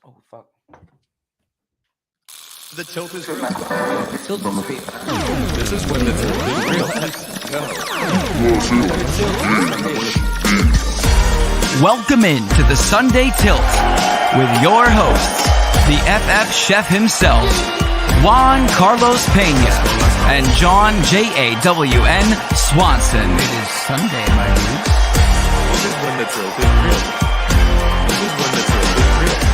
Oh, fuck. The tilt is real. Tilt is real. This is when the tilt is real. Welcome into the Sunday Tilt with your hosts, the FF chef himself, Juan Carlos Pena, and John JAWN Swanson. It is Sunday, my dudes. This is when the tilt is real. This is when the tilt is real.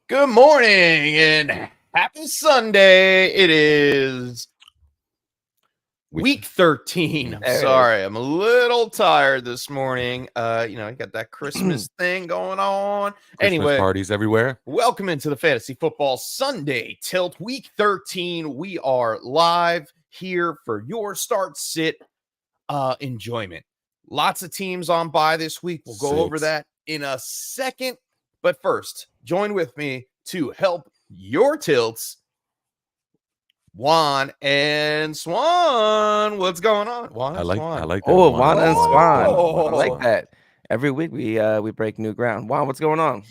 Good morning and happy Sunday. It is week 13. I'm sorry, I'm a little tired this morning. I got that Christmas thing going on. Christmas parties everywhere. Welcome into the Fantasy Football Sunday Tilt Week 13. We are live here for your start sit enjoyment. Lots of teams on bye this week. We'll go over that in a second. But first, join with me to help your tilts, Juan and Swan. What's going on? Juan and Swan. I like that. Oh, Juan and Swan. Oh. I like that. Every week we break new ground. Juan, what's going on?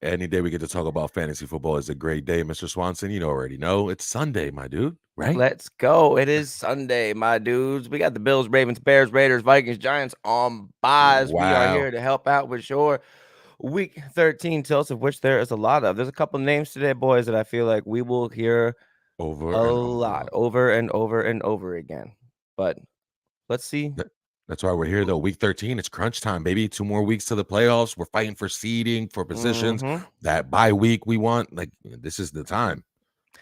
Any day we get to talk about fantasy football is a great day, Mr. Swanson. You already know it's Sunday, my dude. Right? Let's go. It is Sunday, my dudes. We got the Bills, Ravens, Bears, Raiders, Vikings, Giants on buys. We are Wow. here to help out with your Week 13 tilts, of which there is a lot of. There's a couple names today, boys, that I feel like we will hear over and over again. But let's see. That's why we're here, though. Week 13, it's crunch time, baby. 2 more weeks to the playoffs. We're fighting for seeding, for positions. That bye week we want. Like, this is the time.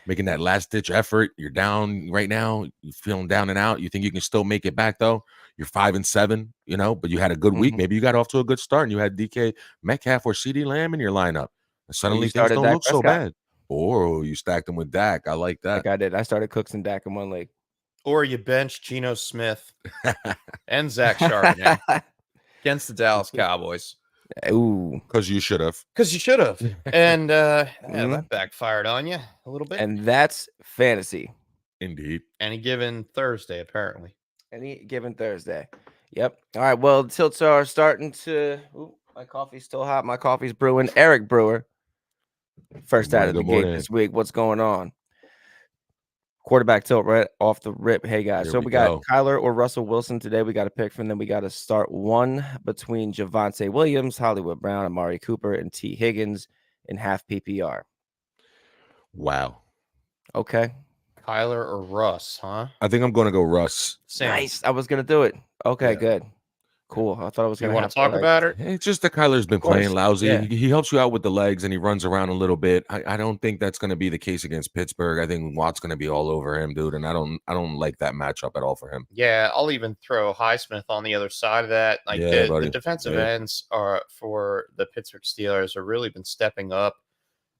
Making that last-ditch effort. You're down right now. You're feeling down and out. You think you can still make it back, though. You're 5-7, but you had a good week. Maybe you got off to a good start and you had DK Metcalf or CeeDee Lamb in your lineup. And suddenly things don't look so bad. Or you stacked them with Dak. I like that. Like I did. I started Cooks and Dak in one league. Or you bench Geno Smith and Zach Charbonnet against the Dallas Cowboys. Ooh. Because you should have. And that backfired on you a little bit. And that's fantasy. Indeed. Any given Thursday, apparently. Any given Thursday. Yep. All right. Well, the tilts are starting to. Ooh, my coffee's still hot. My coffee's brewing. Eric Brewer. First out of the gate this week. What's going on? Quarterback tilt right off the rip. Hey, guys. Here so we we got go. Kyler or Russell Wilson today. We got to pick from them. We got to start one between Javonte Williams, Hollywood Brown, Amari Cooper, and T. Higgins in half PPR. Wow. Okay. Kyler or Russ, huh? I think I'm going to go Russ. Same. Nice. I was going to do it. Okay, Yeah. Good. Cool. I thought I was going You want to talk about it? It's just that Kyler's been playing lousy. Yeah. He helps you out with the legs and he runs around a little bit. I don't think that's going to be the case against Pittsburgh. I think Watt's going to be all over him, dude. And I don't like that matchup at all for him. Yeah, I'll even throw Highsmith on the other side of that. Like the defensive ends are for the Pittsburgh Steelers have really been stepping up.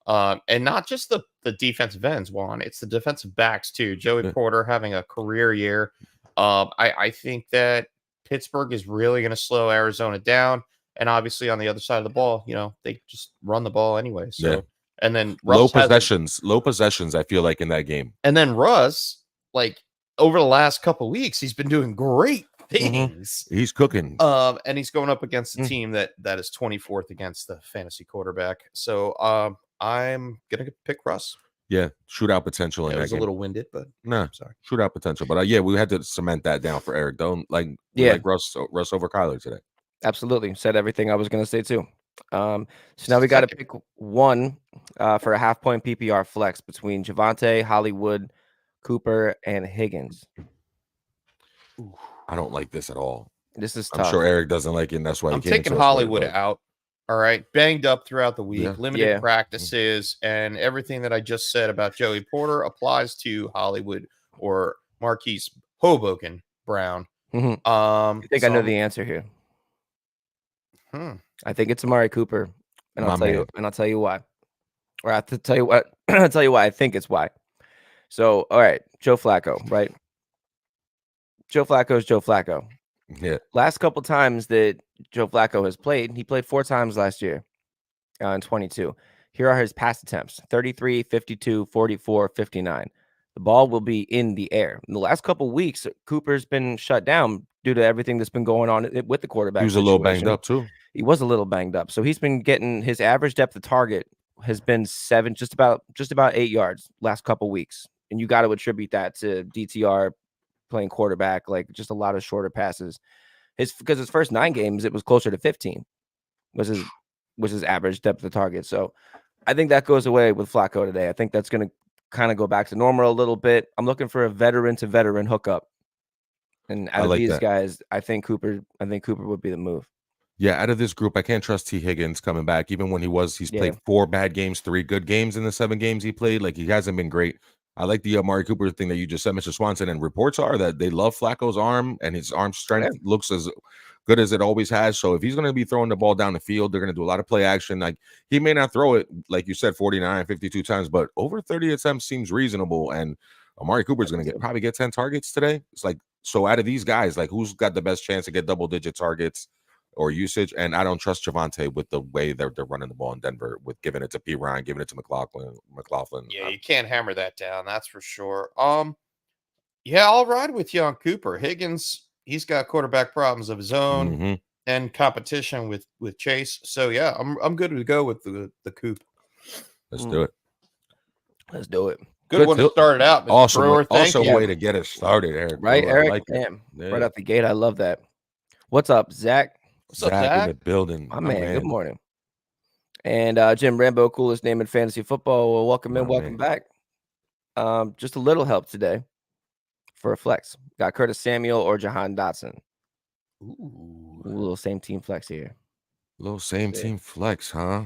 And not just the defensive ends, Juan. It's the defensive backs too. Joey Porter having a career year. I think that Pittsburgh is really going to slow Arizona down. And obviously on the other side of the ball, they just run the ball anyway. So and then Russ low possessions, I feel like, in that game. And then Russ, like over the last couple of weeks, he's been doing great things. He's cooking. And he's going up against a team that is 24th against the fantasy quarterback. So I'm gonna pick Russ. Yeah, shootout potential in It that was game. a little winded, but sorry, shootout potential. But we had to cement that down for Eric. Don't like Russ over Kyler today. Absolutely. Said everything I was going to say too. So now we got to pick one for a half-point PPR flex between Javonte, Hollywood, Cooper, and Higgins. I don't like this at all. This is tough. I'm sure Eric doesn't like it, and that's why I'm taking Hollywood out. All right, banged up throughout the week, limited Yeah. practices, and everything that I just said about Joey Porter applies to Hollywood or Marquise Hoboken Brown. I think I know the answer here. I think it's Amari Cooper, and I'll tell you why. Or I have to tell you what. I'll tell you why I think it's why. So, all right, Joe Flacco, right? Joe Flacco is Joe Flacco. Yeah. Last couple times that Joe Flacco has played, he played 4 times last year in 22. Here are his pass attempts: 33, 52, 44, 59. The ball will be in the air. In the last couple of weeks, Cooper's been shut down due to everything that's been going on with the quarterback. He was a little banged up too. He was a little banged up. So he's been getting his average depth of target has been 7, just about 8 yards last couple of weeks. And you got to attribute that to DTR playing quarterback, like just a lot of shorter passes. Because his first 9 games, it was closer to 15 was his average depth of target. So I think that goes away with Flacco today. I think that's going to kind of go back to normal a little bit. I'm looking for a veteran to veteran hookup. And out of these guys, I think Cooper would be the move. Yeah, out of this group, I can't trust T. Higgins coming back. Even when he's played 4 bad games, 3 good games in the 7 games he played. Like, he hasn't been great. I like the Amari Cooper thing that you just said, Mr. Swanson. And reports are that they love Flacco's arm, and his arm strength looks as good as it always has. So if he's going to be throwing the ball down the field, they're going to do a lot of play action. Like, he may not throw it, like you said, 49, 52 times, but over 30 attempts seems reasonable. And Amari Cooper is going to probably get 10 targets today. It's like, so out of these guys, like, who's got the best chance to get double-digit targets or usage? And I don't trust Javonte with the way they're running the ball in Denver, with giving it to P. Ryan, giving it to McLaughlin. Yeah, you can't hammer that down. That's for sure. Yeah, I'll ride with you on Cooper. Higgins, he's got quarterback problems of his own and competition with Chase. So yeah, I'm good to go with the Coop. Let's do it. Let's do it. Good one to start it out. Also, way to get it started, Eric. Right, Eric? Like right out the gate. I love that. What's up, Zach? What's up, Zach? In the building. My man. Good morning. And Jim Rambo, coolest name in fantasy football. Well, welcome back. Just a little help today for a flex. Got Curtis Samuel or Jahan Dotson. Ooh. A little same team flex here. Little same team flex, huh?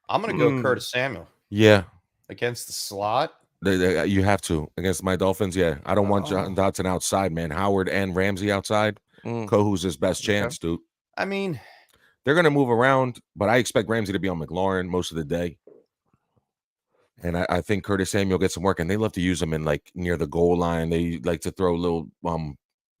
I'm going to go Curtis Samuel. Yeah. Against the slot? You have to. Against my Dolphins, yeah. I don't want Jahan Dotson outside, man. Howard and Ramsey outside. Kohu's his best chance, dude. I mean, they're going to move around, but I expect Ramsey to be on McLaurin most of the day. And I think Curtis Samuel gets some work, and they love to use him in, like, near the goal line. They like to throw little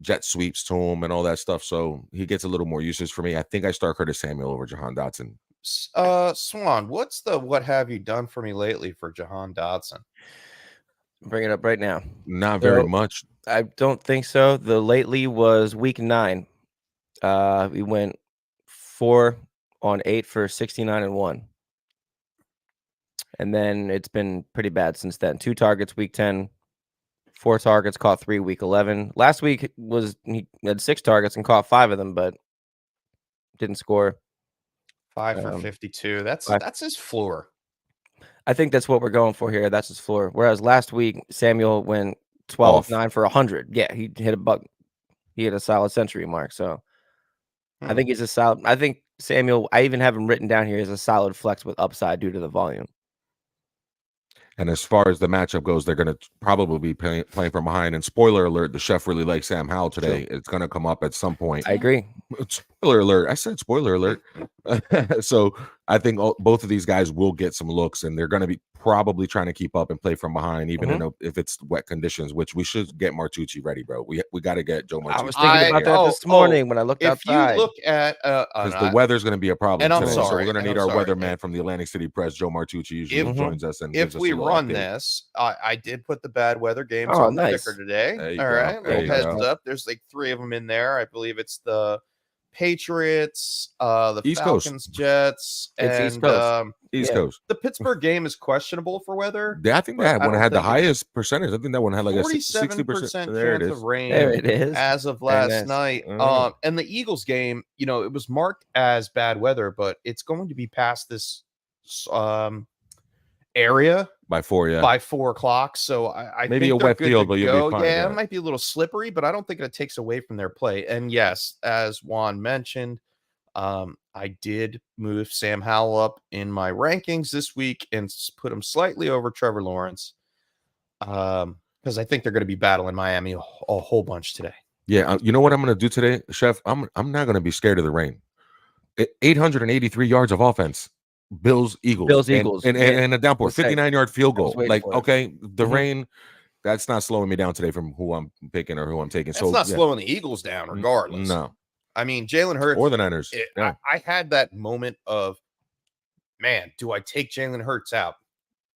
jet sweeps to him and all that stuff. So he gets a little more usage for me. I think I start Curtis Samuel over Jahan Dotson. Swan, what's the what have you done for me lately for Jahan Dotson? Bring it up right now. Not very much. I don't think so. The lately was week 9. We went 4 on 8 for 69-1. And then it's been pretty bad since then. 2 targets week 10, 4 targets, caught 3 week 11. Last week he had 6 targets and caught 5 of them, but didn't score. 5 for 52. That's his floor. I think that's what we're going for here. That's his floor. Whereas last week Samuel went 12-9 for 100. Yeah, he hit a buck. He hit a solid century mark. So I think he's a solid. I think Samuel, I even have him written down here as a solid flex with upside due to the volume. And as far as the matchup goes, they're going to probably be playing from behind. And spoiler alert, the chef really likes Sam Howell today. True. It's going to come up at some point. I agree. Spoiler alert. I said spoiler alert. So I think both of these guys will get some looks, and they're going to be probably trying to keep up and play from behind, even if it's wet conditions, which we should get Martucci ready, bro. We got to get Joe Martucci. I was thinking about that this morning when I looked outside. If you look at because the weather's going to be a problem and today. I'm sorry, so we're going to need our weatherman from the Atlantic City Press, Joe Martucci, usually joins us. And if we run this, I did put the bad weather games on the ticker today. All right, little heads up. There's like 3 of them in there. I believe it's the Patriots, the East Falcons, Coast. Jets, and East Coast. The Pittsburgh game is questionable for weather. I think that one had the highest percentage. I think that one had like 47% chance of rain. There it is. As of last night. And the Eagles game, it was marked as bad weather, but it's going to be past this area by 4, by 4 o'clock. So I maybe think a wet field, but you'll be fine. Yeah, it might be a little slippery, but I don't think it takes away from their play. And yes, as Juan mentioned, I did move Sam Howell up in my rankings this week and put him slightly over Trevor Lawrence because I think they're going to be battling Miami a whole bunch today. Yeah, you know what I'm going to do today, Chef? I'm not going to be scared of the rain. 883 yards of offense. Bills, Eagles, and a downpour, 59-yard field goal. Like, okay, the rain, that's not slowing me down today from who I'm picking or who I'm taking. It's not slowing the Eagles down, regardless. No, I mean Jalen Hurts or the Niners. I had that moment of, man, do I take Jalen Hurts out?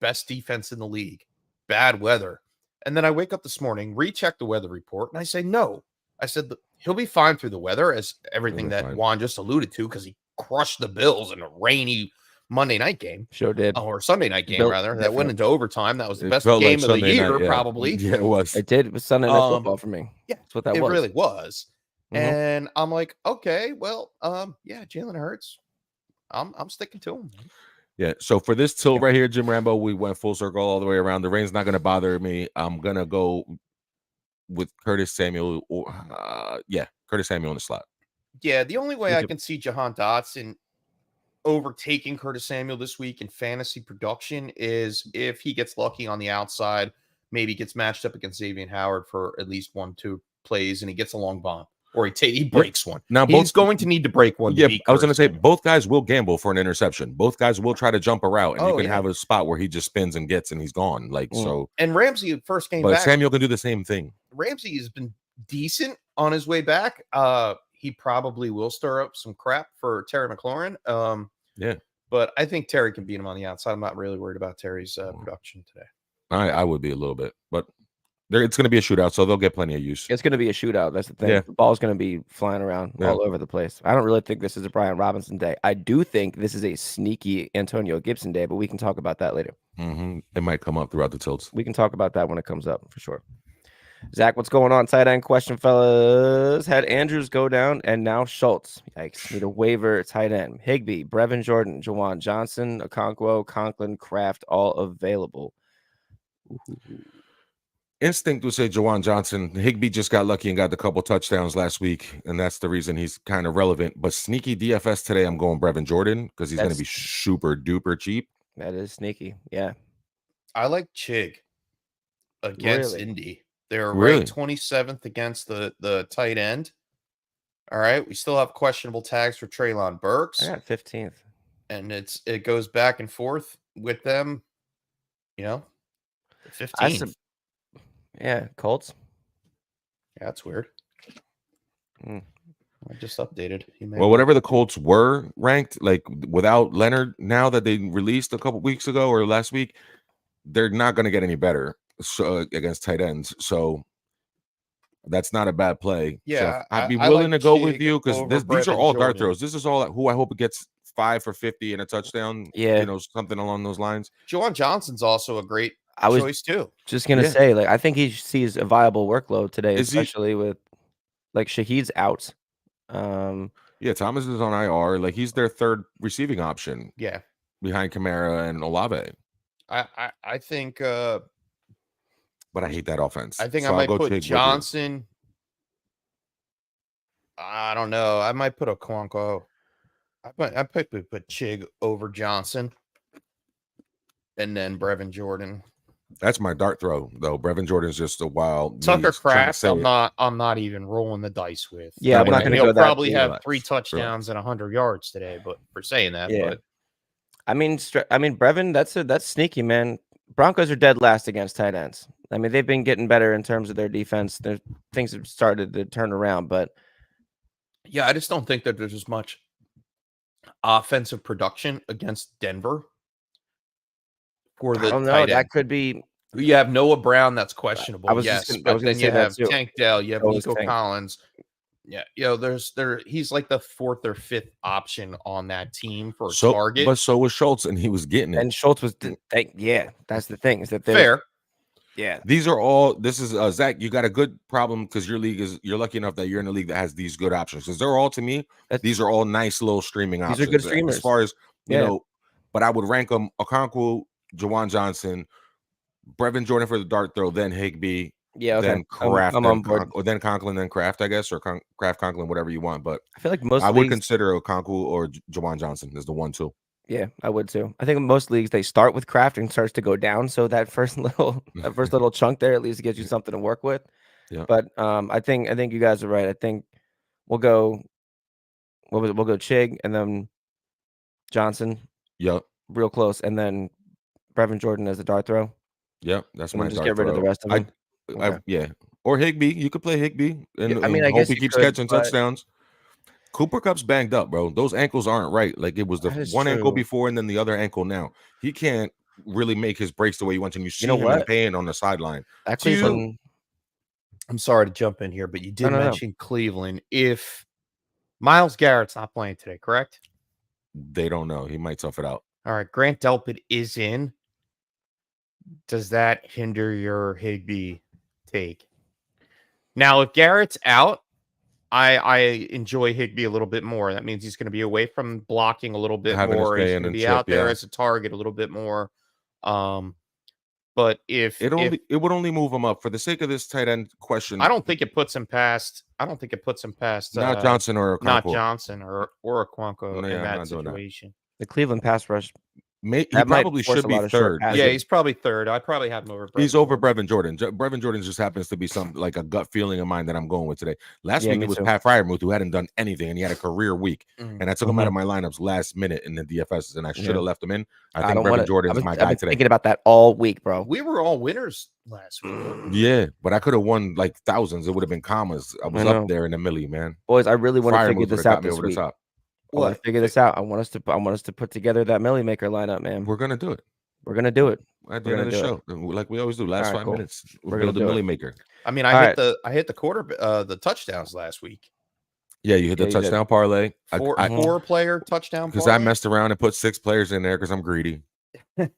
Best defense in the league, bad weather. And then I wake up this morning, recheck the weather report, and I say, no. I said, he'll be fine through the weather, as everything that Juan just alluded to, because he crushed the Bills in a rainy Monday night game. Sure did. Or Sunday night game, rather. That went into overtime. That was the best game like of Sunday the year, night, probably. Yeah, it was. It did. It was Sunday night football for me. Yeah, that's what that was. It really was. And I'm like, okay, well, yeah, Jalen Hurts. I'm sticking to him. Yeah. So for this tilt right here, Jim Rambo, we went full circle all the way around. The rain's not going to bother me. I'm going to go with Curtis Samuel. Curtis Samuel in the slot. Yeah, the only way I can see Jahan Dotson overtaking Curtis Samuel this week in fantasy production is if he gets lucky on the outside, maybe gets matched up against Xavier Howard for at least 1-2 plays, and he gets a long bomb. Or he breaks one. Now he's going to need to break one. Yeah, I was going to say both guys will gamble for an interception. Both guys will try to jump a route, and you can have a spot where he just spins and gets, and he's gone. So. And Ramsey first game but back. Samuel can do the same thing. Ramsey has been decent on his way back. He probably will stir up some crap for Terry McLaurin. But I think Terry can beat him on the outside. I'm not really worried about Terry's production today. I would be a little bit, but. It's going to be a shootout, so they'll get plenty of use. It's going to be a shootout. That's the thing. The ball's going to be flying around all over the place. I don't really think this is a Brian Robinson day. I do think this is a sneaky Antonio Gibson day, but we can talk about that later. It might come up throughout the tilts. We can talk about that when it comes up for sure. Zach, what's going on? Tight end question, fellas. Had Andrews go down, and now Schultz. Yikes. Need a waiver tight end. Higbee, Brevin Jordan, Juwan Johnson, Okonkwo, Conklin, Kraft, all available. Instinct would say Juwan Johnson. Higbee just got lucky and got the couple touchdowns last week, and that's the reason he's kind of relevant. But sneaky DFS today, I'm going Brevin Jordan because he's going to be super duper cheap. That is sneaky. Yeah. I like Chig against Indy. They're ranked 27th against the tight end. All right. We still have questionable tags for Treylon Burks. I got 15th. And it goes back and forth with them, 15th. Yeah, Colts. Yeah, that's weird. I just updated. Well, whatever the Colts were ranked, like without Leonard, now that they released a couple weeks ago or last week, they're not going to get any better against tight ends. So that's not a bad play. Yeah, so I'd be willing to go with you because these are all dart throws. This is all who I hope it gets 5 for 50 and a touchdown. Yeah, something along those lines. Juwan Johnson's also a great choice too. Just gonna say, I think he sees a viable workload today, especially with Shaheed's out. Thomas is on IR. He's their third receiving option. Yeah, behind Kamara and Olave. I think. But I hate that offense. I think I might put Johnson. I don't know. I might put Okonkwo. I put Chig over Johnson, and then Brevin Jordan. That's my dart throw, though. Brevin Jordan's just a wild. Tucker Kraft, I'm not even rolling the dice with. Yeah, I'm not going to go. He'll probably have 3 touchdowns and 100 yards today. But for saying that, but I mean, Brevin, that's sneaky, man. Broncos are dead last against tight ends. I mean, they've been getting better in terms of their defense. Things have started to turn around, but yeah, I just don't think that there's as much offensive production against Denver. I don't know. That could be. You have Noah Brown. That's questionable. I was then you have Tank Dell. You have Nico Collins. Yeah, he's like the 4th or 5th option on that team for a target. But so was Schultz, and he was getting it. And Schultz was, that's the thing. Is that fair? Yeah. These are all. This is Zach. You got a good problem because you're lucky enough that you're in a league that has these good options. Because they're all to me. These are all nice little streaming options. These are good streamers as far as But I would rank them: Okonkwo, Juwan Johnson, Brevin Jordan for the dart throw, then Higbee, then Kraft, I'm on board. or then Conklin, then Kraft, I guess, or Kraft, Conklin, whatever you want. But I feel like I would consider Okonkwo or Juwan Johnson as the 1-2. Yeah, I would too. I think in most leagues they start with Kraft and starts to go down. So that first little chunk there at least gives you something to work with. Yeah. But I think you guys are right. I think we'll go Chig and then Johnson. Yep. Real close, and then Brevin Jordan as a dart throw. Yep, that's my just dart get rid throw. of the rest of them. Or Higbee. You could play Higbee, and I hope he keeps catching touchdowns. Cooper Kupp's banged up, bro. Those ankles aren't right. Like it was the one ankle before, and then the other ankle now. He can't really make his breaks the way he wants, and you see know him what? in pain on the sideline. That Cleveland. I'm sorry to jump in here, but you did mention Cleveland. If Myles Garrett's not playing today, correct? They don't know. He might tough it out. All right, Grant Delpit is in. Does that hinder your Higbee take? Now, if Garrett's out, I enjoy Higbee a little bit more. That means he's going to be away from blocking a little bit more. He's going to be out there as a target a little bit more. But if it would only move him up for the sake of this tight end question. I don't think it puts him past. Not Johnson or Okonkwo. Not Johnson or Okonkwo in that situation. The Cleveland pass rush. He probably should be third. Yeah, he's probably third. I probably have him over. He's over Brevin Jordan. Brevin Jordan just happens to be like a gut feeling of mine that I'm going with today. Last week it was Pat Freiermuth, who hadn't done anything, and he had a career week. And I took him out of my lineups last minute in the DFS, and I should have left him in. I think Brevin Jordan is my guy today. Thinking about that all week, bro. We were all winners last week. Yeah, but I could have won like thousands. It would have been commas. I was up there in the millie, man. Boys, I really want to figure this out this week. I want to figure this out. I want us to put together that Millie Maker lineup, man. We're gonna do it. We're gonna do it at the end of the show, like we always do. Last 5 minutes, we're gonna do the Millie Maker. I mean, I hit the touchdowns last week. Yeah, you hit the touchdown parlay. Four player touchdown because I messed around and put 6 players in there because I'm greedy. I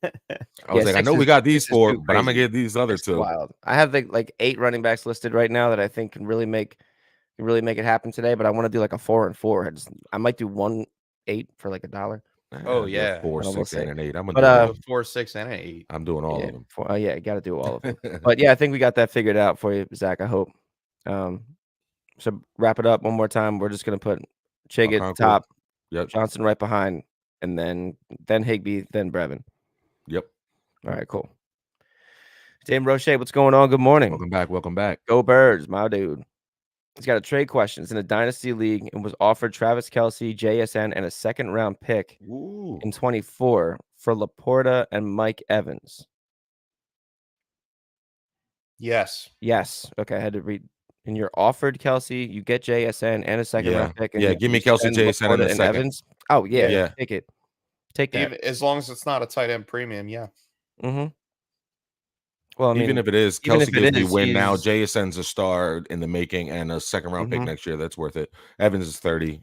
was like, I know we got these 4, but I'm gonna get these other 2. Wild. I have like 8 running backs listed right now that I think can really make it happen today. But I want to do like a 4 and 4. I might do 1-8 for like $1. Oh yeah, 4, 6, and an 8. I'm gonna do 4, 6, and an 8. I'm doing all of them. Yeah, got to do all of them. But yeah, I think we got that figured out for you, Zach. I hope. So wrap it up one more time. We're just gonna put Chig at top, Johnson right behind, and then Higbee, then Brevin. Yep. All right, cool. Dame Roche, what's going on? Good morning. Welcome back. Go Birds, my dude. He's got a trade question. It's in a dynasty league and was offered Travis Kelce, JSN, and a 2nd-round pick in 24 for Laporta and Mike Evans. Yes. Okay, I had to read. And you're offered Kelce, you get JSN and a 2nd-round pick. And give me Kelce, JSN, and a 2nd. Evans. Oh yeah, take it. Take that. Even, as long as it's not a tight end premium, yeah. Mm-hmm. Well, I mean, even if it is, Kelce gives me win now. JSN's a star in the making and a 2nd-round pick next year. That's worth it. Evans is 30.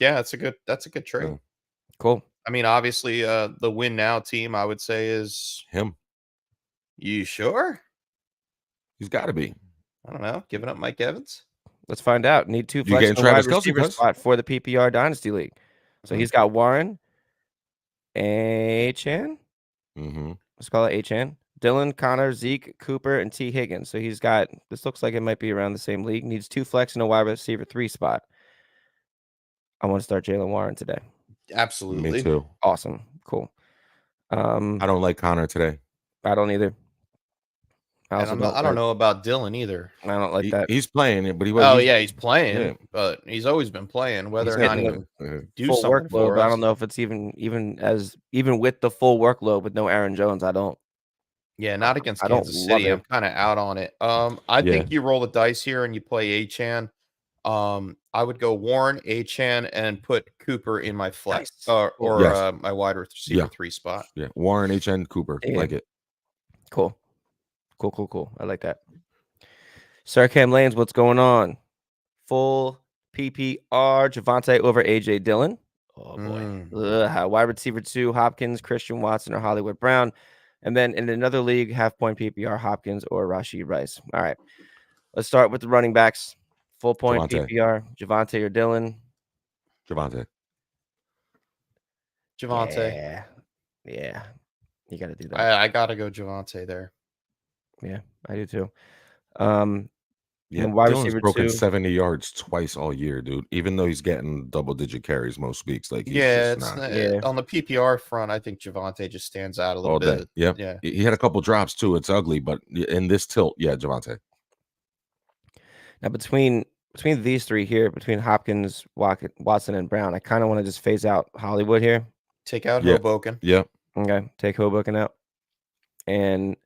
Yeah, that's a good trade. Yeah. Cool. I mean, obviously, the win now team, I would say, is him. You sure? He's got to be. I don't know. Giving up Mike Evans? Let's find out. Need 2 flex and wide receiver spot for the PPR Dynasty League. So he's got Warren, Achane. Let's call it Achane. Dylan, Connor, Zeke, Cooper, and T. Higgins. So he's got, this looks like it might be around the same league. Needs 2 flex and a wide receiver 3 spot. I want to start Jalen Warren today. Absolutely. Me too. Awesome. Cool. I don't like Connor today. I don't either. I don't know about Dylan either. I don't like that. He's playing it, but he's playing, but he's always been playing. Whether or not he can do full something workload, but I don't know if it's even with the full workload with no Aaron Jones. I don't. Yeah, not against Kansas City. I'm kind of out on it. I think you roll the dice here and you play Achane. I would go Warren, Achane, and put Cooper in my flex or my wide receiver 3 spot. Yeah, Warren, Achane, Cooper. Like it. Cool. I like that. Sarcam Lanes, what's going on? Full PPR, Javonte over AJ Dillon. Oh boy. Wide receiver 2, Hopkins, Christian Watson, or Hollywood Brown. And then in another league, half-point PPR, Hopkins or Rashid Rice. All right. Let's start with the running backs. Full point PPR, Javonte or Dillon? Javonte. Yeah. You got to do that. I got to go Javonte there. Yeah, I do too. Wide receiver broken 70 yards twice all year, dude. Even though he's getting double-digit carries most weeks, like on the PPR front, I think Javonte just stands out a little bit. Yeah, he had a couple drops too. It's ugly, but in this tilt, Javonte. Now between these 3 here, between Hopkins, Watson, and Brown, I kind of want to just phase out Hollywood here. Take out Hoboken. Yeah. Okay, take Hoboken out, and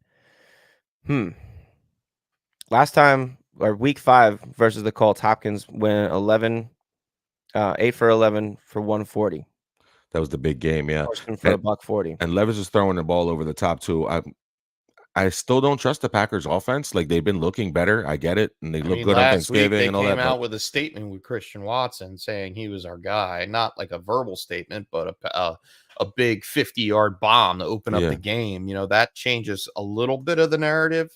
last time, or week 5 versus the Colts, Hopkins went 8 for 11 for 140. That was the big game, yeah. For $140. And Levis is throwing the ball over the top too. I still don't trust the Packers offense. Like they've been looking better. I get it. And they look good on Thanksgiving and all that. They came out with a statement with Christian Watson saying he was our guy. Not like a verbal statement, but a big 50-yard bomb to open up the game. You know, that changes a little bit of the narrative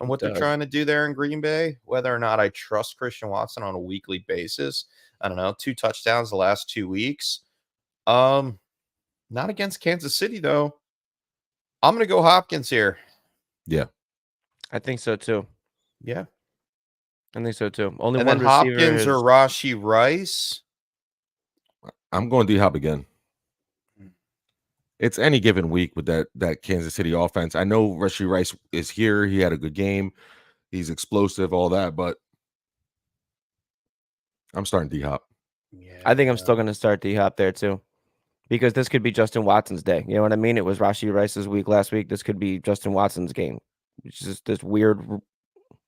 on what they're trying to do there in Green Bay. Whether or not I trust Christian Watson on a weekly basis, I don't know. 2 touchdowns the last 2 weeks. Not against Kansas City, though. I'm going to go Hopkins here. Yeah. I think so, too. Yeah. I think so, too. Only and one then Hopkins or Rashee Rice. I'm going D-Hop again. It's any given week with that Kansas City offense. I know Rashee Rice is here. He had a good game. He's explosive, all that, but I'm starting D-Hop. Yeah, I think I'm still going to start D-Hop there, too. Because this could be Justin Watson's day. You know what I mean? It was Rashee Rice's week last week. This could be Justin Watson's game. It's just this weird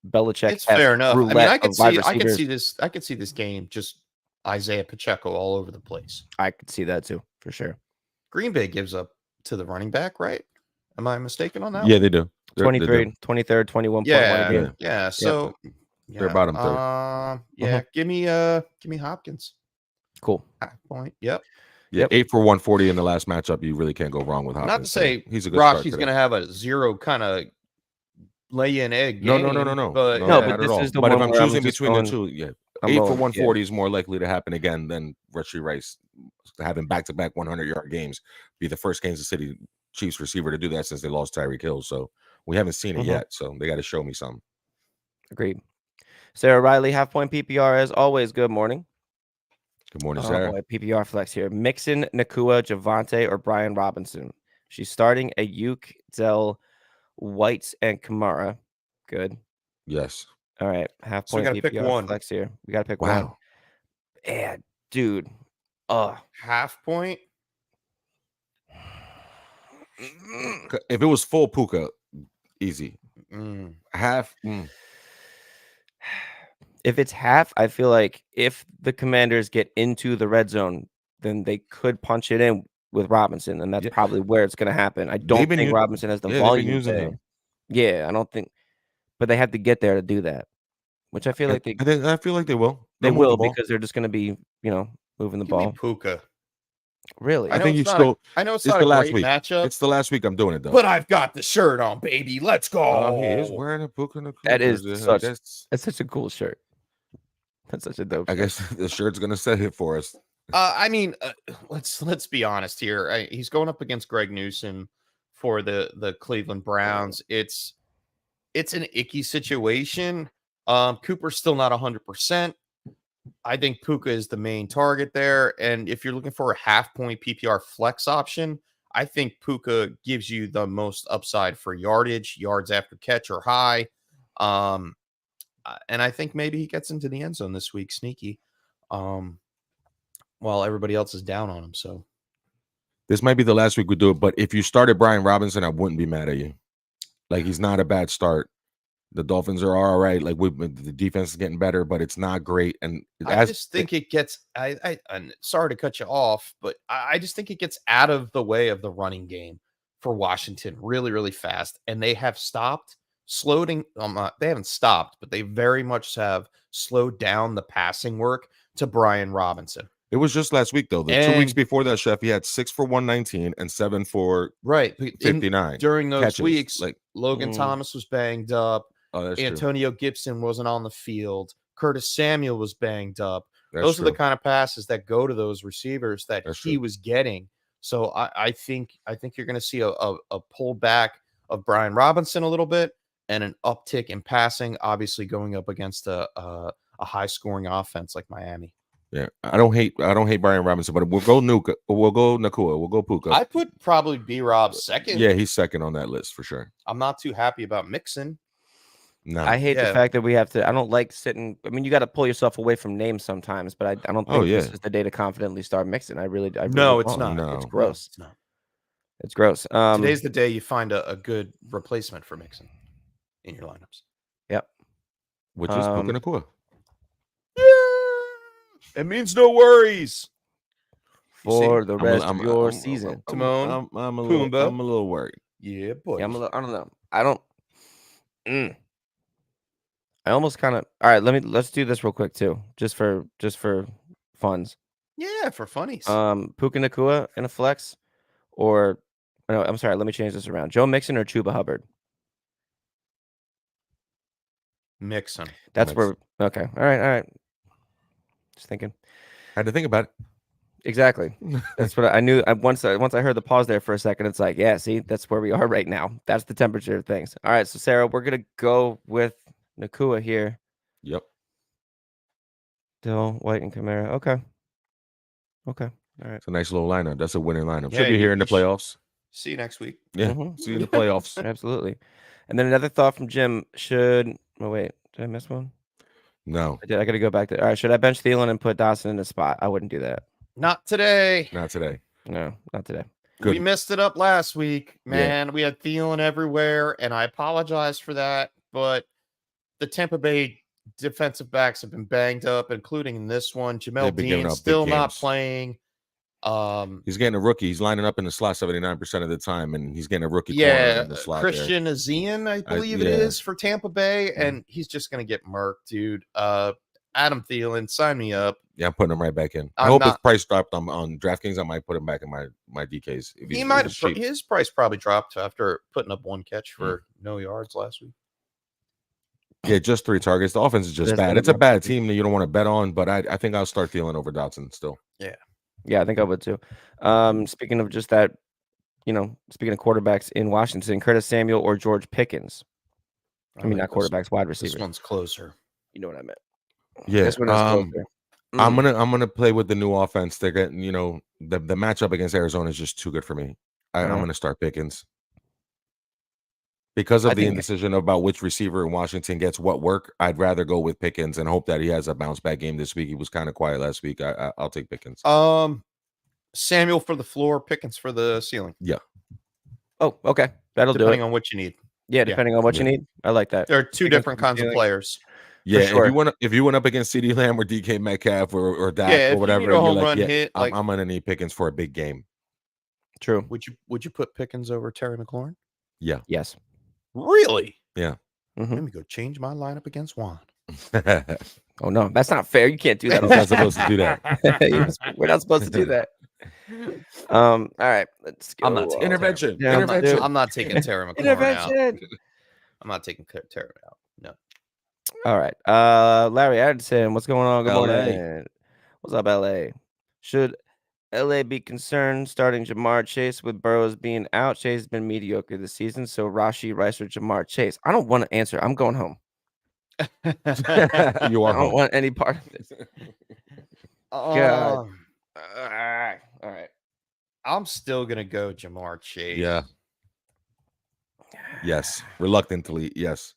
Belichick. It's fair enough. I mean, I could see this game just Isaiah Pacheco all over the place. I could see that too, for sure. Green Bay gives up to the running back, right? Am I mistaken on that? Yeah, they do. 23rd, 21 point. Yeah. So they're bottom third. Give me Hopkins. Cool. Half point. Yep. Yeah, 8 for 140 in the last matchup. You really can't go wrong with Hopkins. Not to say he's a good Rashee's going to have a zero kind of lay-in egg game. No. But this is the but one. But if I'm choosing between the two, 8 for 140 is more likely to happen again than Rashee Rice having back-to-back 100-yard games. Be the first Kansas City Chiefs receiver to do that since they lost Tyreek Hill. So we haven't seen it yet. So they got to show me something. Agreed. Sarah Riley, half-point PPR as always. Good morning. Good morning, Sarah. PPR flex here. Mixon, Nakua, Javonte, or Brian Robinson. She's starting Ayuk, Dell, Whites, and Kamara. Good. Yes. All right. Half point PPR flex here. We got to pick one. Yeah, dude. Half point? If it was full Puka, easy. Half. If it's half, I feel like if the Commanders get into the red zone, then they could punch it in with Robinson, and that's probably where it's going to happen. I don't think Robinson has the volume there. Yeah, I don't think, but they have to get there to do that, which I feel like they. I feel like they will. They will because they're just going to be, moving the ball. Puka. Really? I think you still. I know it's not a great matchup. It's the last week I'm doing it though. But I've got the shirt on, baby. Let's go. He is wearing a Puka. That is that's such a cool shirt. That's such a dope shirt. I guess the shirt's gonna set it for us. I mean, let's be honest here. He's going up against Greg Newsome for the Cleveland Browns. It's an icky situation. Cooper's still not 100%. I think Puka is the main target there. And if you're looking for a half-point PPR flex option, I think Puka gives you the most upside for yardage, yards after catch or high. And I think maybe he gets into the end zone this week, sneaky, while everybody else is down on him. So this might be the last week we do it. But if you started Brian Robinson, I wouldn't be mad at you. Like, he's not a bad start. The Dolphins are all right. Like, the defense is getting better, but it's not great. And I just think it gets. I'm sorry to cut you off, but I just think it gets out of the way of the running game for Washington really, really fast, and they have stopped. They haven't stopped, but they very much have slowed down the passing work to Brian Robinson. It was just last week, though. 2 weeks before that, Chef, he had 6 for 119 and 7 for 59. During those catches. Weeks, like Logan Thomas was banged up. Antonio Gibson wasn't on the field. Curtis Samuel was banged up. Those are the kind of passes that go to those receivers that he was getting. So I think you're going to see a pullback of Brian Robinson a little bit, and an uptick in passing, obviously going up against a high scoring offense like Miami. Yeah, I don't hate Brian Robinson, but we'll go Nakua, we'll go Puka. I put probably B-Rob second. Yeah, he's second on that list for sure. I'm not too happy about Mixon. No, I hate the fact that we have to. I don't like sitting. I mean, you got to pull yourself away from names sometimes, but I don't think this is the day to confidently start Mixon. I really no, it's not. No, it's gross. It's not. It's gross. Today's the day you find a good replacement for Mixon in your lineups. Yep. Which is Puka Nakua. It means no worries. for the rest of your season. Timon, I'm a little worried. Yeah, boy. Yeah, I don't know. I don't. I almost kind of. All right, let's do this real quick too, just for funds. Yeah, for funnies. Puka Nacua in a flex, or no, I'm sorry. Let me change this around. Joe Mixon or Chuba Hubbard. Mixon. That's where. Okay. All right. Just thinking. I had to think about it. Exactly. That's what I knew. Once I heard the pause there for a second, it's like, yeah, see, that's where we are right now. That's the temperature of things. All right, so Sarah, we're gonna go with Nacua here. Yep. Dill, White, and Kamara. Okay. All right. It's a nice little lineup. That's a winning lineup. Should be here in the playoffs. See you next week. Yeah. See you in the playoffs. Absolutely. And then another thought from Jim. Oh wait, did I miss one? No. I did. I gotta go back to. All right, should I bench Thielen and put Dawson in a spot? I wouldn't do that. Not today. Not today. No, not today. Good. We messed it up last week, man. Yeah. We had Thielen everywhere, and I apologize for that. But the Tampa Bay defensive backs have been banged up, including in this one. Jamel Dean still not playing. He's getting a rookie. He's lining up in the slot 79% of the time, and he's getting a rookie corner in the slot. Christian Azian, I believe it is for Tampa Bay, and he's just gonna get murked, dude. Adam Thielen, sign me up. Yeah, I'm putting him right back in. I hope his price dropped on DraftKings. I might put him back in my DKs. He might have. His price probably dropped after putting up one catch for no yards last week. Yeah, just 3 targets. The offense is just bad. It's a bad team that you don't want to bet on, but I think I'll start Thielen over Dotson still. Yeah, I think I would too. Speaking of just that, speaking of quarterbacks in Washington, Curtis Samuel or George Pickens. I mean, not quarterbacks, wide receiver. This one's closer. You know what I meant. Yeah, this one is closer. I'm gonna play with the new offense. They're getting, the matchup against Arizona is just too good for me. I'm gonna start Pickens because of the indecision about which receiver in Washington gets what work. I'd rather go with Pickens and hope that he has a bounce back game this week. He was kind of quiet last week. I'll take Pickens. Samuel for the floor, Pickens for the ceiling. Yeah. Oh, okay. That'll do it. Depending on what you need. Yeah, depending on what you need. I like that. There are two different kinds of players. Yeah, sure. if you went up against CeeDee Lamb or DK Metcalf or Dak or whatever, I'm gonna need Pickens for a big game. True. Would you put Pickens over Terry McLaurin? Yeah. Yes. Really? Yeah. Mm-hmm. Let me go change my lineup against Juan. Oh no, that's not fair. You can't do that. We're not supposed to do that. We're not supposed to do that. All right, let's go. I'm not intervention. Yeah, intervention. I'm not taking Terry McLaurin out. I'm not taking Terry out. No. All right. Larry Addison, what's going on? Good morning. What's up, LA? Should LA be concerned starting Jamar Chase with Burrows being out? Chase has been mediocre this season, so Rashee Rice or Jamar Chase. I don't want to answer. I'm going home. You are I don't want any part of this. God. All right. I'm still gonna go Jamar Chase. Yeah. Yes. Reluctantly, yes.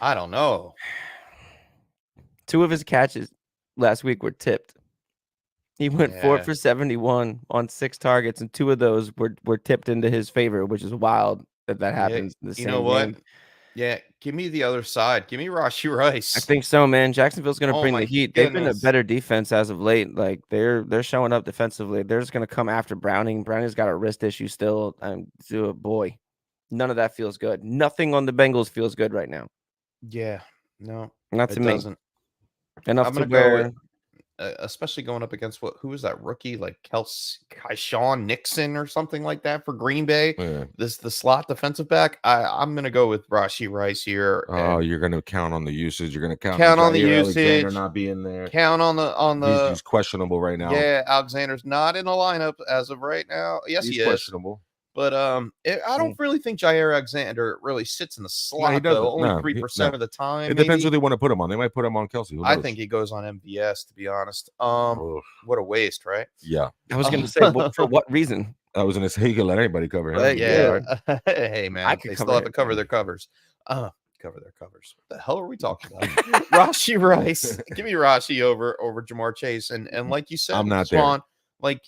I don't know. 2 of his catches last week were tipped. He went 4 for 71 on 6 targets, and 2 of those were tipped into his favor, which is wild that happens. In the same know what? game. Yeah, give me the other side. Give me Rashee Rice. I think so, man. Jacksonville's going to bring the heat. They've been a better defense as of late. Like they're showing up defensively. They're just going to come after Browning. Browning's got a wrist issue still. Boy, none of that feels good. Nothing on the Bengals feels good right now. Yeah, no, not to me. Doesn't. Enough to where, especially going up against who was that rookie like Kyshawn Nixon or something like that for Green Bay. Yeah. The slot defensive back. I'm gonna go with Rashee Rice here. Oh, you're gonna count on the usage. You're gonna count on the usage. Alexander not being there. Count on the. He's questionable right now. Yeah, Alexander's not in the lineup as of right now. Yes, he's he is questionable. But I don't really think Jair Alexander really sits in the slot though. Only 3% of the time. It depends who they want to put him on. They might put him on Kelsey. I think he goes on MVS, to be honest. What a waste, right? Yeah. I was going to say, for what reason? I was going to say you can let anybody cover him. Yeah. Hey man, they still have to cover their covers. Cover their covers. What the hell are we talking about? Rashee Rice. Give me Rashee over Jamar Chase, and like you said, I'm not Swan, there. Like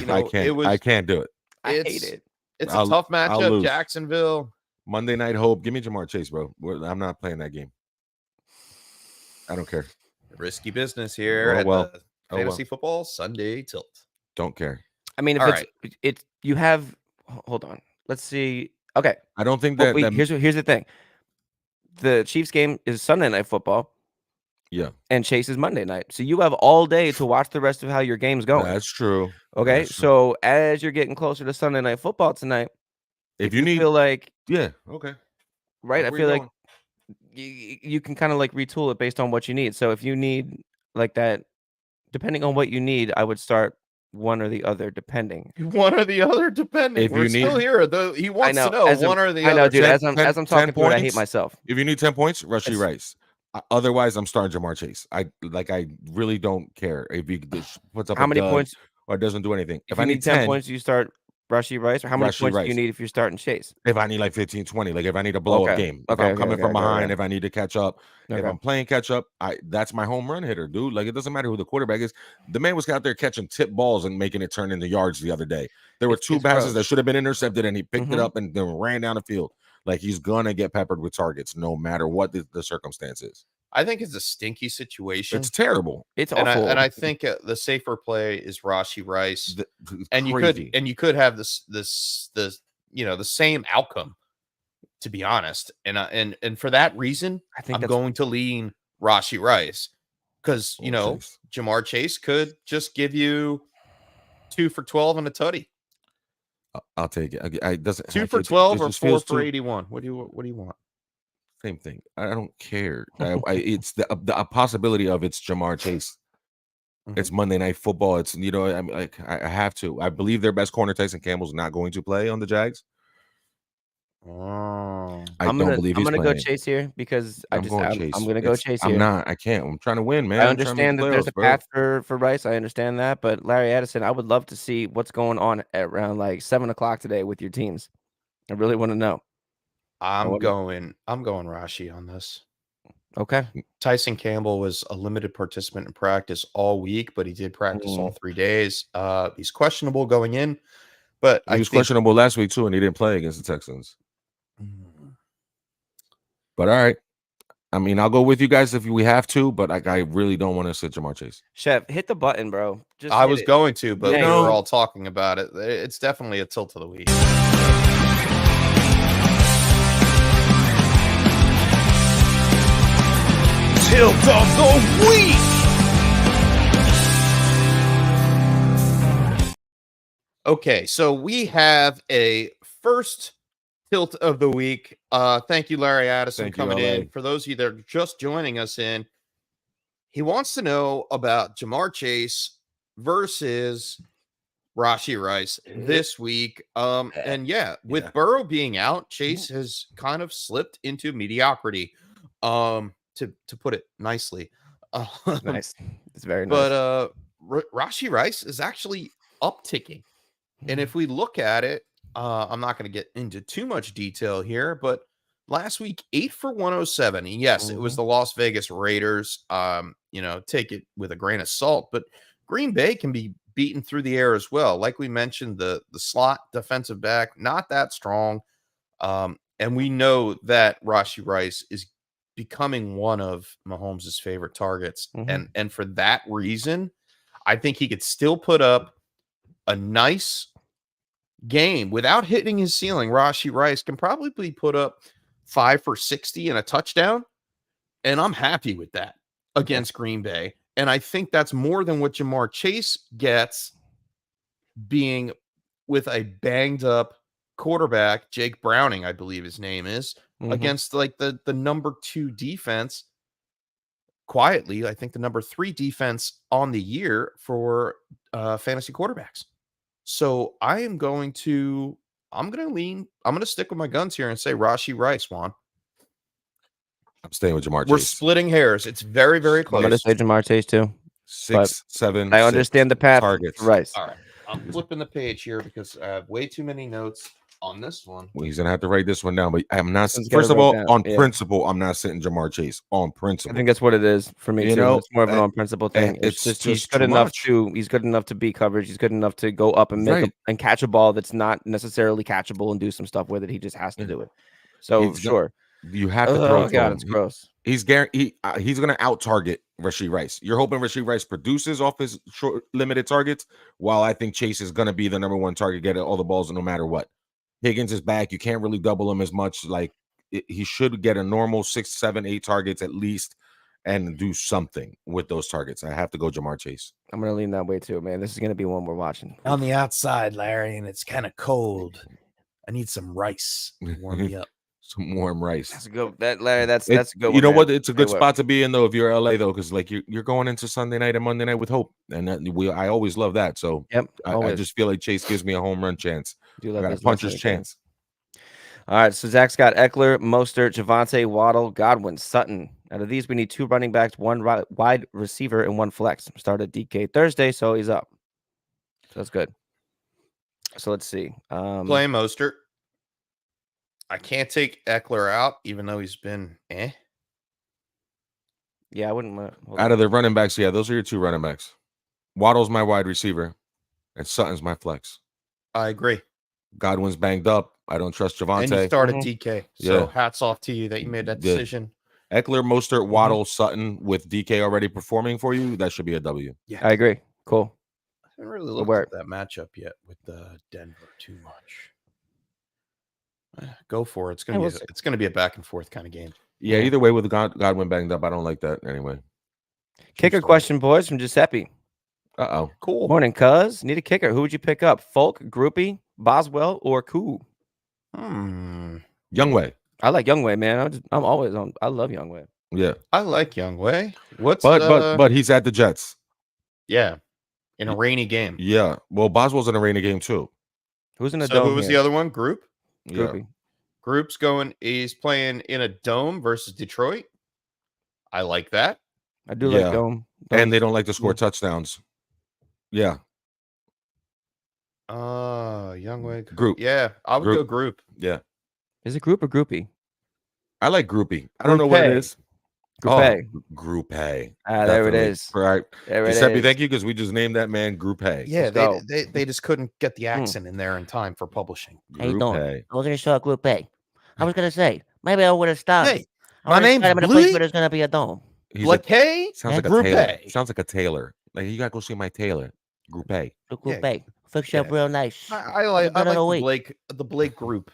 I can't do it. I hate it. It's a tough matchup, Jacksonville. Monday Night Hope. Give me Jamar Chase, bro. I'm not playing that game. I don't care. Risky business here at the Fantasy Football Sunday Tilt. Don't care. I mean, if it's you have. Hold on. Let's see. Okay. I don't think Well, that. here's the thing. The Chiefs game is Sunday Night Football. Yeah. And Chase is Monday night. So you have all day to watch the rest of how your game's going. That's true. Okay. That's true. So as you're getting closer to Sunday Night Football tonight, if you feel like, yeah, okay. Right. I feel like you can kind of like retool it based on what you need. So if you need like that, depending on what you need, I would start one or the other, depending. One or the other, depending. If We're you still need, here, though. He wants to know one or the other. I know, dude. As I'm talking through it, I hate myself. If you need 10 points, Rashee Rice. Otherwise, I'm starting Jamar Chase. I really don't care if he puts up how many points or doesn't do anything. If I need 10 points, you start Rashee Rice, or how many points do you need if you're starting Chase? If I need like 15, 20, like if I need a blow up game, if I'm coming from behind, if I need to catch up, if I'm playing catch up, that's my home run hitter, dude. Like it doesn't matter who the quarterback is. The man was out there catching tip balls and making it turn into yards the other day. There were two passes that should have been intercepted, and he picked it up and then ran down the field. Like he's gonna get peppered with targets no matter what the circumstance is. I think it's a stinky situation. It's terrible. It's awful. And I think the safer play is Rashee Rice. You could have the same outcome, to be honest. And for that reason, I'm going to lean Rashee Rice because Jamar Chase could just give you 2 for 12 and a tutty. I'll take it. It doesn't 2 for 12 or 4 for 81. What do you want? Same thing. I don't care. It's the possibility of it's Jamar Chase. It's Monday Night Football. It's I'm like I have to. I believe their best corner Tyson Campbell's not going to play on the Jags. I'm gonna go Chase here because I'm gonna go Chase here. I'm not. I can't. I'm trying to win, man. I understand that there's a path for Rice. I understand that, but Larry Addison, I would love to see what's going on at around like 7:00 today with your teams. I really want to know. I'm going Rashee on this. Okay. Tyson Campbell was a limited participant in practice all week, but he did practice all 3 days. He's questionable going in, but he was questionable last week too, and he didn't play against the Texans. But all right. I mean, I'll go with you guys if we have to, but I really don't want to sit Jamar Chase. Chef, hit the button, bro. I was going to, but we were all talking about it. It's definitely a tilt of the week. Tilt of the week. Okay, so we have a first tilt of the week. Thank you, Larry Addison, coming in. For those of you that are just joining us in, he wants to know about Jamar Chase versus Rashee Rice this week. With Burrow being out, Chase has kind of slipped into mediocrity. To put it nicely. Nice. It's very nice. But Rashee Rice is actually upticking. And if we look at it, I'm not going to get into too much detail here, but last week, 8 for 107. And yes, it was the Las Vegas Raiders. Take it with a grain of salt, but Green Bay can be beaten through the air as well. Like we mentioned, the slot defensive back, not that strong. And we know that Rashee Rice is becoming one of Mahomes' favorite targets. And for that reason, I think he could still put up a nice game without hitting his ceiling. Rashee Rice can probably put up 5 for 60 and a touchdown. And I'm happy with that against Green Bay. And I think that's more than what Jamar Chase gets being with a banged up quarterback, Jake Browning, I believe his name is, against like the number 2 defense. Quietly, I think the number 3 defense on the year for fantasy quarterbacks. So I'm going to stick with my guns here and say Rashee Rice, Juan. I'm staying with Jamar Chase. We're splitting hairs. It's very, very close. I'm going to say Jamar Chase too. 6, 7. I understand the path targets. Rice. All right. I'm flipping the page here because I have way too many notes on this one. Well, he's gonna have to write this one down, but I'm not. First of all, on principle, I'm not sitting Jamar Chase on principle. I think that's what it is for me too. It's more of an on principle thing. It's just he's good enough to beat coverage. He's good enough to go up and make and catch a ball that's not necessarily catchable and do some stuff with it. He just has to do it. So You have to throw. God, it's gross. He's gonna out target Rashee Rice. You're hoping Rashee Rice produces off his short limited targets, while I think Chase is going to be the number one target, get all the balls no matter what. Higgins is back. You can't really double him as much. Like he should get a normal 6, 7, 8 targets at least and do something with those targets. I have to go Jamar Chase. I'm going to lean that way too, man. This is going to be one we're watching. On the outside, Larry, and it's kind of cold. I need some rice to warm me up. Some warm rice. That's a good. Larry. That's a good. You know one, what? It's a good spot to be in though if you're LA though, because like you're going into Sunday night and Monday night with hope, and I always love that. So I just feel like Chase gives me a home run chance. I got a puncher's chance. All right, so Zach's got Eckler, Mostert, Javonte, Waddle, Godwin, Sutton. Out of these, we need 2 running backs, 1 wide receiver, and 1 flex. Started DK Thursday, so he's up. So that's good. So let's see. Play Mostert. I can't take Eckler out, even though he's been Yeah, I wouldn't. Out of the running backs, yeah, those are your 2 running backs. Waddle's my wide receiver, and Sutton's my flex. I agree. Godwin's banged up. I don't trust Javonte. And you started DK. So hats off to you that you made that decision. Eckler, Mostert, Waddle, Sutton with DK already performing for you. That should be a W. Yeah, I agree. Cool. I haven't really looked at that matchup yet with Denver too much. Go for it. It's gonna be a back and forth kind of game. Yeah, either way with Godwin banged up, I don't like that anyway. Kicker question, boys, from Giuseppe. Uh-oh. Cool. Morning, cuz. Need a kicker. Who would you pick up? Folk, Groupie, Boswell, or Koo? Youngway. I like Youngway, man. I'm always on. I love Youngway. Yeah. I like Youngway. But he's at the Jets. Yeah. In a rainy game. Yeah. Well, Boswell's in a rainy game too. Who's in a dome? Who was the other one? Group? Groupie. Group's going, he's playing in a dome versus Detroit. I like that. I do like dome. And they don't like to score touchdowns. Yeah. Youngway. Group. Yeah, I would go Group. Yeah. Is it Group or Groupie? I like Groupie. I don't know what it is. Group A. There it is. Right. Giuseppe, thank you, because we just named that man Group A. Yeah, they just couldn't get the accent in there in time for publishing. How you doing? I was going to show Group A. I was going to say, maybe I would have stopped. Hey, my name's Louis. Place where there's going to be a dome. Like K? Sounds like Group a tailor. A. Sounds like a tailor. Like, you got to go see my tailor. Group A. Group A. Fix you up real nice. I like the Blake Group.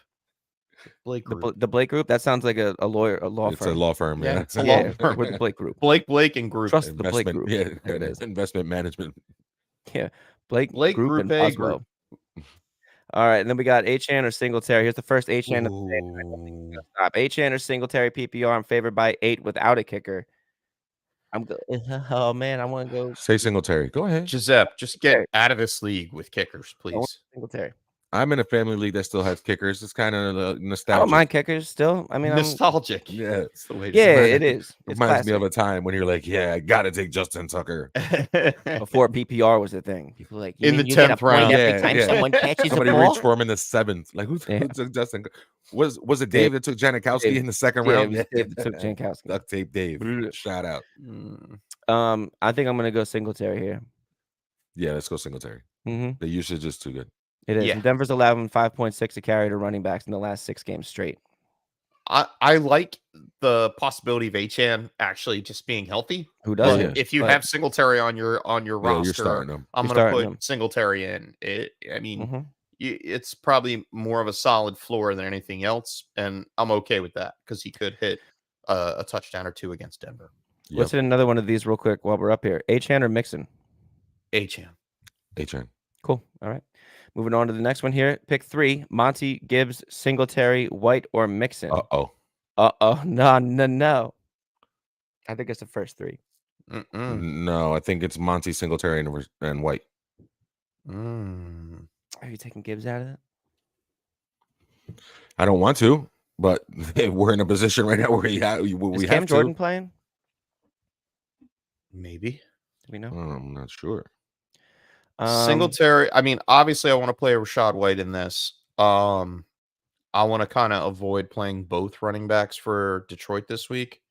The Blake Group. That sounds like a lawyer, a law firm. It's a law firm. Yeah, it's a law firm with the Blake Group. Blake and Group. Trust the Blake Group. Yeah, it is investment management. Yeah, Blake Group and A Boswell. All right, and then we got Achane or Singletary. Here's the first Achane. Achane or Singletary PPR. I'm favored by 8 without a kicker. Oh man, I want to go. Say Singletary. Go ahead, Giuseppe. Just get out of this league with kickers, please. Singletary. I'm in a family league that still has kickers. It's kind of nostalgic. I don't mind kickers still. I mean, nostalgic. Yeah, it's the way. It is. It reminds me of a time when you're like, I gotta take Justin Tucker before PPR was a thing. People like in the 10th round. Every time someone catches somebody the ball? reached for him in the 7th. Like who took Justin? Was it Dave that took Janikowski in the 2nd round? Yeah, Dave that took Janikowski. Duct tape Dave. Shout out. I think I'm gonna go Singletary here. Yeah, let's go Singletary. The usage is too good. It is. Yeah. Denver's allowing 5.6 a carry to running backs in the last 6 games straight. I like the possibility of Achane actually just being healthy. Who does? If you have Singletary on your roster, you're starting him. I'm going to put Singletary in. It's probably more of a solid floor than anything else, and I'm okay with that because he could hit a touchdown or 2 against Denver. Yep. Let's hit another one of these real quick while we're up here. Achane or Mixon? Achane. Cool. All right. Moving on to the next one here. Pick 3. Monty, Gibbs, Singletary, White, or Mixon. No. I think it's the first 3. No, I think it's Monty, Singletary, and White. Are you taking Gibbs out of it? I don't want to, but we're in a position right now where we have Cam Jordan playing? Maybe. Do we know? I'm not sure. Singletary. I mean, obviously, I want to play Rachaad White in this. I want to kind of avoid playing both running backs for Detroit this week.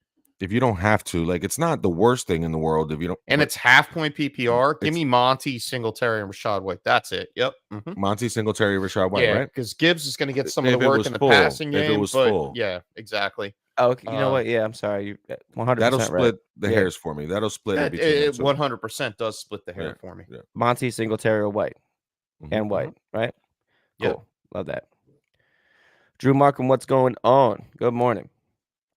If you don't have to, like, it's not the worst thing in the world if you don't. And it's half-point PPR. Give me Monty, Singletary, and Rachaad White. That's it. Yep. Monty, Singletary, Rachaad White, right? Because Gibbs is going to get some of the work in the passing game. If it was full. Yeah, exactly. Oh, okay. You know what? Yeah, I'm sorry. You 100% That'll right. split the hairs for me. That'll split it between It 100% does split the hair for me. Yeah. Monty, Singletary, or White. And White, right? Cool. Yeah. Love that. Drew Markham, what's going on? Good morning.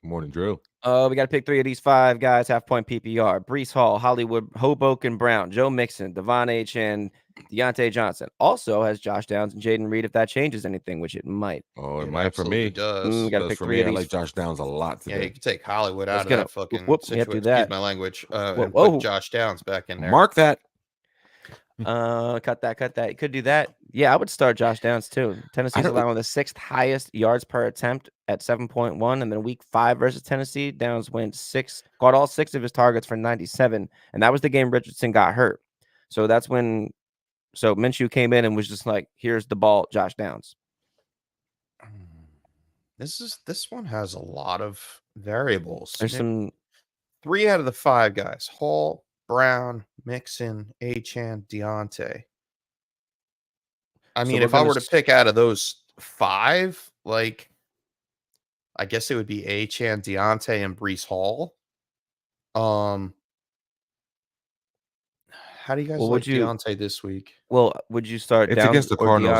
Good morning, Drew. We got to pick 3 of these 5 guys, half-point PPR. Breece Hall, Hollywood, Hoboken Brown, Joe Mixon, Devon H. and Deontay Johnson. Also has Josh Downs and Jaden Reed if that changes anything, which it might. Oh, it might for me. Does. Got to pick 3 of these. I like Josh Downs a lot today. Yeah, you can take Hollywood out of that fucking situation. Excuse my language. And put Josh Downs back in there. Mark that. Cut that. You could do that. Yeah, I would start Josh Downs too. Tennessee's allowing the 6th highest yards per attempt at 7.1, and then week 5 versus Tennessee, Downs caught all 6 of his targets for 97, and that was the game Richardson got hurt. So that's when Minshew came in and was just like, "Here's the ball, Josh Downs." This one has a lot of variables. There's some 3 out of the 5 guys: Hall, Brown, Mixon, Achane, Deontay. I mean, if I were to pick out of those 5, like, I guess it would be Achane, Deontay, and Breece Hall. How do you guys like Deontay this week? Well, would you start? It's against the Cardinals.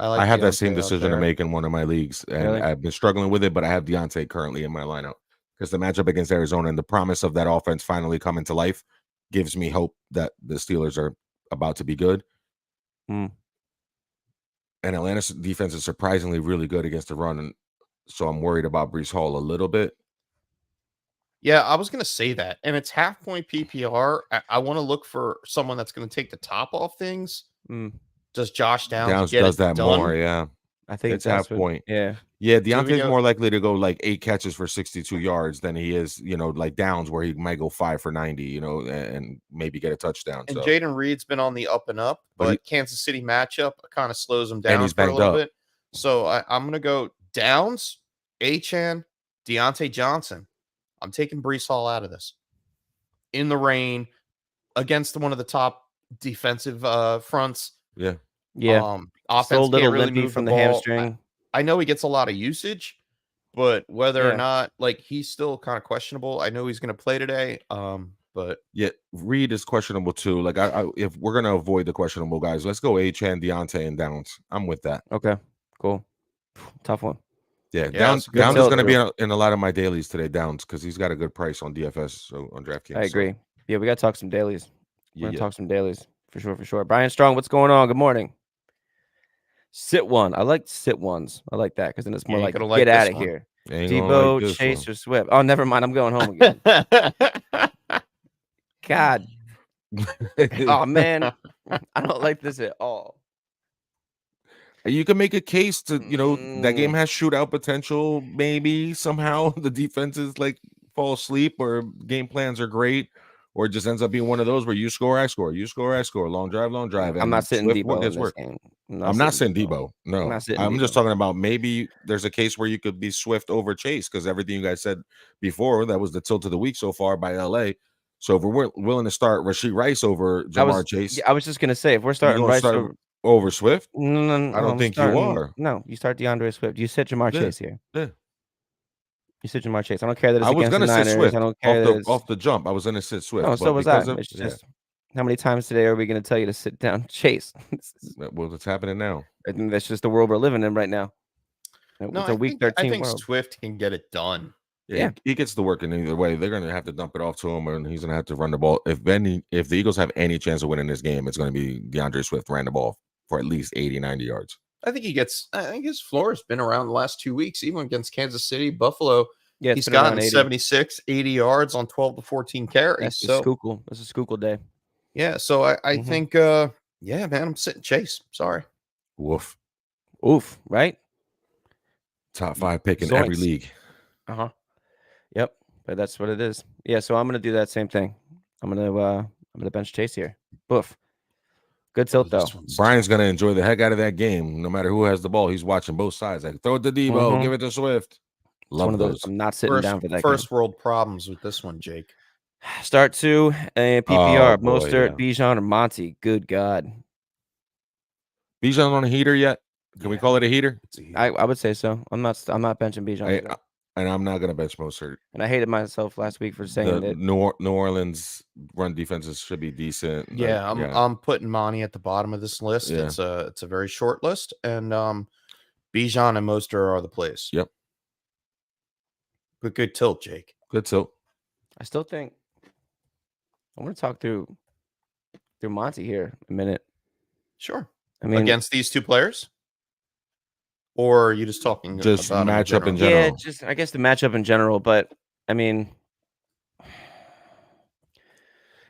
I have that same decision to there. make in one of my leagues, and Really? I've been struggling with it, but I have Deontay currently in my lineup because the matchup against Arizona and the promise of that offense finally coming to life gives me hope that the Steelers are about to be good. And Atlanta's defense is surprisingly really good against the run, and so I'm worried about Breece Hall a little bit. Yeah, I was going to say that. And it's half-point PPR. I want to look for someone that's going to take the top off things. Does Josh Downs get does it that done? more? Yeah, I think it's half point. Yeah. Deontay's more likely to go like 8 catches for 62 yards than he is, like Downs, where he might go 5 for 90, and maybe get a touchdown. And Jaden Reed's been on the up and up, but Kansas City matchup kind of slows him down and he's for a little up. bit. So I'm going to go Downs, Achane, Deontay Johnson. I'm taking Breece Hall out of this. In the rain, against one of the top defensive fronts. Yeah. Offense so little can't really limpy move from the the ball. hamstring. I know he gets a lot of usage, but whether or not, like, he's still kind of questionable. I know he's going to play today, but Reed is questionable too. Like, if we're going to avoid the questionable guys, let's go Achane, Deontay, and Downs. I'm with that. Okay, cool. Tough one. Yeah, Downs is going to be in a lot of my dailies today, Downs, because he's got a good price on DFS, so on DraftKings. I agree. Yeah, we got to talk some dailies. We're going to talk some dailies for sure. Brian Strong, what's going on? Good morning. Sit one. I like sit ones. I like that because then it's more like get out of here. Debo, Chase, or Swift. Oh, never mind. I'm going home again. God. Oh, man. I don't like this at all. You can make a case to, that game has shootout potential. Maybe somehow the defenses fall asleep, or game plans are great, or it just ends up being one of those where you score, I score, you score, I score, long drive. I'm not sitting Debo in this game. I'm not sitting Debo. No, I'm just talking about maybe there's a case where you could be Swift over Chase, because everything you guys said before, that was the tilt of the week so far by LA. So if we're willing to start Rashee Rice over Jamar Chase, I was just gonna say, if we're starting Rice over Swift, no, I don't think you are. No, you start DeAndre Swift. You sit Jamar Chase here. Yeah. You sit Jamar Chase. I don't care that it's I was against the Niners. Sit Swift I don't care off the jump. I was gonna sit Swift. No, so was I. It's just how many times today are we gonna tell you to sit down Chase? Well, it's happening now. I think that's just the world we're living in right now. No, it's a week 13 I think world. Swift can get it done. Yeah, he gets the work in either way. They're gonna have to dump it off to him, and he's gonna have to run the ball. If the Eagles have any chance of winning this game, it's gonna be DeAndre Swift ran the ball for at least 80, 90 yards. I think his floor has been around the last 2 weeks, even against Kansas City, Buffalo. Yeah, he's gotten 76, 80 yards on 12 to 14 carries. That's a Schuylkill. That's a Schuylkill day. Yeah, so I think, man, I'm sitting Chase. Sorry. Woof, right? Top 5 pick in every league. Yep, but that's what it is. Yeah, so I'm gonna do that same thing. I'm gonna bench Chase here. Boof. Good tilt though. Brian's gonna enjoy the heck out of that game. No matter who has the ball, he's watching both sides. Like, throw it to Debo, give it to Swift. Love those. I'm not sitting down for that. First world problems with this one, Jake. Start 2 PPR. Mostert, Bijan, or Monty. Good God. Bijan on a heater yet? Can we call it a heater? I would say so. I'm not benching Bijan. And I'm not gonna bench Mostert. And I hated myself last week for saying that New Orleans run defenses should be decent. Yeah, I'm putting Monty at the bottom of this list. Yeah. It's a very short list, and Bijan and Mostert are the plays. Yep. But good tilt, Jake. Good tilt. I still think I want to talk through Monty here a minute. Sure. I mean, against these two players, or are you just talking just about matchup in general? Yeah, just I guess the matchup in general. But I mean,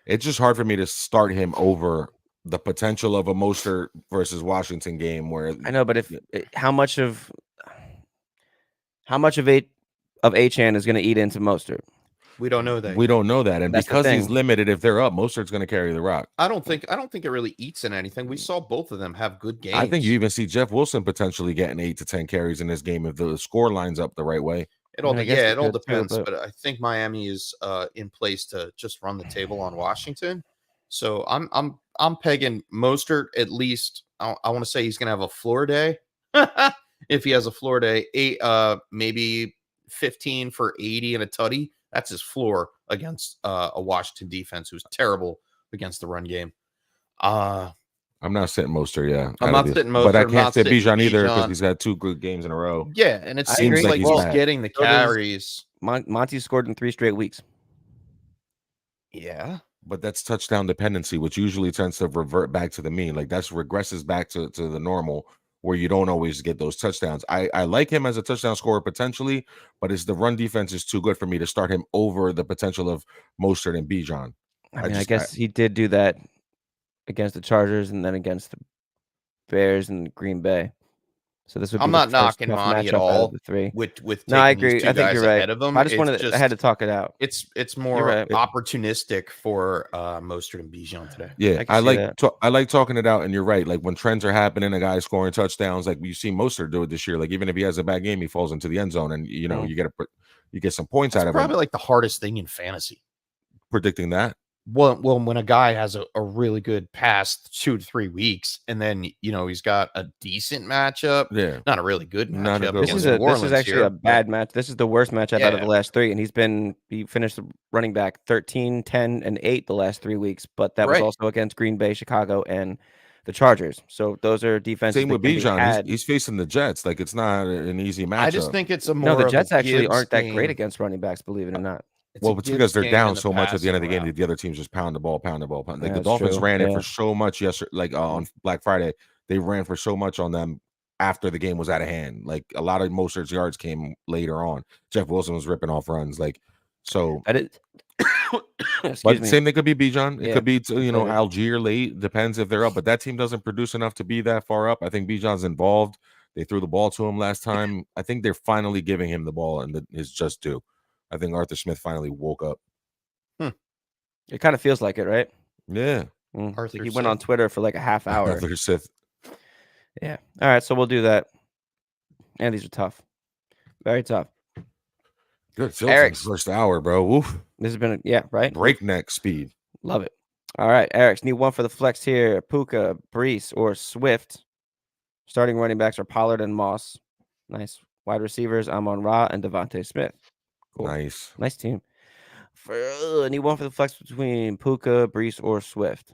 it's just hard for me to start him over the potential of a Mostert versus Washington game. Where I know, but if how much of Achane is going to eat into Mostert? We don't know that. We don't know that, and That's because he's limited, if they're up, Mostert's going to carry the rock. I don't think it really eats in anything. We saw both of them have good games. I think you even see Jeff Wilson potentially getting 8 to 10 carries in this game if the score lines up the right way. It all depends, but I think Miami is in place to just run the table on Washington. So I'm pegging Mostert at least. I want to say he's going to have a floor day. If he has a floor day, maybe 15 for 80 and a tutty. That's his floor against a Washington defense who's terrible against the run game. I'm not sitting Mostert, yeah. I'm not sitting Mostert, but I can't sit Bijan either because he's got 2 good games in a row. Yeah, and it seems like he's getting the carries. Monty scored in 3 straight weeks. Yeah. But that's touchdown dependency, which usually tends to revert back to the mean. Like that's regresses back to the normal where you don't always get those touchdowns. I like him as a touchdown scorer potentially, but the run defense is too good for me to start him over the potential of Mostert and Bijan. I guess he did do that against the Chargers and then against the Bears and Green Bay. So this would be I'm not knocking Monty at all. The 3 with no, I agree. These two I think guys you're right. ahead of them. I had to talk it out. It's more opportunistic for Mostert and Bijan today. Yeah, I like talking it out, and you're right. Like when trends are happening, a guy scoring touchdowns, like you see Mostert do it this year. Like even if he has a bad game, he falls into the end zone, and you get some points out of it. Probably like the hardest thing in fantasy. Predicting that. Well, when a guy has a really good past 2 to 3 weeks, and then he's got a decent matchup, not a really good matchup. This is actually a bad match. This is the worst matchup out of the last 3, and he finished the running back 13, 10, and 8 the last 3 weeks, but that was also against Green Bay, Chicago, and the Chargers. So those are defenses. Same with Bijan. He's facing the Jets. Like it's not an easy matchup. I just think it's a more. No, the Jets actually aren't that great against running backs, believe it or not. It's because they're down so much at the end of the game that the other teams just pound the ball. Like the Dolphins ran it for so much yesterday, like on Black Friday, they ran for so much on them after the game was out of hand. Like a lot of Mostert's yards came later on. Jeff Wilson was ripping off runs, like so. But same thing could be Bijan. It could be Algier late. Depends if they're up. But that team doesn't produce enough to be that far up. I think Bijan's involved. They threw the ball to him last time. I think they're finally giving him the ball and his just due. I think Arthur Smith finally woke up. It kind of feels like it, right? Yeah. He went on Twitter for like a half hour. Arthur Smith. Yeah. All right. So we'll do that. And these are tough. Very tough. Good. Eric's first hour, bro. Woof. This has been, right? Breakneck speed. Love it. All right. Eric's need one for the flex here. Puka, Brees, or Swift. Starting running backs are Pollard and Moss. Nice. Wide receivers, Amon-Ra and Devontae Smith. Cool. Nice team. Need one for the flex between Puka, Brees, or Swift.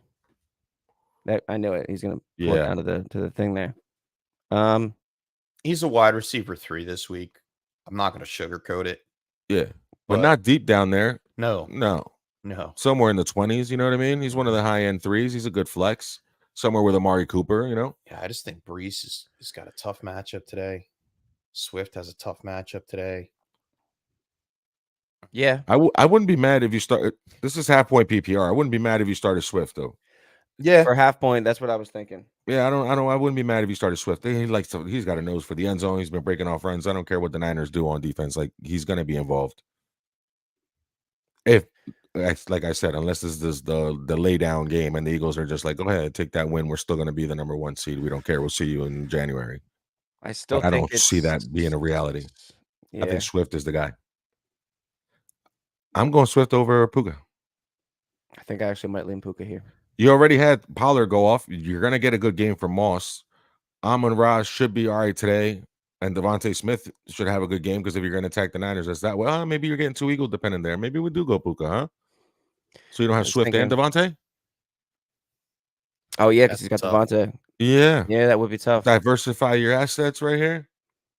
I know it. He's gonna pull it down to the thing there. He's a wide receiver 3 this week. I'm not gonna sugarcoat it. Yeah, but not deep down there. No. Somewhere in the 20s. You know what I mean? He's one of the high end 3s. He's a good flex. Somewhere with Amari Cooper. Yeah, I just think Brees has got a tough matchup today. Swift has a tough matchup today. Yeah, I wouldn't be mad if you start. This is half point PPR. I wouldn't be mad if you started Swift though. Yeah, for half point. That's what I was thinking. Yeah, I wouldn't be mad if you started Swift. He's got a nose for the end zone. He's been breaking off runs. I don't care what the Niners do on defense. Like he's gonna be involved. If, like I said, unless this is the lay down game and the Eagles are just like, go ahead, take that win. We're still gonna be the number 1 seed. We don't care. We'll see you in January. I don't see that being a reality. Yeah. I think Swift is the guy. I'm going Swift over Puka. I think I actually might lean Puka here. You already had Pollard go off. You're going to get a good game from Moss. Amon-Ra should be all right today. And Devontae Smith should have a good game because if you're going to attack the Niners, that's that. Well, maybe you're getting too Eagle dependent there. Maybe we do go Puka, huh? So you don't have Swift and Devontae? Oh, yeah, because he's got Devontae. Yeah. Yeah, that would be tough. Diversify your assets right here.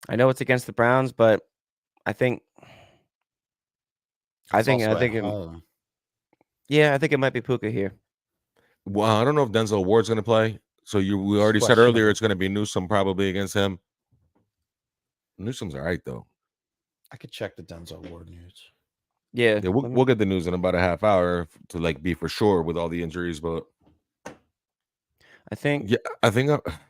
I know it's against the Browns, but I think it might be Puka here. Well, I don't know if Denzel Ward's going to play. So we already said earlier it's going to be Newsome probably against him. Newsome's all right, though. I could check the Denzel Ward news. Yeah, we'll get the news in about a half hour to like be for sure with all the injuries, but I think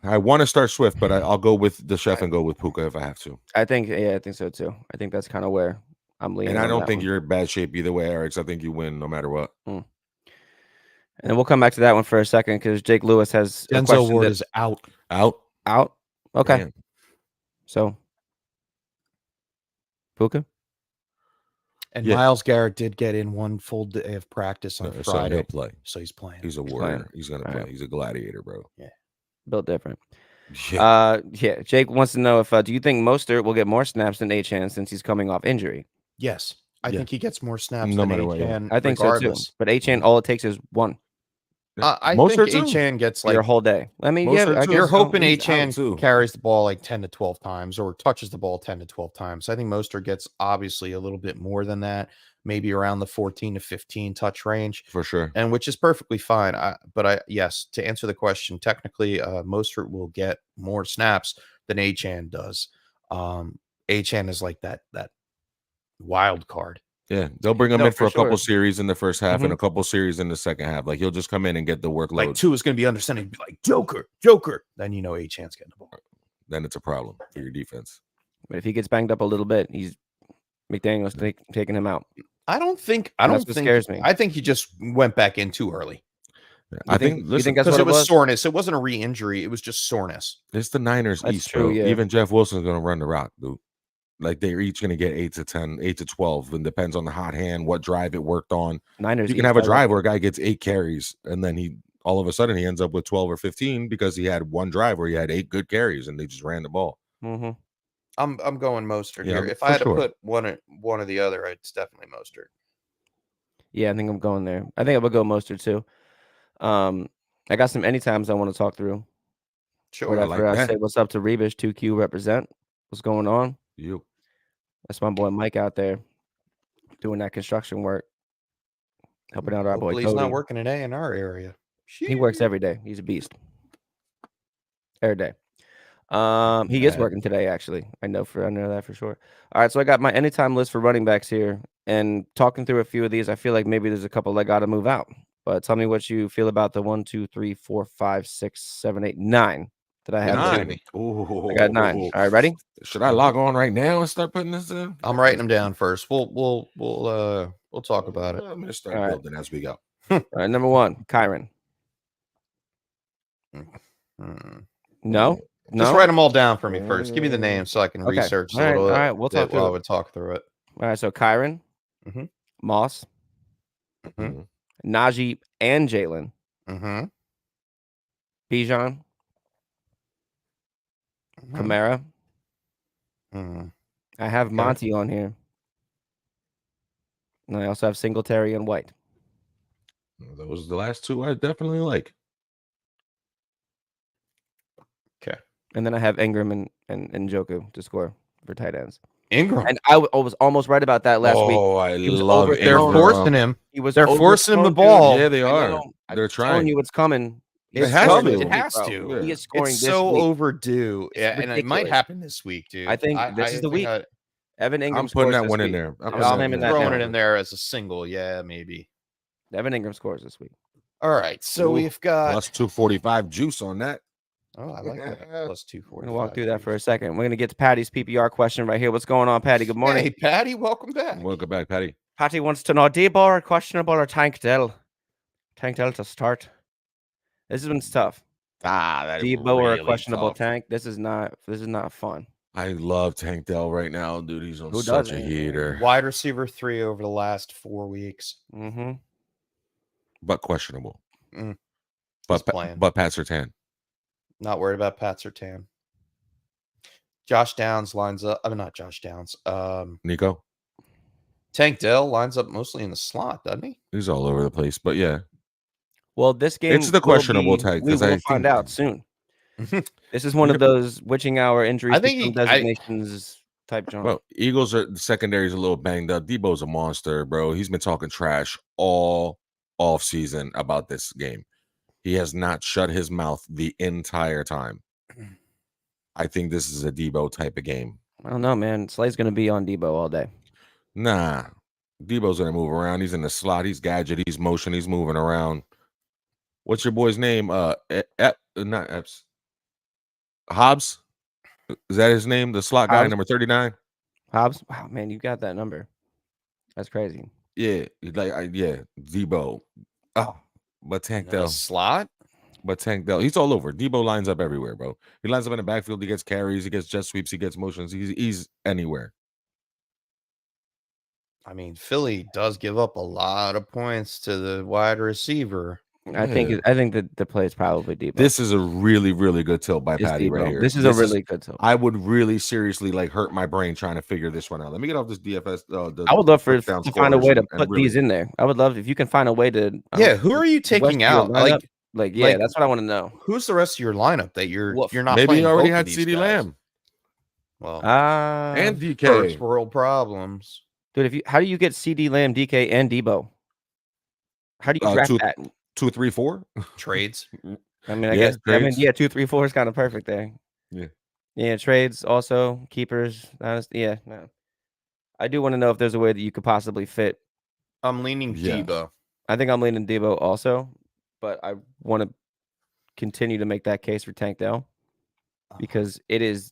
I want to start Swift, but I'll go with the chef and go with Puka if I have to. I think so too. I think that's kind of where I'm leaning. And I don't think you're in bad shape either way, Eric. I think you win no matter what. And we'll come back to that one for a second because Jake Lewis has Denzel Ward is out. Okay, Damn. So Puka. And Myles Garrett did get in one full day of practice on Friday. So he'll play. So he's playing. He's a warrior. He's going to play. Right. He's a gladiator, bro. Yeah. Built different. Yeah. Jake wants to know if do you think Mostert will get more snaps than Achane since he's coming off injury? Yes. I think he gets more snaps no than matter what. Achane. I think so too. But Achane, all it takes is one. I think Achane gets like your whole day. I mean, you're hoping Achane carries the ball like 10 to 12 times or touches the ball 10 to 12 times. I think Mostert gets obviously a little bit more than that, maybe around the 14 to 15 touch range for sure, and which is perfectly fine. Yes, to answer the question, technically, Mostert will get more snaps than Achane does. Achane is like that wild card. Yeah, they'll bring him in for a couple series in the first half and a couple series in the second half. Like he'll just come in and get the workload. Like Tua is going to be understanding, be like Joker. Then Achane's getting the ball. Then it's a problem for your defense. But if he gets banged up a little bit, McDaniel's taking him out. I don't think scares me. I think he just went back in too early. I think that's what it was soreness. It wasn't a re-injury. It was just soreness. It's the Niners East, true, bro. yeah. Even Jeff Wilson's going to run the rock, dude. Like they're each going to get 8 to 10, 8 to 12. And depends on the hot hand, what drive it worked on. Niners. You can have a drive where a guy gets 8 carries and then all of a sudden he ends up with 12 or 15 because he had one drive where he had 8 good carries and they just ran the ball. Mm-hmm. I'm going Mostert here. If I had to put one or the other, it's definitely Mostert. Yeah, I think I'm going there. I think I would go Mostert too. I got some anytimes I want to talk through. Sure. I say what's up to Rebish, 2Q represent. What's going on? You. That's my boy Mike out there doing that construction work, helping out our boy Cody. He's not working today in our area. He works every day. He's a beast. Every day. He is working today, actually. I know that for sure. All right, so I got my anytime list for running backs here, and talking through a few of these, I feel like maybe there's a couple that got to move out. But tell me what you feel about the 1, 2, 3, 4, 5, 6, 7, 8, 9 that I have. 9. Ooh. I got 9. All right, ready? Should I log on right now and start putting this in? I'm writing them down first. We'll talk about it. I'm gonna start building as we go. All right, number 1, Kyron. No. Just write them all down for me first. Give me the names so I can research a little bit. All right, we'll talk through. I would talk through it. All right, so Kyron, Moss, Najee, and Jalen, Bijan, Kamara. I have Monty on here, and I also have Singletary and White. Those are the last 2 I definitely like. Okay. And then I have Ingram and Njoku to score for tight ends. Ingram. And I was almost right about that last week. Oh, I love Ingram. They're forcing him. They're forcing him the ball. Yeah, they are. They're trying. Telling you it's coming. It has to. He is scoring it's this so week. overdue. It's and it might happen this week, dude. I think this is the week. Evan Ingram. I'm putting that one in there. I'm throwing it in there as a single. Yeah, maybe. Evan Ingram scores this week. All right. So we've got plus 245 juice on that. Oh, I like that. Plus 245. We're gonna walk through that for a second. We're gonna get to Patty's PPR question right here. What's going on, Patty? Good morning. Hey, Patty. Welcome back. Welcome back, Patty. Patty wants to know: Debo questionable or Tank Dell? Tank Dell to start. This one's tough. Debo or a questionable tough. Tank. This is not fun. I love Tank Dell right now, dude. He's on such a heater. Wide receiver 3 over the last 4 weeks. But questionable. But Pat Surtain. Not worried about Pat Surtain. Josh Downs lines up. I mean, not Josh Downs. Nico. Tank Dell lines up mostly in the slot, doesn't he? He's all over the place, but yeah. Well, this game it's the questionable tag we will find out soon. This is one of those witching hour injuries designations type joint. Well, the secondary is a little banged up. Debo's a monster, bro. He's been talking trash all off season about this game. He has not shut his mouth the entire time. I think this is a Debo type of game. I don't know, man. Slay's going to be on Debo all day. Nah. Debo's going to move around. He's in the slot. He's gadget. He's motion. He's moving around. What's your boy's name? Not Epps. Hobbs? Is that his name? The slot guy, number 39? Hobbs? Wow, man, you got that number. That's crazy. Yeah. Debo. Oh, but Tank Dell. Slot? But Tank Dell, he's all over. Debo lines up everywhere, bro. He lines up in the backfield. He gets carries. He gets jet sweeps. He gets motions. He's anywhere. I mean, Philly does give up a lot of points to the wide receiver. I think that the play is probably Debo. This is a really, really good tilt by Patty right here. This is a really good tilt. I would really seriously hurt my brain trying to figure this one out. Let me get off this DFS. I would love to find a way to put these in there. I would love if you can find a way to. Who are you taking out? That's what I want to know. Who's the rest of your lineup that you're not? Maybe you already had CD Lamb. Well, and DK. First world problems, dude. How do you get CD Lamb, DK, and Debo? How do you draft that? 2, 3, 4 trades. I mean, I guess. Trades. 2, 3, 4 is kind of perfect there. Yeah. Trades also keepers. Yeah, no. I do want to know if there's a way that you could possibly fit. I'm leaning Debo. I think I'm leaning Debo also, but I want to continue to make that case for Tank Dell because it is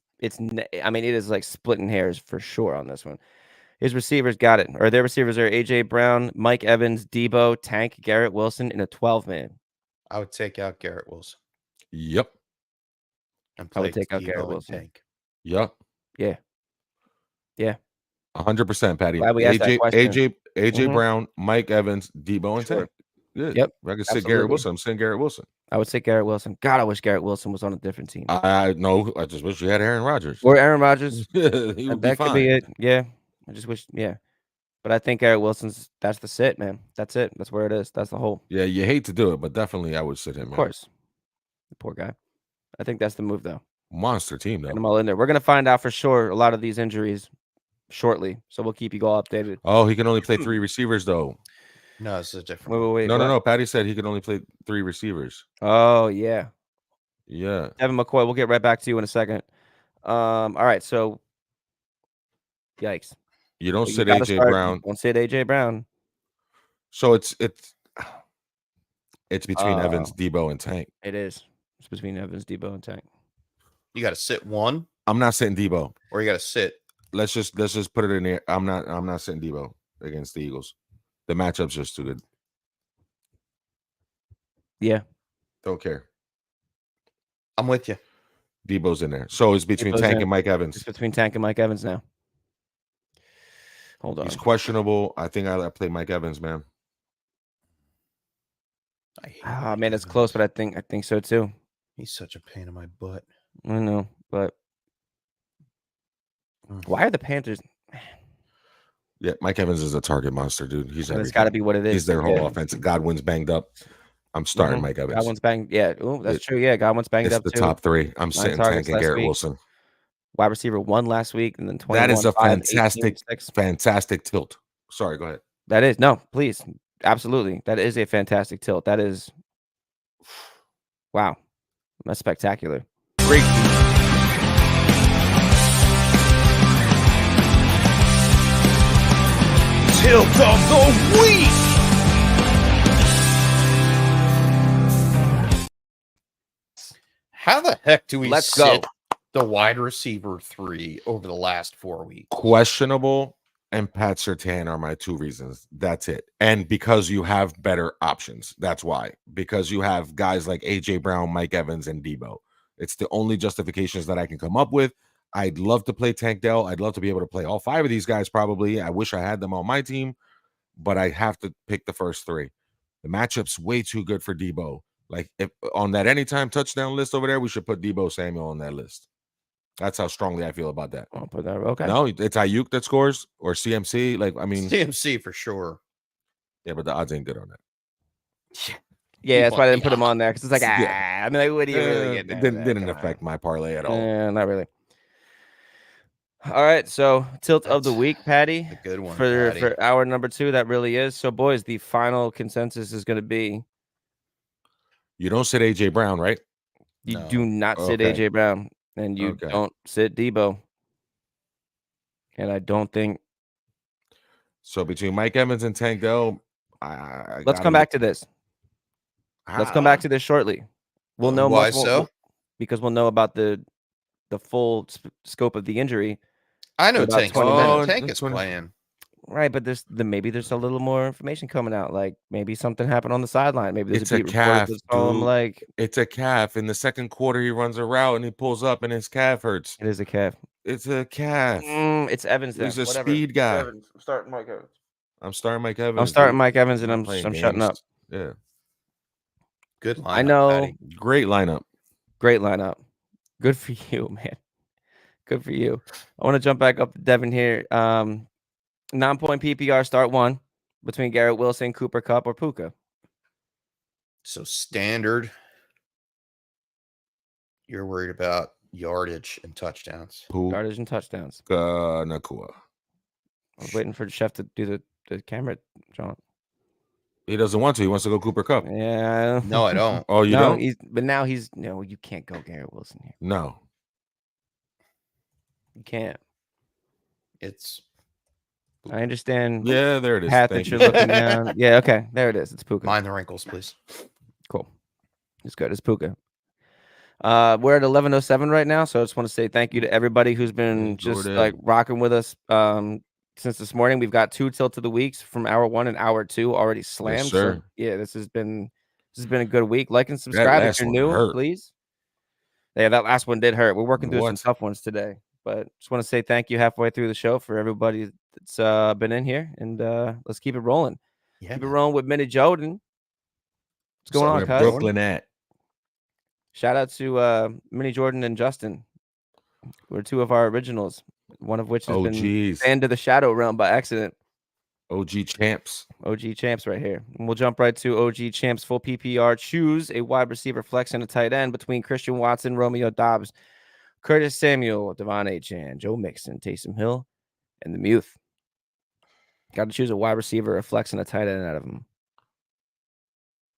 like splitting hairs for sure on this one. His receivers got it. Or their receivers are AJ Brown, Mike Evans, Debo, Tank, Garrett Wilson in a 12-man. I would take out Garrett Wilson. Yep. And I would take out Garrett Wilson. Tank. Yep. Yeah. 100%, Patty. Glad we asked that question. AJ Brown, Mike Evans, Debo, and Tank. Good. Yep. If I could sit Garrett Wilson, I'm sitting Garrett Wilson. I would say Garrett Wilson. God, I wish Garrett Wilson was on a different team. I just wish you had Aaron Rodgers. Or Aaron Rodgers. He would that could be it. Yeah. I just wish. Yeah. But I think Garrett Wilson's. That's the sit, man. That's it. That's where it is. That's the whole. Yeah, you hate to do it, but definitely I would sit him. Of course. The poor guy. I think that's the move, though. Monster team, though. Get them all in there. We're gonna find out for sure a lot of these injuries shortly, so we'll keep you all updated. Oh, he can only play 3 receivers, though. No, it's a different. Wait. No. Patty said he could only play 3 receivers. Oh yeah. Evan McCoy. We'll get right back to you in a second. All right. So, yikes. You don't sit AJ Brown. Don't sit AJ Brown. So it's between Evans, Debo, and Tank. It is. It's between Evans, Debo, and Tank. You got to sit one. I'm not sitting Debo. Or you got to sit. Let's just put it in there. I'm not sitting Debo against the Eagles. The matchup's just too good. Yeah. Don't care. I'm with you. Debo's in there. So it's between Tank and Mike Evans. It's between Tank and Mike Evans now. Hold on. He's questionable. I think I play Mike Evans, man. Man, it's close, but I think so too. He's such a pain in my butt. I know, but why are the Panthers? Yeah, Mike Evans is a target monster, dude. It's got to be what it is. He's their whole offense. Godwin's banged up. I'm starting Mike Evans. Godwin's banged. Yeah, that's true. Yeah, Godwin's banged up. The top 3. I'm sitting Tank and Garrett Wilson. Wide receiver 1 last week, and then 21. That is a 18, fantastic tilt. Sorry, go ahead. That is please, absolutely. That is a fantastic tilt. That is, wow, that's spectacular. Great. Tilt of the week. How the heck do we Let's sit go. The wide receiver 3 over the last 4 weeks? Questionable and Pat Surtain are my 2 reasons. That's it. And because you have better options. That's why. Because you have guys like AJ Brown, Mike Evans, and Debo. It's the only justifications that I can come up with. I'd love to play Tank Dell. I'd love to be able to play all 5 of these guys probably. I wish I had them on my team, but I have to pick the first 3. The matchup's way too good for Debo. Like, if on that anytime touchdown list over there, we should put Debo Samuel on that list. That's how strongly I feel about that. I'll put that. Okay. No, it's Ayuk that scores or CMC. Like, I mean, CMC for sure. Yeah, but the odds ain't good on that. Yeah, that's why I didn't put him on there because it's like, Yeah. I mean, like, what do you really get? It didn't affect my parlay at all. Not really. All right, so tilt of the week, Patty. A good one for hour number 2. That really is. So, boys, the final consensus is going to be: you don't sit AJ Brown, right? You do not sit AJ Brown, and you don't sit Debo. And I don't think. So between Mike Evans and Tank Dell, let's come back to this. Let's come back to this shortly. We'll know why so? Because we'll know about the full scope of the injury. I know Tank is playing. Right, but maybe there's a little more information coming out. Like maybe something happened on the sideline. Maybe there's a calf. Like it's a calf. In the second quarter, he runs a route and he pulls up and his calf hurts. It is a calf. It's a calf. It's Evans. He's a speed guy. I'm starting Mike Evans. I'm starting Mike Evans. I'm starting Mike Evans, and I'm shutting up. Yeah. Good lineup. I know. Patty. Great lineup. Great lineup. Good for you, man. Good for you. I want to jump back up to Devin here. 9-point PPR start 1 between Garrett Wilson, Cooper Kupp, or Puka. So standard. You're worried about yardage and touchdowns. Yardage and touchdowns. Nakua. I was waiting for the chef to do the camera, John. He doesn't want to. He wants to go Cooper Kupp. Yeah. No, I don't. Oh, you don't? But now no, you can't go Garrett Wilson here. No. You can't. I understand. Yeah, there it is. Path that you're looking down. Yeah, okay. There it is. It's Puka. Mind the wrinkles, please. Cool. It's good. It's Puka. We're at 11:07 right now, so I just want to say thank you to everybody who's been like rocking with us since this morning. We've got 2 tilt of the weeks from hour 1 and hour 2 already slammed. Yes, sir. So, yeah, this has been a good week. Like and subscribe if you're new, please. Yeah, that last one did hurt. We're working through some tough ones today, but just want to say thank you halfway through the show for everybody that's been in here, and let's keep it rolling. Yeah, keep it rolling with Minnie Jordan. What's going on, cuz? Brooklyn at. Shout out to Minnie Jordan and Justin. We're 2 of our originals, one of which has been banned to the Shadow Realm by accident. OG champs. OG champs right here. And we'll jump right to OG champs full PPR. Choose a wide receiver flex and a tight end between Christian Watson, Romeo Dobbs, Curtis Samuel, Devon Achane, Joe Mixon, Taysom Hill, and the Muth. Got to choose a wide receiver, a flex, and a tight end out of them.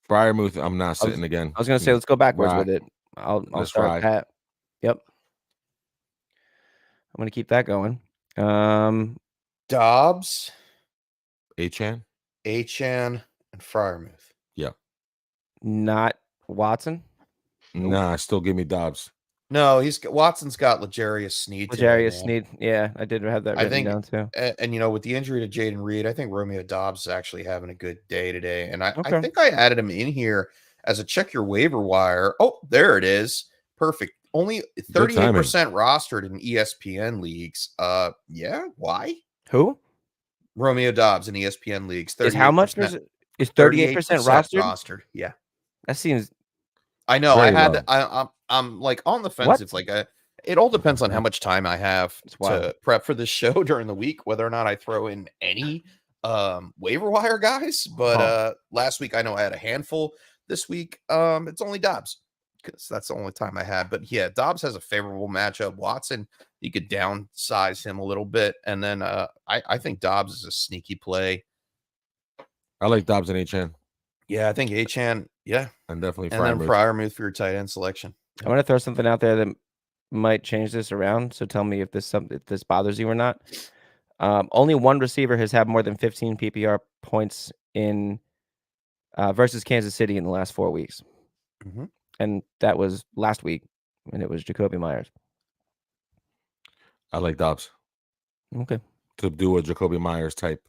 Fryermuth, I'm not sitting again. I was going to say, let's go backwards with it. I'll start that. Yep. I'm going to keep that going. Dobbs, Achane, and Fryermuth. Yeah. Not Watson? Nah, still give me Dobbs. No, Watson's got L'Jarius Sneed. Sneed. Yeah, I did have that written down too. And with the injury to Jaden Reed, I think Romeo Dobbs is actually having a good day today. And I think I added him in here as a check your waiver wire. Oh, there it is. Perfect. Only 38% rostered in ESPN leagues. Yeah. Why? Who? Romeo Dobbs in ESPN leagues. Is how much? Is 38% rostered? Yeah. That seems. I know. I'm like on the fence. It's like it all depends on how much time I have to prep for this show during the week, whether or not I throw in any waiver wire guys. But last week I know I had a handful. This week it's only Dobbs because that's the only time I had. But yeah, Dobbs has a favorable matchup. Watson, you could downsize him a little bit, and then I think Dobbs is a sneaky play. I like Dobbs and Achane. Yeah, I think Achane. Yeah, and definitely Fryermuth for your tight end selection. I want to throw something out there that might change this around. So tell me if this bothers you or not. Only one receiver has had more than 15 PPR points in versus Kansas City in the last 4 weeks, and that was last week, and it was Jacoby Myers. I like Dobbs. Okay, to do a Jacoby Myers type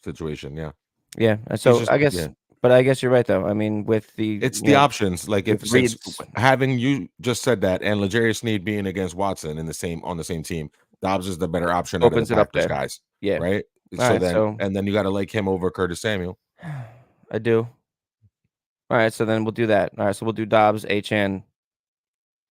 situation. Yeah. So I guess. Yeah. But I guess you're right, though. I mean, with it's the options. Like if having you just said that, and L'Jarius Sneed being against Watson on the same team, Dobbs is the better option. Opens it up there, guys. Yeah, right. And then you got to like him over Curtis Samuel. I do. All right, so then we'll do that. All right, so we'll do Dobbs, Achane,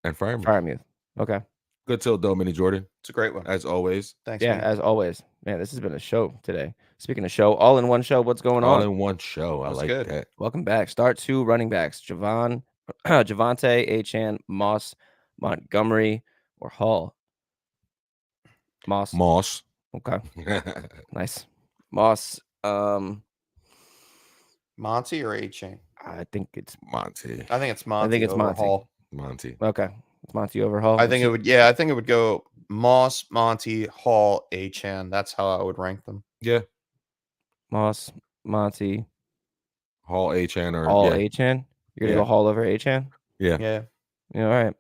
and Fryermuth. Okay. Good tilt though, Mini Jordan. It's a great one. As always. Thanks. Yeah, man. as always. Man, this has been a show today. Speaking of show, all in one show. What's going on? All in one show. I That's like good. that. Welcome back. Start 2 running backs. Javante, Achane, Moss, Montgomery, or Hall. Moss. Okay. Nice. Moss. Monty or A-Chain? I think it's Monty. I think it's Monty. I think it's over Monty. Hall. Monty. Okay. It's Monty over Hall. I think it would. Yeah, I think it would go Moss, Monty, Hall, A-Chan. That's how I would rank them. Yeah. Moss, Monty, Hall, Achane, or Hall, yeah. Achane. You're gonna Yeah. go Hall over Achane? Yeah. Yeah. Yeah, all right.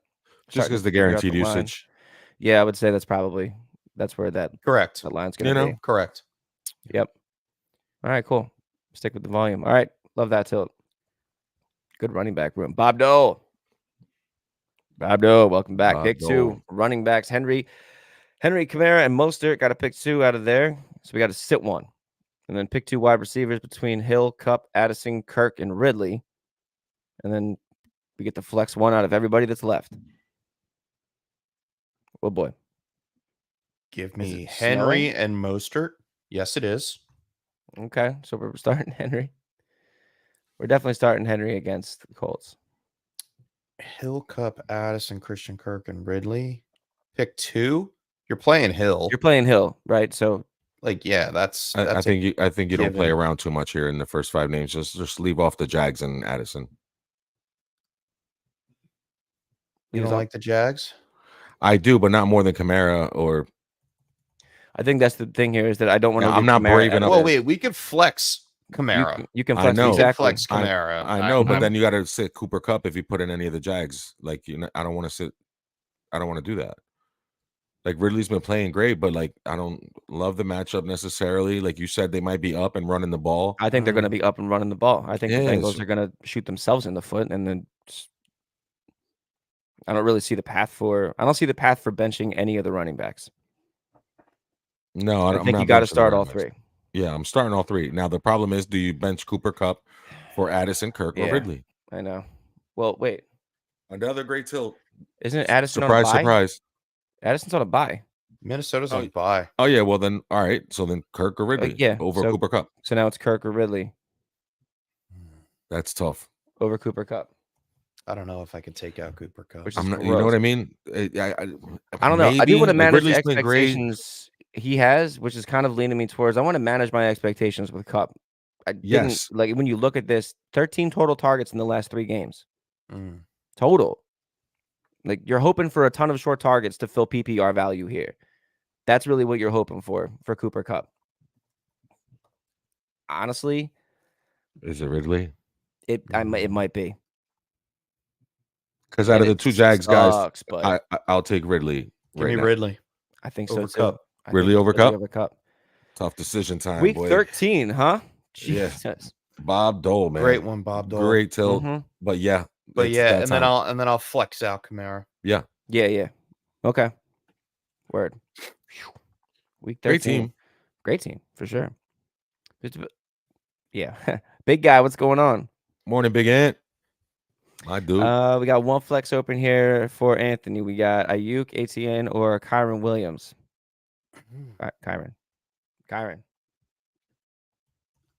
Just Starting because to the figure out guaranteed line. usage. Yeah, I would say that's where that Correct. line's gonna be. Correct. Yep. All right, cool. Stick with the volume. All right. Love that tilt. Good running back room. Bob Dole. Welcome back. Bob Pick Dole. 2. Running backs. Henry, Kamara, and Mostert got to pick 2 out of there. So we got to sit 1. And then pick 2 wide receivers between Hill, Cup, Addison, Kirk, and Ridley. And then we get to flex 1 out of everybody that's left. Oh boy. Give Is me it Henry snowing? and Mostert. Yes, it is. Okay. So we're starting Henry. We're definitely starting Henry against the Colts. Hill, Cup, Addison, Christian Kirk, and Ridley. Pick 2. You're playing Hill. You're playing Hill, right? So Like, yeah, that's. I think you don't given. play around too much here in the first 5 names. Just leave off the Jags and Addison. You don't like the Jags? I do, but not more than Kamara or. I think that's the thing here is that I don't want to. I'm not brave enough. Well, wait, we could flex Kamara. You can I flex know. exactly. Flex Kamara. I know, but then you got to sit Cooper Kupp if you put in any of the Jags. Like I don't want to sit. I don't want to do that. Like Ridley's been playing great, but like I don't love the matchup necessarily. Like you said, they might be up and running the ball. I think they're going to be up and running the ball. I think the Yes. Bengals are going to shoot themselves in the foot, and then I don't really see the path for. I don't see the path for benching any of the running backs. No, I think you got to start all 3. Yeah, I'm starting all 3. Now the problem is, do you bench Cooper Kupp for Addison, Kirk, or Yeah. Ridley? I know. Well, wait, Another great tilt. isn't Addison Surprise, on a bye? surprise. Addison's on a bye. Minnesota's on bye. Oh yeah, well then, all right. So then Kirk or Ridley, yeah, over so- Cooper Kupp. So now it's Kirk or Ridley That's tough. over Cooper Kupp. I don't know if I could take out Cooper Kupp. Which is I'm not. You know gross. what I mean? I don't know. I do want to manage the expectations he has, which is kind of leaning me towards. I want to manage my expectations with Kupp. I didn't Yes. like when you look at this, 13 total targets in the last 3 games. Mm. Total. Like you're hoping for a ton of short targets to fill PPR value here. That's really what you're hoping for Cooper Kupp. Honestly, Is it Ridley? it might be. Because out And of the it 2 Jags guys, sucks, but I'll take Ridley. Give me now. Ridley. I think so over too. Kupp. I Ridley think over Ridley Kupp? over Kupp. Tough decision time, Week boy. 13, huh? Yeah. Jesus. Bob Dole, man. Great one, Bob Dole. Great tilt. Mhm. But yeah. But it's yeah, that and then time. I'll flex out Kamara. Yeah. Okay. Word. Phew. Week 13. Great team. Great team, for sure. Yeah. Big guy, what's going on? Morning, Big Ant. My dude. We got 1 flex open here for Anthony. We got Ayuk, ATN, or Kyron Williams. Kyron.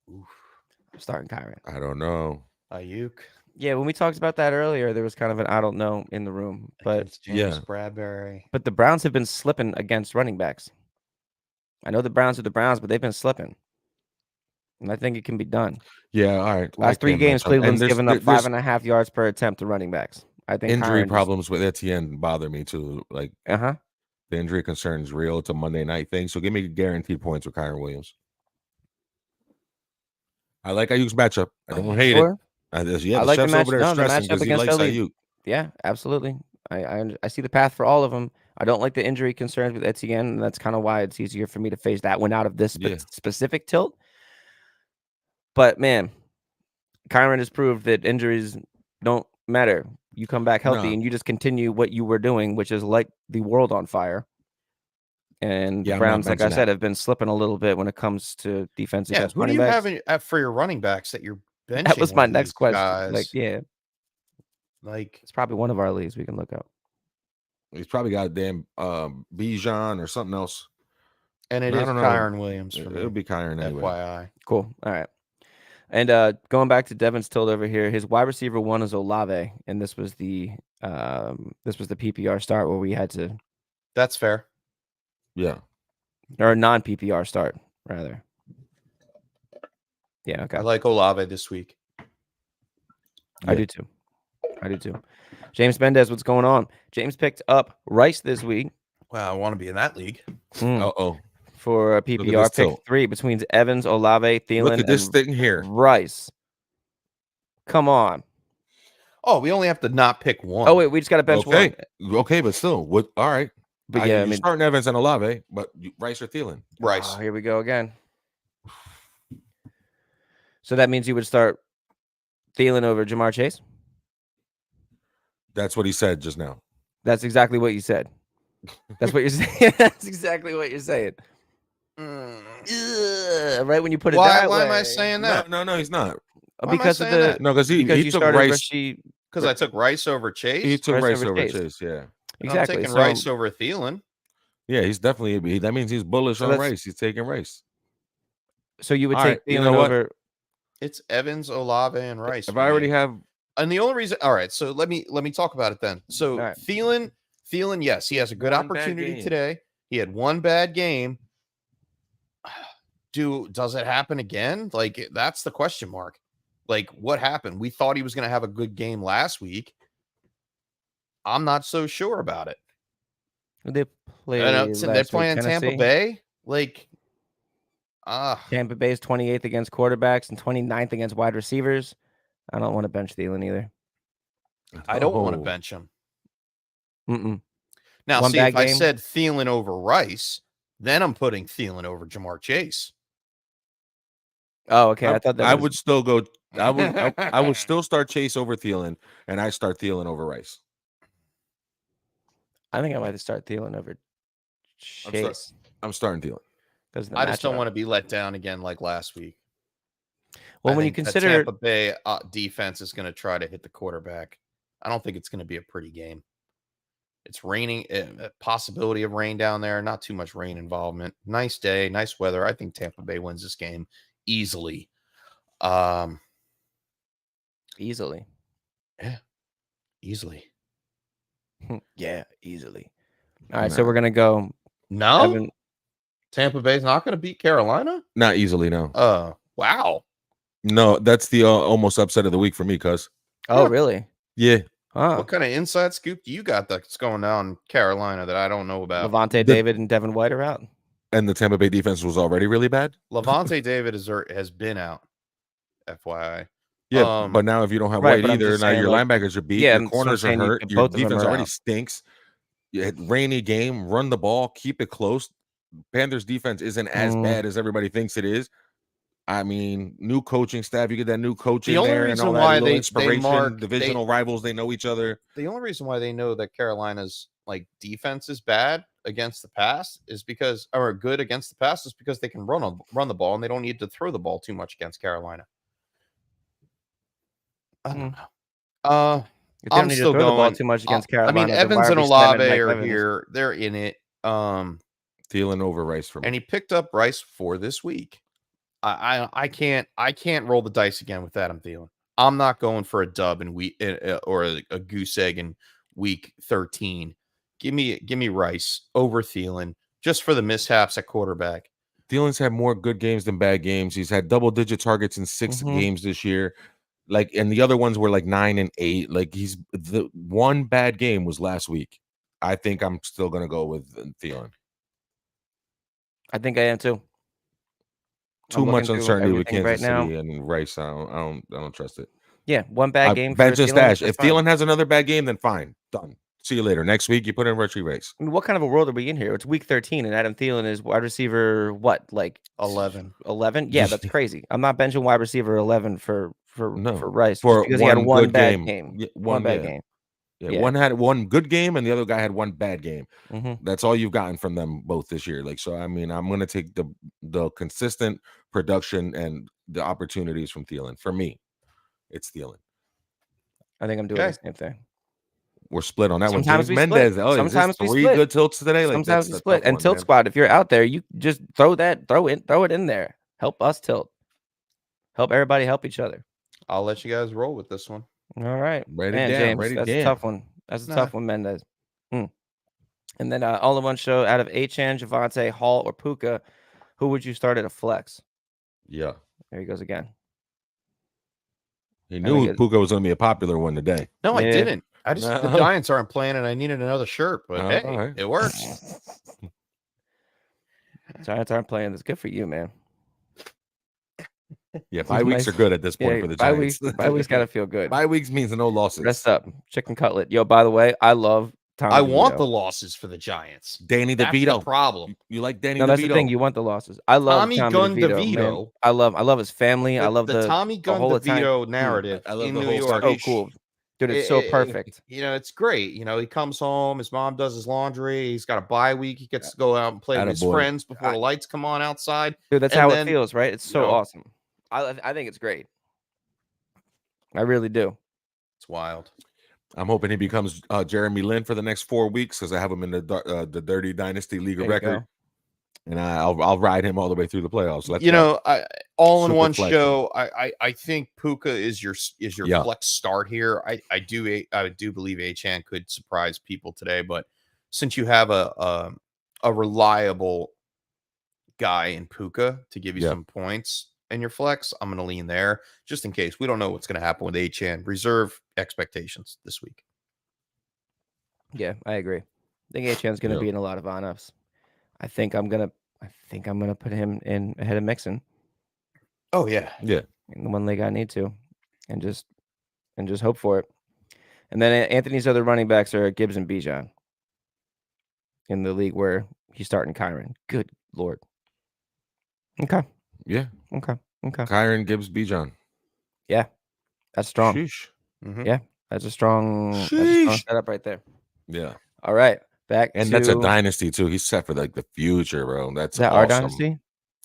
I'm starting Kyron. I don't know. Ayuk. Yeah, when we talked about that earlier, there was kind of an I don't know in the room. But Against James yeah. Bradbury. But the Browns have been slipping against running backs. I know the Browns are the Browns, but they've been slipping. And I think it can be done. Yeah, all right. Last 3 games, Cleveland's given up 5.5 yards per attempt to running backs. I think injury Kyron problems with Etienne bother me too. Like Uh-huh. the injury concern is real. It's a Monday night thing. So give me guaranteed points with Kyron Williams. I like Ayuk's matchup. I don't hate it. I The like the chef's over there match- no, the stressing matchup because he against likes Philly. Ayuk. Yeah, absolutely. I see the path for all of them. I don't like the injury concerns with Etienne, and that's kind of why it's easier for me to phase that one out of this Yeah. specific tilt. But man, Kyron has proved that injuries don't matter. You come back healthy No. and you just continue what you were doing, which is light the world on fire. And Yeah, the I'm not Browns, like I benching said, that. have been slipping a little bit when it comes to defense Yeah, against who do running you backs. have for your running backs that you're benching? That was my with next these question. guys? Like, yeah, Like it's probably one of our leagues we can look up. He's probably got a damn Bijan or something else. And it I is don't know. Kyron Williams for me. It'll be Kyron anyway. FYI. Cool. All right. And going back to Devin's tilt over here, his wide receiver 1 is Olave, and this was the PPR start where we had to. That's fair. Yeah. Or non-PPR start, rather. Yeah, okay. I like Olave this week. I do too. James Mendez, what's going on? James picked up Rice this week. Wow, I want to be in that league. For a PPR, pick 3 between Evans, Olave, Thielen, Look at this thing here. Rice. Come on. Oh, we only have to not pick one. Oh, wait, we just got to bench one. Okay, but still, all right. But yeah, you're starting Evans and Olave, but Rice or Thielen? Rice. Here we go again. So that means you would start Thielen over Jamar Chase? That's what he said just now. That's exactly what you said. That's what you're saying. That's exactly what you're saying. Right when you put it that way. Why am I saying that? No, he's not. Because of the no, because he took Rice. Because I took Rice over Chase. He took Rice over Chase. Yeah, exactly. I'm taking Rice over Thielen. Yeah, he's definitely. That means he's bullish on Rice. He's taking Rice. So you would take Thielen over. It's Evans, Olave, and Rice. If I already have, and the only reason. All right, so let me talk about it then. So Thielen, yes, he has a good opportunity today. He had one bad game. Does it happen again? Like, that's the question mark. Like, what happened? We thought he was going to have a good game last week. I'm not so sure about it. They play. They're playing Tampa Bay. Like, Tampa Bay is 28th against quarterbacks and 29th against wide receivers. I don't want to bench Thielen either. I don't want to bench him. Now, One see, if I game. said Thielen over Rice, then I'm putting Thielen over Jamar Chase. Oh, okay. I thought that I would still go. I would still start Chase over Thielen, and I start Thielen over Rice. I think I might start Thielen over Chase. I'm starting Thielen. I just don't want to be let down again like last week. Well, when you consider the Tampa Bay defense is going to try to hit the quarterback, I don't think it's going to be a pretty game. It's raining, a possibility of rain down there. Not too much rain involvement. Nice day, nice weather. I think Tampa Bay wins this game easily. Easily. Yeah. Easily. Yeah, easily. All right, so we're gonna go. No, Tampa Bay's not going to beat Carolina. Not easily, no. Wow. No, that's the almost upset of the week for me, cuz. Oh, really? Yeah. What kind of inside scoop do you got that's going down in Carolina that I don't know about? Levante David and Devin White are out. And the Tampa Bay defense was already really bad? Levante David has been out, FYI. Yeah, but now if you don't have White either, now your linebackers are beat, your corners are hurt, your defense already stinks. You had rainy game, run the ball, keep it close. Panthers defense isn't as bad as everybody thinks it is. I mean, new coaching staff, you get that new coach in there and all that little inspiration, divisional rivals, they know each other. The only reason why they know that Carolina's like defense is bad against the pass is because, or good against the pass, is because they can run the ball and they don't need to throw the ball too much against Carolina. I don't know. I'm still going the ball too much against Carolina. I mean, Evans and Olave are here. They're in it. Thielen over Rice for me. And he picked up Rice for this week. I can't roll the dice again with Adam Thielen. I'm not going for a dub in week or a goose egg in week 13. Give me Rice over Thielen just for the mishaps at quarterback. Thielen's had more good games than bad games. He's had double-digit targets in 6 games this year. Like, and the other ones were like 9 and 8. Like, the one bad game was last week. I think I'm still gonna go with Thielen. I think I am too. Too much uncertainty with Kansas City and Rice. I don't trust it. Yeah, one bad game. Bench and stash. If Thielen has another bad game, then fine, done. See you later. Next week, you put in Richie Rice. I mean, what kind of a world are we in here? It's week 13, and Adam Thielen is wide receiver what, like 11? 11? Yeah, that's crazy. I'm not benching wide receiver 11 for Rice because he had one bad game. Yeah, one bad game. Yeah, one had one good game, and the other guy had one bad game. That's all you've gotten from them both this year. Like, so I mean, I'm gonna take the consistent production and the opportunities from Thielen. For me, it's Thielen. I think I'm doing the same thing. we're split on that Sometimes one. we Mendez. split. Oh, Sometimes is we this 3 split. good tilts today? Like Sometimes that's we a split. tough And one, Tilt man. Squad, if you're out there, you just throw it in there. Help us tilt. Help everybody help each other. I'll let you guys roll with this one. All right. Write it Man, down, James, write it that's a down. tough one. That's a tough one, Mendez. And then all in one show out of Achan, Javante, Hall, or Puka, who would you start at a flex? Yeah. There he goes again. He knew Puka was going to be a popular one today. No, I didn't. The No. Giants aren't playing, and I needed another shirt. But hey, all right. it works. Giants aren't playing. That's good for you, man. Yeah, 5 weeks are good at this point for the Giants. Bye weeks got to feel good. 5 weeks means no losses. Rest up. Chicken cutlet. Yo, by the way, I love Tom I DeVito. want the losses for the Giants. Danny That's DeVito. the problem. You like Danny No, DeVito? that's the thing. You want the losses. I love Tommy Tommy Gun DeVito. Man. DeVito. I love his family. I love the Tommy Gun whole DeVito narrative I love in the New whole York. So cool. Dude, it's so perfect. It's great. He comes home, his mom does his laundry, he's got a bye week, he gets to go out and play with his friends before the lights come on outside. Dude, that's how it feels, right? It's so awesome. I think it's great. I really do. It's wild. I'm hoping he becomes Jeremy Lin for the next 4 weeks because I have him in the Dirty Dynasty League of Record, and I'll ride him all the way through the playoffs. All in one show. I think Puka is your flex start here. I do believe Achan could surprise people today, but since you have a reliable guy in Puka to give you some points in your flex, I'm going to lean there just in case. We don't know what's going to happen with Achan. Reserve expectations this week. Yeah, I agree. I think Achan's going to be in a lot of on-ups. I think I'm gonna put him in ahead of Mixon. Oh yeah, in the one league I need to, and just hope for it. And then Anthony's other running backs are Gibbs and Bijan. In the league where he's starting Kyron. Good Lord. Okay. Yeah. Okay. Kyron, Gibbs, Bijan. Yeah, that's strong. Mm-hmm. Yeah, that's a strong setup right there. Yeah. All right. That's a dynasty too. He's set for the future, bro. Is that our dynasty?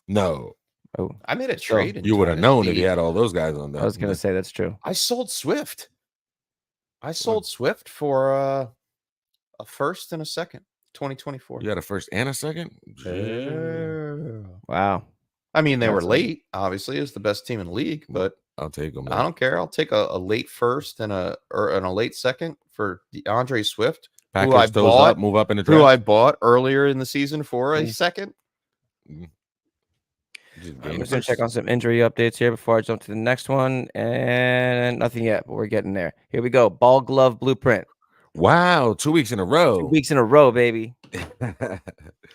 No. Oh, I made a trade. You would have known if he had all those guys on there. I was gonna say that's true. I sold Swift. Swift for a first and a second, 2024. You had a first and a second? Wow. I mean, they were late. Obviously, it was the best team in the league, but I'll take them. I don't care. I'll take a late first and a late second for DeAndre Swift. Package those up, move up in the draft. Who I bought earlier in the season for a second. I'm just going to check on some injury updates here before I jump to the next one. And nothing yet, but we're getting there. Here we go. Ball glove blueprint. Wow. 2 weeks in a row. 2 weeks in a row, baby.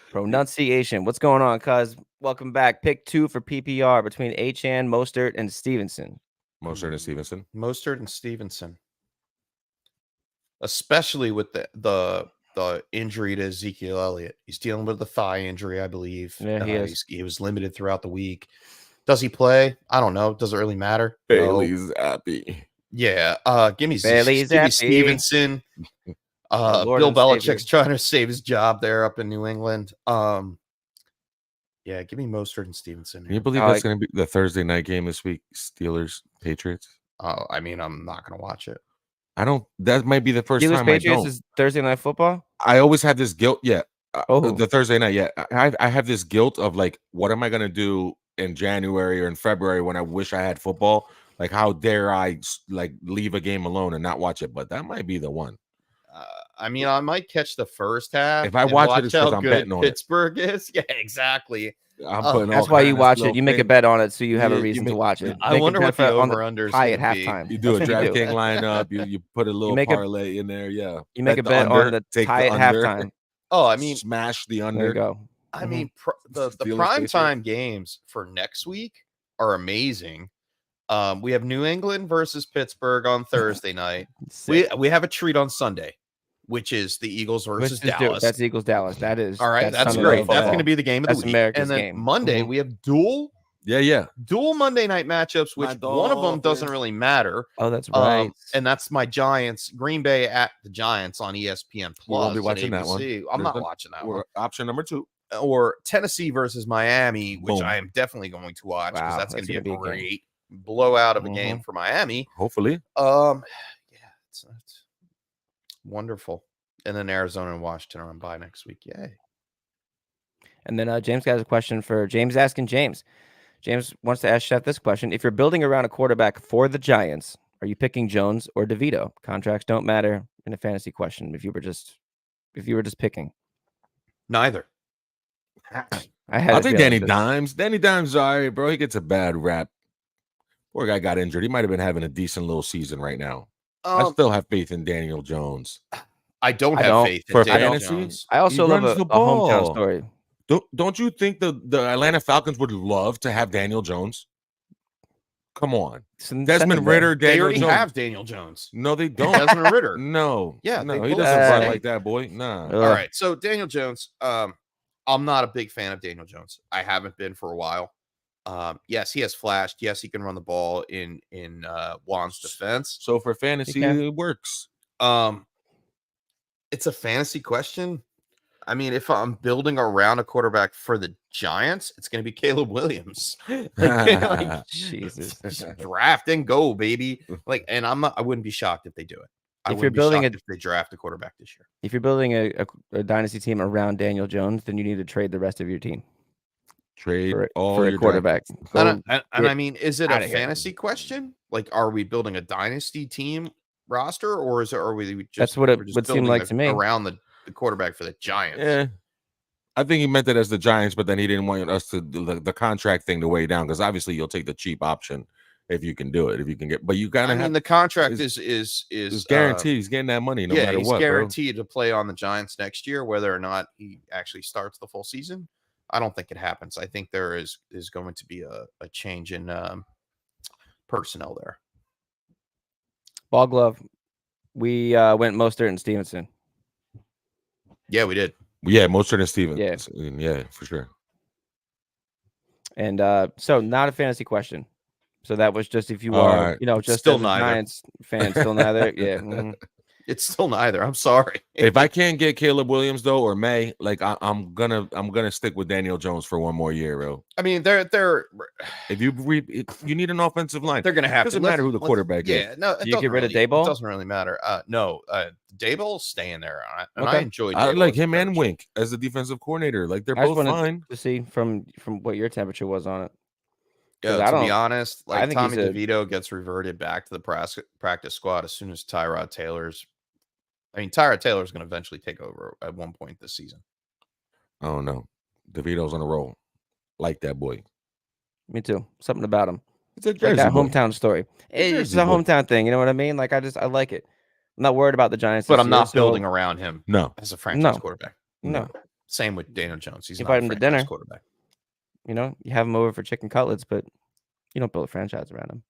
Pronunciation. What's going on, cuz? Welcome back. Pick 2 for PPR between Achan, Mostert, and Stevenson. Mostert and Stevenson. Especially with the injury to Ezekiel Elliott. He's dealing with the thigh injury, I believe. Yeah, he is. He was limited throughout the week. Does he play? I don't know. Does it really matter? Bailey's happy. Yeah. Give me Stevenson. Bill Belichick's trying to save his job there up in New England. Yeah, give me Mostert and Stevenson. Can you believe that's going to be the Thursday night game this week? Steelers, Patriots. I mean, I'm not going to watch it. That might be the first time Patriots is Thursday night football. I always have this guilt. Yeah. The Thursday night. Yeah. I have this guilt of what am I going to do in January or in February when I wish I had football? Like, how dare I leave a game alone and not watch it? But that might be the one. I mean, I might catch the first half. If I watch it, it's because I'm betting on Pittsburgh is. Yeah, exactly. That's why you watch it. You make a bet on it, so you have a reason to watch it. I wonder what the over-under high at halftime. You do a DraftKings lineup. You put a little parlay in there. Yeah, you make a bet on the tie at halftime. Oh, I mean, smash the under. There you go. I mean, the prime time games for next week are amazing. We have New England versus Pittsburgh on Thursday night. We have a treat on Sunday, which is the Eagles versus Dallas. That's Eagles Dallas. That is all right. That's great. That's going to be the game of the week. America's and then game. Monday we have dual Monday night matchups, which one of them doesn't really matter. Oh, that's right. And that's my Giants, Green Bay at the Giants on ESPN Plus. We'll be watching that one. I'm not watching that one. Option number 2. Or Tennessee versus Miami, which I am definitely going to watch because that's going to be a great blowout of a game for Miami. Hopefully. Yeah. Wonderful. And then Arizona and Washington are on bye next week. Yay. And then James has a question for James asking James. James wants to ask Chef this question. If you're building around a quarterback for the Giants, are you picking Jones or DeVito? Contracts don't matter in a fantasy question. If you were just picking. Neither. I think Danny Dimes. Danny Dimes, all right, bro. He gets a bad rap. Poor guy got injured. He might have been having a decent little season right now. I still have faith in Daniel Jones. I don't have faith in Daniel Jones. I also love a hometown story. Don't you think the Atlanta Falcons would love to have Daniel Jones? Come on. Desmond Ritter, Daniel Jones. They already have Daniel Jones. No, they don't. Desmond Ritter. No. Yeah, no, he doesn't run like that, boy. Nah. All right. So Daniel Jones, I'm not a big fan of Daniel Jones. I haven't been for a while. Yes, he has flashed. Yes, he can run the ball in Juan's defense. So for fantasy, it works. It's a fantasy question. I mean, if I'm building around a quarterback for the Giants, it's going to be Caleb Williams. Jesus, draft and go, baby. And I wouldn't be shocked if they do it. If you're building if they draft a quarterback this year. If you're building a dynasty team around Daniel Jones, then you need to trade the rest of your team. Trade for a quarterback. And I mean, is it a fantasy question? Are we building a dynasty team roster, or are we just? That's what it would seem like to me. Around the quarterback for the Giants. Yeah, I think he meant it as the Giants, but then he didn't want us to do the contract thing to weigh down, because obviously you'll take the cheap option if you can do it. If you can get, but you gotta. The contract is guaranteed. He's getting that money no matter what. He's guaranteed to play on the Giants next year, whether or not he actually starts the full season. I don't think it happens. I think there is going to be a change in personnel there. Ball glove. We went Mostert and Stevenson. Yeah, we did. Yeah, Mostert and Stevenson. Yeah, for sure. And so not a fantasy question. So that was just if you are, just still as a neither. Giants fan, still neither. Yeah. Mm-hmm. It's still neither. I'm sorry. If I can't get Caleb Williams though, or May, I'm gonna stick with Daniel Jones for one more year, bro. I mean, they're if you need an offensive line, they're gonna have. Doesn't matter who the quarterback is. Yeah, no. Do you get rid of Daboll? It doesn't really matter. No, Daboll's staying there, and okay. I enjoyed. I like him and Wink as the defensive coordinator. They're both fine. To see from what your temperature was on it. Yeah, to be honest, Tommy DeVito gets reverted back to the practice squad as soon as Tyrod Taylor's going to eventually take over at one point this season. Oh, no. DeVito's on a roll. Like that boy. Me too. Something about him. It's a Jersey that hometown story. It's a hometown thing. You know what I mean? I like it. I'm not worried about the Giants. But I'm not building around him as a franchise quarterback. No. Same with Daniel Jones. He's not a franchise dinner. Quarterback. You have him over for chicken cutlets, but you don't build a franchise around him.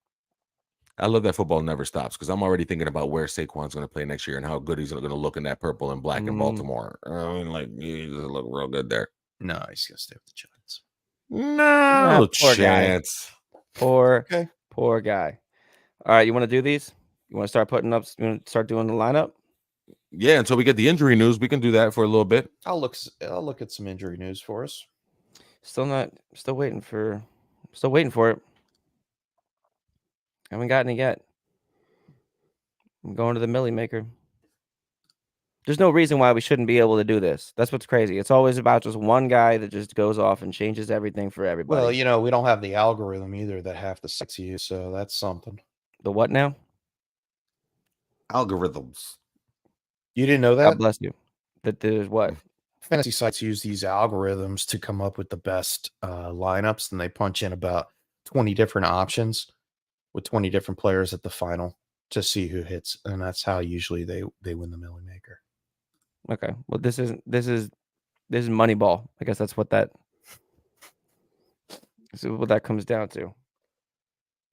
I love that football never stops, because I'm already thinking about where Saquon's going to play next year and how good he's going to look in that purple and black in Baltimore. I mean, he's going to look real good there. No, he's going to stay with the Giants. No chance. Poor guy. All right, you want to do these? You want to start putting up? You want to start doing the lineup? Yeah, until we get the injury news, we can do that for a little bit. I'll look at some injury news for us. Still waiting for it. Haven't gotten it yet. I'm going to the Millie Maker. There's no reason why we shouldn't be able to do this. That's what's crazy. It's always about just one guy that just goes off and changes everything for everybody. Well, we don't have the algorithm either that half the sites use, so that's something. The what now? Algorithms. You didn't know that? God bless you. That there's what? Fantasy sites use these algorithms to come up with the best lineups, and they punch in about 20 different options with 20 different players at the final to see who hits, and that's how usually they win the Millie Maker. Okay. Well, this is Moneyball. I guess that's what that comes down to.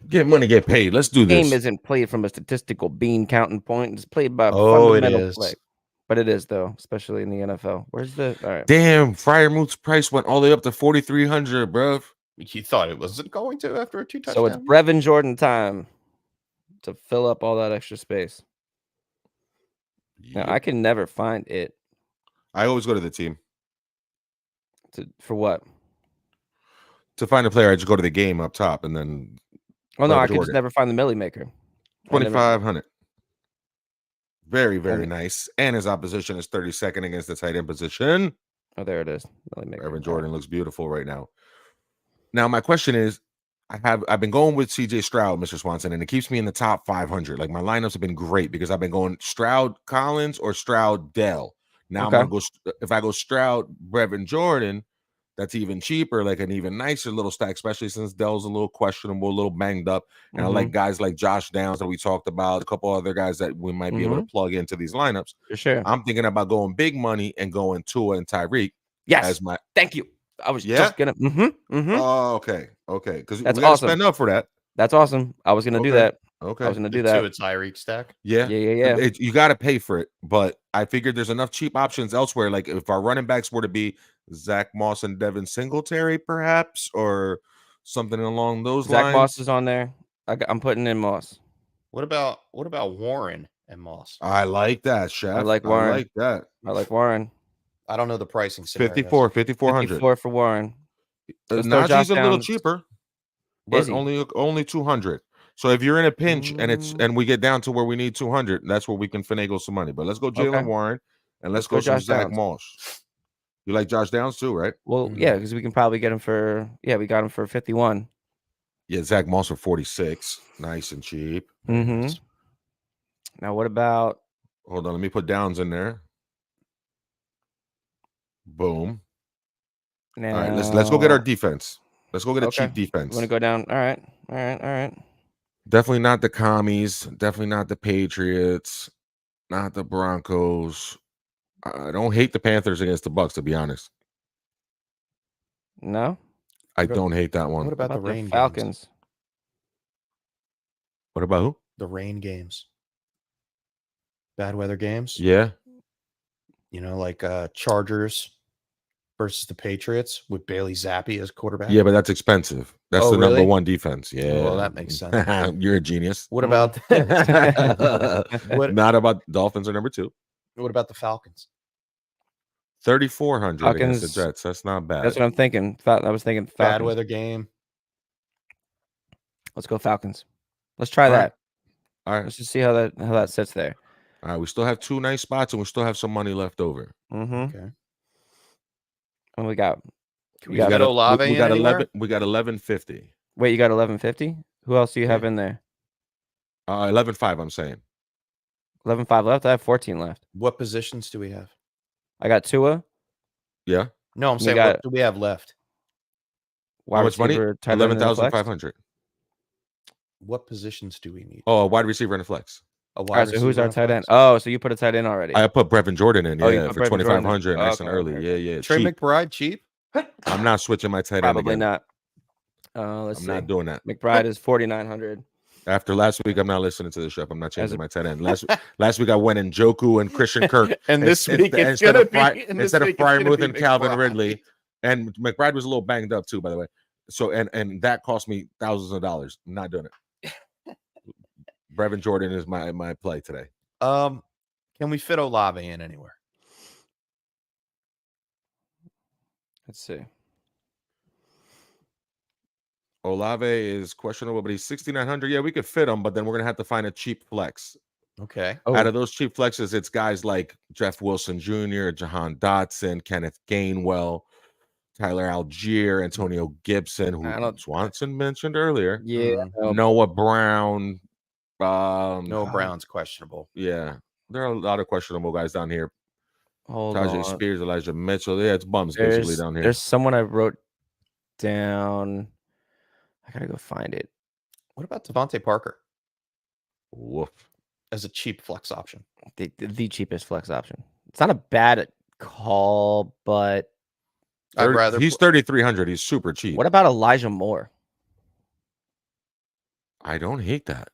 Get money, get paid. Let's do this. The game isn't played from a statistical bean counting point. It's played by fundamental play. But it is, though, especially in the NFL. All right. Damn, Fryermuth's price went all the way up to 4,300, bruv. You thought it wasn't going to after a 2 touchdown? So it's Brevin Jordan time to fill up all that extra space. Now, I can never find it. I always go to the team. For what? To find a player, I just go to the game up top and then. Oh, no, I can just never find the Millie Maker. 2,500. Very, very nice. And his opposition is 32nd against the tight end position. Oh, there it is. Evan Jordan looks beautiful right now. Now, my question is, I've been going with CJ Stroud, Mr. Swanson, and it keeps me in the top 500. Like my lineups have been great because I've been going Stroud Collins or Stroud Dell. Now I'm gonna go. If I go Stroud Brevin Jordan, that's even cheaper, like an even nicer little stack, especially since Dell's a little questionable, a little banged up. And I like guys like Josh Downs that we talked about, a couple other guys that we might be able to plug into these lineups. For sure. I'm thinking about going big money and going Tua and Tyreek. Yes. As my thank you. I was just gonna. Oh, okay. Because that's we gotta awesome. spend up for that. That's awesome. I was gonna do that. Okay. I was gonna do that. To a Tyreek stack. Yeah. Yeah. You got to pay for it, but I figured there's enough cheap options elsewhere. Like if our running backs were to be Zach Moss and Devin Singletary, perhaps, or something along those lines. Zach Moss is on there. I'm putting in Moss. What about Warren and Moss? I like that, Chef. I like Warren. I like that. I like Warren. I don't know the pricing. 5,400. 54 for Warren. Najee's a little cheaper, but only 200. So if you're in a pinch and we get down to where we need 200, that's where we can finagle some money. But let's go Jalen Warren and let's go some Zach Moss. You like Josh Downs too, right? Well, yeah, because we can probably get him for we got him for 51. Yeah, Zach Moss for 46, nice and cheap. Now what about? Hold on, let me put Downs in there. Boom. Now, all right, let's go get our defense. Let's go get a cheap defense. Want to go down? All right. Definitely not the Commies. Definitely not the Patriots. Not the Broncos. I don't hate the Panthers against the Bucks, to be honest. No, I don't hate that one. What about the rain Falcons? Games? What about who? The rain games. Bad weather games. Yeah. You know, like Chargers versus the Patriots with Bailey Zappi as quarterback. Yeah, but that's expensive. That's the number one defense. Yeah. Well, that makes sense. You're a genius. What about not about Dolphins are number 2. What about the Falcons? 3,400 against the Jets. That's not bad. That's what I'm thinking. I was thinking Falcons. Bad weather game. Let's go Falcons. Let's try that. All right. Let's just see how that sits there. All right. We still have 2 nice spots and we still have some money left over. Okay. And we got Olave. We got 1150. Wait, you got 1150? Who else do you have in there? 11.5. I'm saying 11.5 left. I have 14 left. What positions do we have? I got Tua. Yeah. No, I'm saying what do we have left? How much money? 11,500. What positions do we need? Oh, a wide receiver and a flex. All right, so who's our tight end? Oh, so you put a tight end already. I put Brevin Jordan in, for 2,500, nice and early. Okay. Yeah. Trey McBride, cheap? I'm not switching my tight end Probably again. not. I'm not doing that. McBride is 4,900. After last week, I'm not listening to the chef. I'm not changing my tight end. Last week I went in Njoku and Christian Kirk, and this week instead of Freiermuth and Calvin Ridley, and McBride was a little banged up too, by the way. So and that cost me thousands of dollars. I'm not doing it. Brevin Jordan is my play today. Can we fit Olave in anywhere? Let's see. Olave is questionable, but he's 6,900. Yeah, we could fit him, but then we're gonna have to find a cheap flex. Okay. Out of those cheap flexes, it's guys like Jeff Wilson Jr., Jahan Dotson, Kenneth Gainwell, Tyler Algier, Antonio Gibson, who Swanson mentioned earlier. Yeah. Noah Brown. Noah Brown's questionable. Yeah. There are a lot of questionable guys down here. Tajay Spears, Elijah Mitchell. Yeah, it's bums basically down here. There's someone I wrote down. I gotta go find it. What about Devontae Parker? Woof. As a cheap flex option. The cheapest flex option. It's not a bad call, but I'd rather he's 3,300. He's super cheap. What about Elijah Moore? I don't hate that.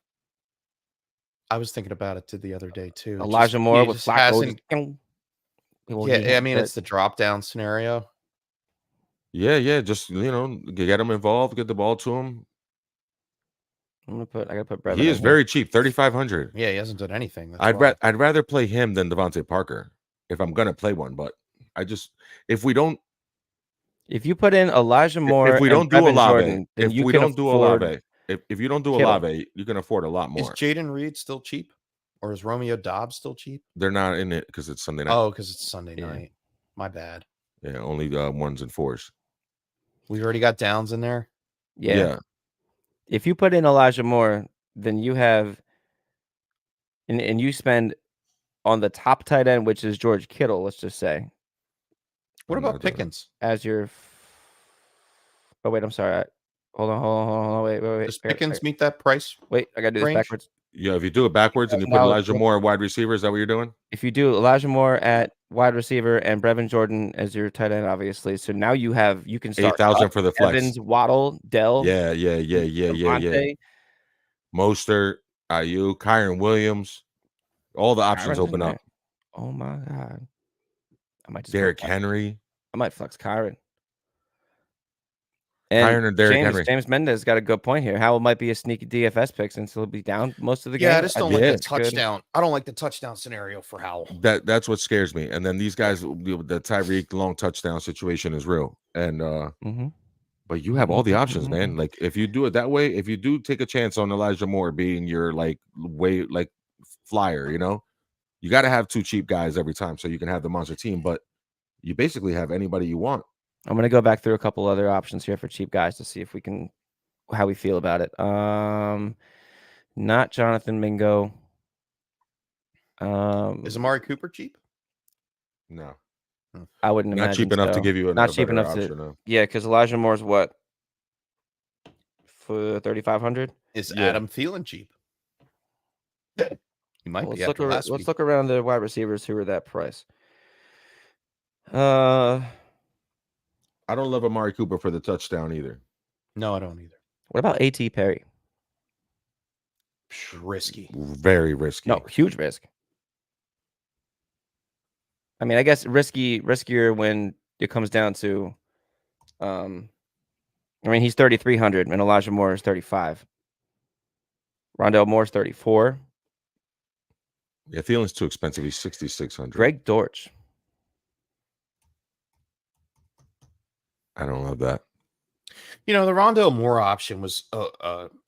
I was thinking about it the other day too. Elijah Moore with Flacco. Yeah, I mean it's the drop down scenario. Yeah. Just get him involved, get the ball to him. I gotta put Brevin. He is very cheap, 3,500. Yeah, he hasn't done anything. I'd rather play him than Devontae Parker if I'm gonna play one. But if you put in Elijah Moore, if we don't do Olave, Olave, if you don't do Olave, you can afford a lot more. Is Jaden Reed still cheap, Or is Romeo Dobbs still cheap? They're not in it because it's Sunday night. Oh, because it's Sunday night. My bad. Yeah, only 1s and 4s. We've already got Downs in there. Yeah. If you put in Elijah Moore, then you have, and you spend on the top tight end, which is George Kittle. Let's just say. What about Pickens as your? Oh wait, I'm sorry. Hold on. Wait. Does Pickens meet that price? Wait, I gotta do this backwards. Yeah, if you do it backwards and you put Elijah Moore at wide receiver, is that what you're doing? If you do Elijah Moore at wide receiver and Brevin Jordan as your tight end, obviously. So now you can start 8,000 for the flex. Evans, Waddle, Dell. Yeah. Mostert, Ayuk, Kyron Williams, all the options open up. Oh my god! I might just Derrick Henry. I might flex Kyron. And Kyron or Derrick Henry. James Mendez got a good point here. Howell might be a sneaky DFS pick since he'll be down most of the game. Yeah, I just don't like the touchdown. I don't like the touchdown scenario for Howell. That's what scares me. And then these guys, the Tyreek long touchdown situation is real. And but you have all the options, man. Like if you do it that way, if you do take a chance on Elijah Moore being your flyer, you got to have 2 cheap guys every time so you can have the monster team. But you basically have anybody you want. I'm gonna go back through a couple other options here for cheap guys to see if how we feel about it. Not Jonathan Mingo. Is Amari Cooper cheap? No, I wouldn't imagine. Not cheap enough to give you not cheap enough option, to. no. Yeah, because Elijah Moore's what for 3,500. Is Adam Thielen cheap? He might be. Let's look around the wide receivers who are that price. I don't love Amari Cooper for the touchdown either. No, I don't either. What about A.T. Perry? Risky. Very risky. No, huge risk. I mean, I guess riskier when it comes down to, he's 3,300 and Elijah Moore is 35. Rondell Moore's 34. Yeah, Thielen's too expensive. He's 6,600. Greg Dortch. I don't love that. The Rondell Moore option was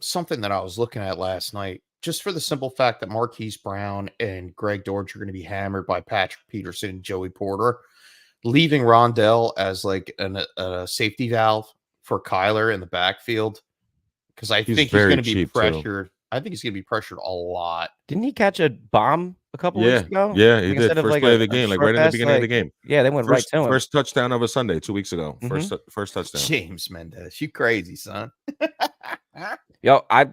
something that I was looking at last night, just for the simple fact that Marquise Brown and Greg Dortch are going to be hammered by Patrick Peterson and Joey Porter, leaving Rondell as like a safety valve for Kyler in the backfield, because I think he's going to be pressured. I think he's going to be pressured a lot. Didn't he catch a bomb a couple weeks ago? Yeah, he did. First play of the game, right in the beginning of the game. Yeah, they went right to him. First touchdown of a Sunday 2 weeks ago. First touchdown. James Mendez, you crazy son. It's not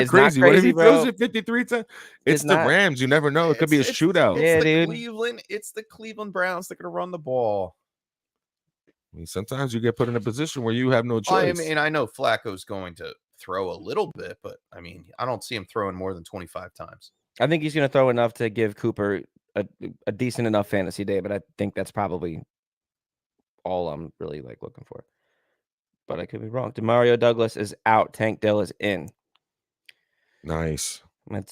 crazy. What if he throws it 53 times? It's the Rams. You never know. It could be a shootout. Yeah, dude. Cleveland. It's the Cleveland Browns. They're going to run the ball. I mean, sometimes you get put in a position where you have no choice. I know Flacco's going to throw a little bit, but I don't see him throwing more than 25 times. I think he's going to throw enough to give Cooper a decent enough fantasy day, but I think that's probably all I'm really looking for. But I could be wrong. Demario Douglas is out. Tank Dell is in. Nice. I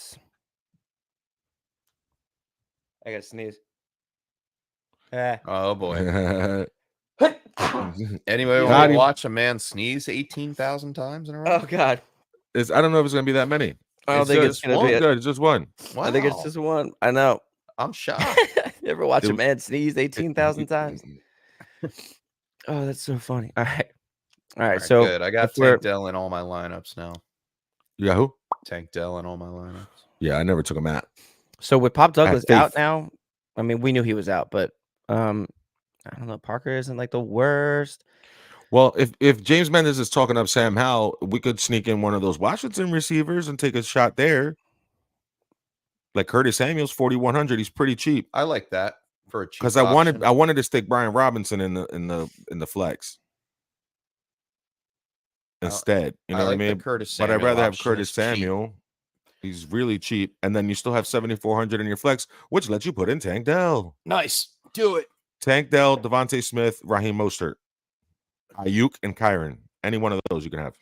gotta sneeze. Oh boy. Anybody want to watch a man sneeze 18,000 times in a row? Oh God. I don't know if it's gonna be that many. I don't think it's gonna be good. It's just one. Wow. I think it's just one. I know. I'm shocked. You ever watch a man sneeze 18,000 times? Oh, that's so funny. All right. So good. I got Tank Dell in all my lineups now. You got who? Tank Dell in all my lineups. Yeah, I never took him out. So with Pop Douglas out now, I mean, we knew he was out, but I don't know. Parker isn't like the worst. Well, if James Mendez is talking up Sam Howell, we could sneak in one of those Washington receivers and take a shot there. Like Curtis Samuel's 4,100. He's pretty cheap. I like that for a cheap. Because I wanted to stick Brian Robinson in the flex instead. You know what I mean? But I'd rather have Curtis Samuel. Cheap. He's really cheap, and then you still have 7,400 in your flex, which lets you put in Tank Dell. Nice, do it. Tank Dell, Devontae Smith, Raheem Mostert, Ayuk, and Kyron. Any one of those you can have.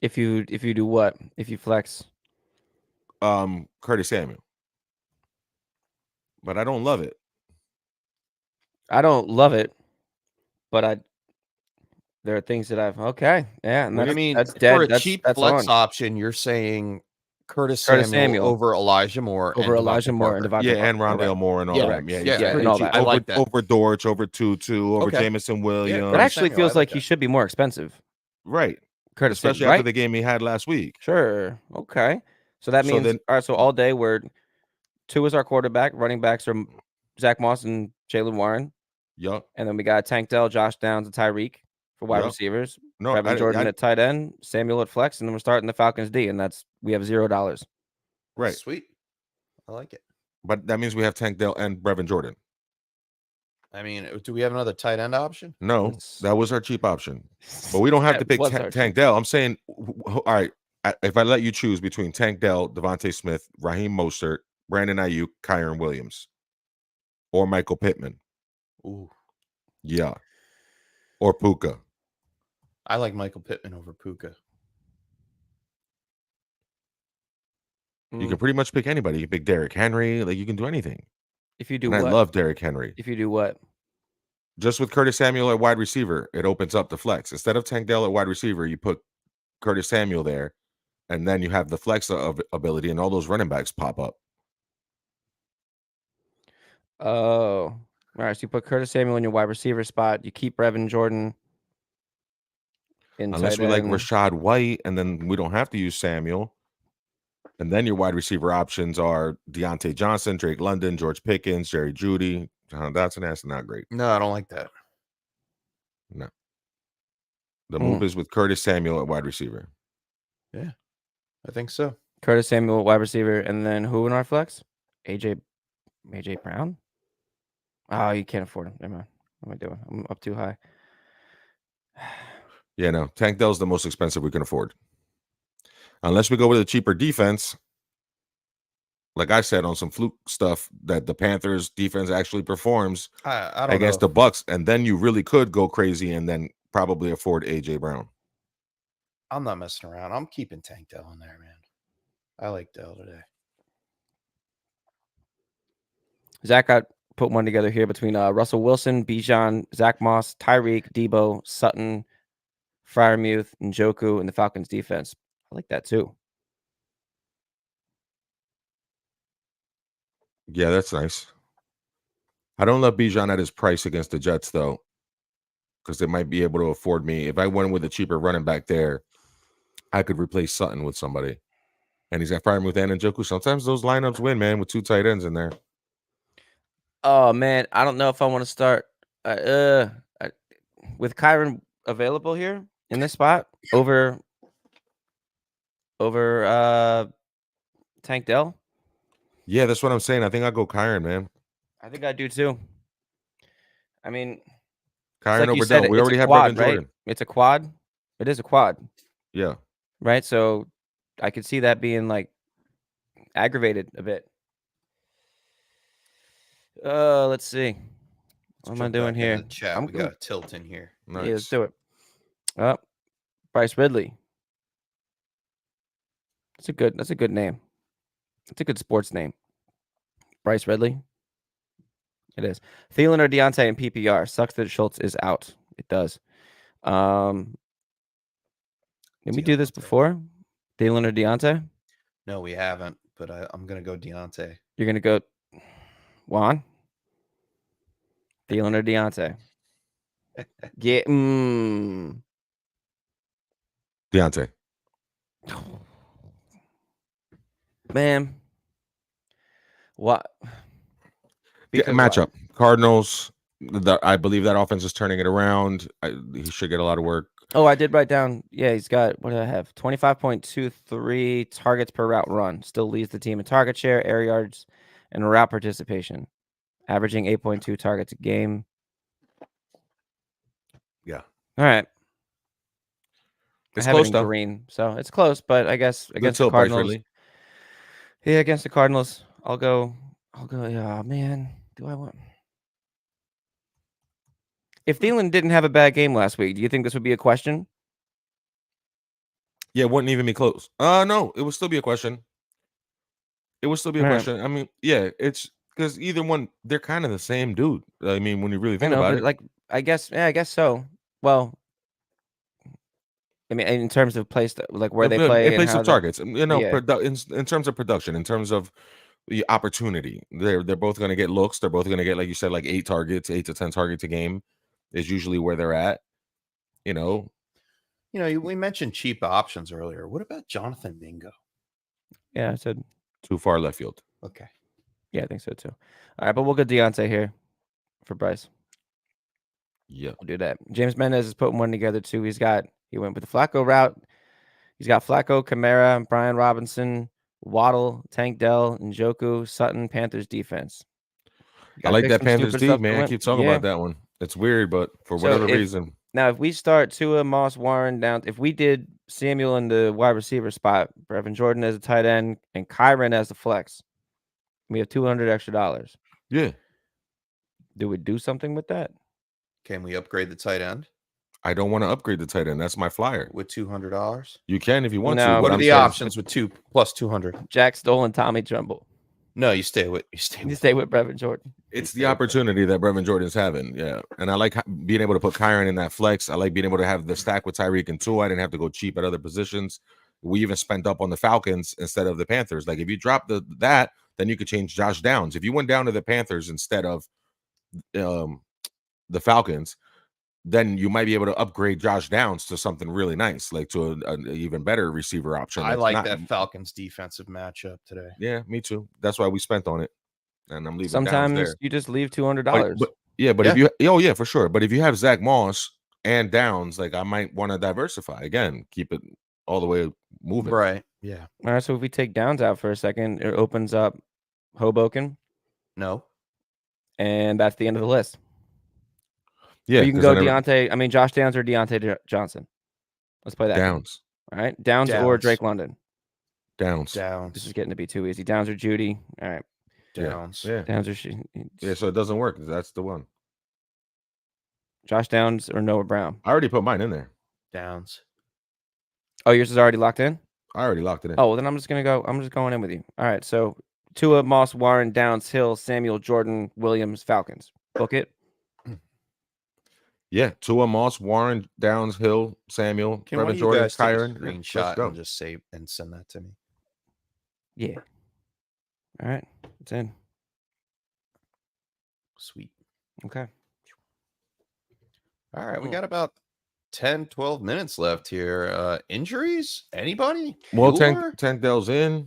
If you do what? If you flex, Curtis Samuel. But I don't love it. I don't love it, but there are things that I've and that's dead. For a cheap flex option, you're saying Curtis Samuel over Elijah Moore. Over Elijah Moore and Devontae Parker. Yeah, and Rondale Moore and all that. Yeah, and all that. I like that. Over Dortch, over Tutu, over Jamison Williams. It actually feels like he should be more expensive. Right. Curtis Especially Samuel, after the game he had last week. Sure. Okay. So that means all right, so all day two is our quarterback. Running backs are Zach Moss and Jalen Warren. Yup. And then we got Tank Dell, Josh Downs, and Tyreek for wide receivers. No, Evan Jordan at tight end, Samuel at flex, and then we're starting the Falcons D, and we have $0. Right. Sweet. I like it. But that means we have Tank Dell and Brevin Jordan. I mean, do we have another tight end option? No, that was our cheap option. But we don't have to pick Tank Dell. I'm saying, all right, if I let you choose between Tank Dell, Devontae Smith, Raheem Mostert, Brandon Ayuk, Kyron Williams, or Michael Pittman. Ooh. Yeah. Or Puka. I like Michael Pittman over Puka. You can pretty much pick anybody. You can pick Derrick Henry. Like, you can do anything. If you do what? I love Derrick Henry. If you do what? Just with Curtis Samuel at wide receiver, it opens up the flex. Instead of Tank Dell at wide receiver, you put Curtis Samuel there, and then you have the flex of ability, and all those running backs pop up. Oh. All right, so you put Curtis Samuel in your wide receiver spot. You keep Brevin Jordan in unless we like Rashad White, and then we don't have to use Samuel. And then your wide receiver options are Deontay Johnson, Drake London, George Pickens, Jerry Jeudy. That's not great. No, I don't like that. No. The move is with Curtis Samuel at wide receiver. Yeah, I think so. Curtis Samuel at wide receiver, and then who in our flex? AJ Brown? Oh, you can't afford him. Never mind. What am I doing? I'm up too high. Yeah, no. Tank Dell's the most expensive we can afford. Unless we go with a cheaper defense, like I said, on some fluke stuff that the Panthers defense actually performs I don't against the Bucks, and then you really could go crazy and then probably afford AJ Brown. I'm not messing around. I'm keeping Tank Dell in there, man. I like Dell today. Zach got put one together here between Russell Wilson, Bijan, Zach Moss, Tyreek, Debo, Sutton, Freiermuth, Njoku, and the Falcons defense. I like that too. Yeah, that's nice. I don't love Bijan at his price against the Jets, though, because they might be able to afford me. If I went with a cheaper running back there, I could replace Sutton with somebody. And he's got Freiermuth and Njoku. Sometimes those lineups win, man, with two tight ends in there. Oh, man. I don't know if I want to start with Kyron available here in this spot over Tank Dell. Yeah, that's what I'm saying. I think I'll go Kyron, man. I think I do too. I mean, Kyron over Dell. We already have Brevin Jordan. It's a quad. It is a quad. Yeah. Right. So I could see that being like aggravated a bit. Let's see. What am I doing here? We got a tilt in here. Nice. Yeah, let's do it. Bryce Ridley. That's a good name. It's a good sports name. Bryce Ridley. It is. Thielen or Deontay in PPR. Sucks that Schultz is out. It does. Did we do this before? Thielen or Deontay? No, we haven't. But I'm gonna go Deontay. You're gonna go Juan? Thielen or Deontay? Yeah. Deontay. Man. What? Matchup. Cardinals. I believe that offense is turning it around. He should get a lot of work. Oh, I did write down. Yeah, he's got, what do I have? 25.23 targets per route run. Still leads the team in target share, air yards, and route participation. Averaging 8.2 targets a game. Yeah. All right. It's close, though. Green, so it's close, but I guess against the Cardinals. Yeah, against the Cardinals, I'll go. Yeah, man. Do I want? If Thielen didn't have a bad game last week, do you think this would be a question? Yeah, it wouldn't even be close. No, it would still be a question. It would still be a question. I mean, yeah, it's because either one, they're kind of the same dude. I mean, when you really think about it, like I guess so. Well, I mean, in terms of place, like where they In play and place how of targets, you know, yeah. in terms of production, in terms of the opportunity, they're both going to get looks. They're both going to get, like you said, like 8 to 10 targets a game is usually where they're at. You know, we mentioned cheap options earlier. What about Jonathan Mingo? Yeah, I said too far left field. Okay. Yeah, I think so too. All right, but we'll get Deontay here for Bryce. Yeah, We'll do that. James Mendez is putting one together too. He went with the Flacco route. He's got Flacco, Kamara, Brian Robinson, Waddle, Tank Dell, Njoku, Sutton, Panthers defense. I like that Panthers D, D, man. I keep talking about that one. It's weird, but for whatever reason. Now, if we start Tua, Moss, Warren down, if we did Samuel in the wide receiver spot, Brevin Jordan as a tight end, and Kyron as the flex, we have $200 extra. Yeah. Do we do something with that? Can we upgrade the tight end? I don't want to upgrade the tight end. That's my flyer. With $200? You can if you want to. What are the options with 2 plus 200? Jack Stoll and Tommy Jumble. No, you stay with Brevin Jordan. It's the opportunity that Brevin Jordan's having, yeah. And I like being able to put Kyron in that flex. I like being able to have the stack with Tyreek and Tua. I didn't have to go cheap at other positions. We even spent up on the Falcons instead of the Panthers. Like if you drop that, then you could change Josh Downs. If you went down to the Panthers instead of the Falcons, then you might be able to upgrade Josh Downs to something really nice, like to an even better receiver option. I like that Falcons defensive matchup today. Yeah, me too. That's why we spent on it. And I'm leaving. Sometimes you just leave $200. But if you, for sure. But if you have Zach Moss and Downs, like I might want to diversify again, keep it all the way moving. Right. Yeah. All right. So if we take Downs out for a second, it opens up Hoboken. No. And that's the end of the list. Yeah. So you can go Josh Downs or Deontay Johnson. Let's play that. Downs. All right. Downs or Drake London. Downs. This is getting to be too easy. Downs or Judy. All right. Downs. Yeah. Downs or so it doesn't work. That's the one. Josh Downs or Noah Brown. I already put mine in there. Downs. Oh, yours is already locked in? I already locked it in. Oh, well, then I'm just going in with you. All right. So Tua, Moss, Warren, Downs, Hill, Samuel, Jordan, Williams, Falcons. Book it. Yeah. Tua, Moss, Warren, Downs, Hill, Samuel, Brevin Jordan, Kyron. Screenshot and just save and send that to me. Yeah. All right. It's in. Sweet. Okay. All right. We got about 10, 12 minutes left here. Injuries? Anybody? Well, Tank Dell's in.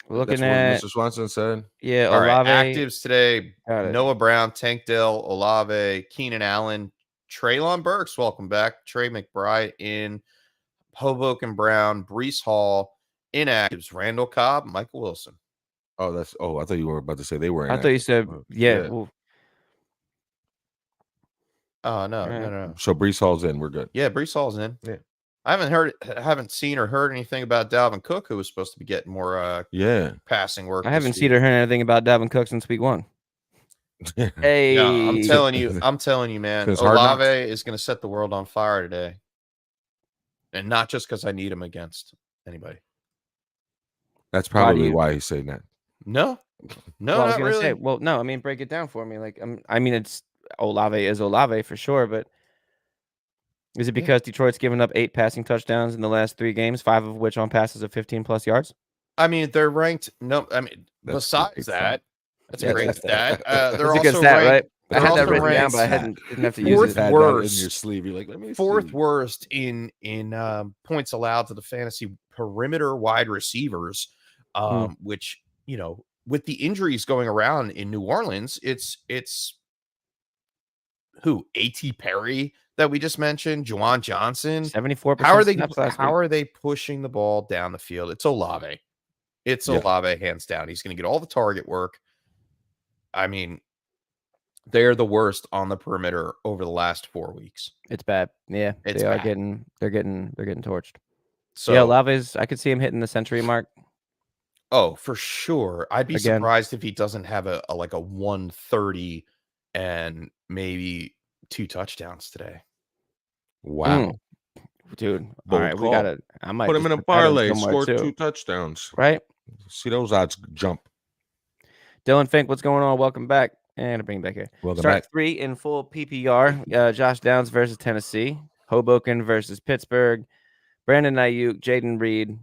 We're looking at Mr. Swanson said. Yeah. All right. Actives today. Noah Brown, Tank Dell, Olave, Keenan Allen, Treylon Burks. Welcome back. Trey McBride in. Hoboken Brown, Breece Hall. Inactives. Randall Cobb, Michael Wilson. I thought you were about to say they were. I thought you said, yeah. Oh, no. So Breece Hall's in. We're good. Yeah, Breece Hall's in. Yeah. I haven't seen or heard anything about Dalvin Cook, who was supposed to be getting more passing work. I haven't seen or heard anything about Dalvin Cook since week 1. Hey. Yeah, I'm telling you, man. Olave is going to set the world on fire today. And not just because I need him against anybody. That's probably why he's saying that. No, I was gonna say, no. I mean, break it down for me. Like, it's Olave is Olave for sure, but is it because Detroit's given up 8 passing touchdowns in the last 3 games, 5 of which on passes of 15+ yards? I mean, they're ranked. No, I mean, besides that, that's a great stat. They're also a good stat, right? I had that written down, but I didn't have to use it. In your sleeve. You're like, let me fourth see. worst in points allowed to the fantasy perimeter wide receivers. Which, with the injuries going around in New Orleans, it's who? A.T. Perry that we just mentioned, Juwan Johnson, 74%. How are they pushing the ball down the field? It's Olave. Olave, hands down. He's going to get all the target work. I mean, they're the worst on the perimeter over the last 4 weeks. It's bad. Yeah, they're getting torched. So yeah, Olave's. I could see him hitting the century mark. Oh, for sure. I'd be surprised if he doesn't have a 130 and maybe 2 touchdowns today. Wow. Dude. All right, we got it. I might put him in a parlay, score 2 touchdowns. Right? See those odds jump. Dylan Fink, what's going on? Welcome back. And bring back here. Welcome Start back. 3 in full PPR. Josh Downs versus Tennessee. Hoboken versus Pittsburgh. Brandon Ayuk, Jaden Reed.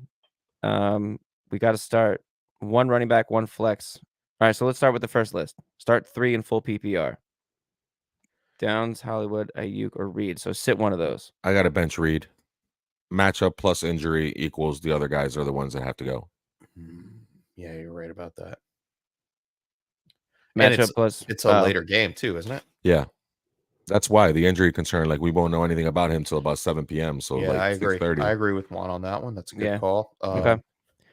We got to start 1 running back, 1 flex. All right, so let's start with the first list. Start 3 in full PPR. Downs, Hollywood, Ayuk, or Reed. So sit one of those. I got a bench Reed. Matchup plus injury equals the other guys are the ones that have to go. Yeah, you're right about that. Matchup plus. It's a later game too, isn't it? Yeah. That's why the injury concern, like we won't know anything about him till about 7 p.m. So yeah, like I agree. 6:30. I agree with Juan on that one. That's a good call. Okay.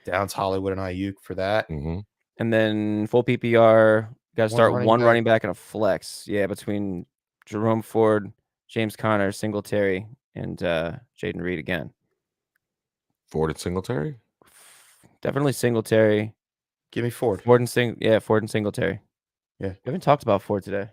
Downs, Hollywood, and Ayuk for that. Mm-hmm. And then full PPR, got to start one running back and a flex. Yeah, between Jerome Ford, James Conner, Singletary, and Jaden Reed again. Ford and Singletary? Definitely Singletary. Give me Ford. Ford and Singletary. Yeah. We haven't talked about Ford today.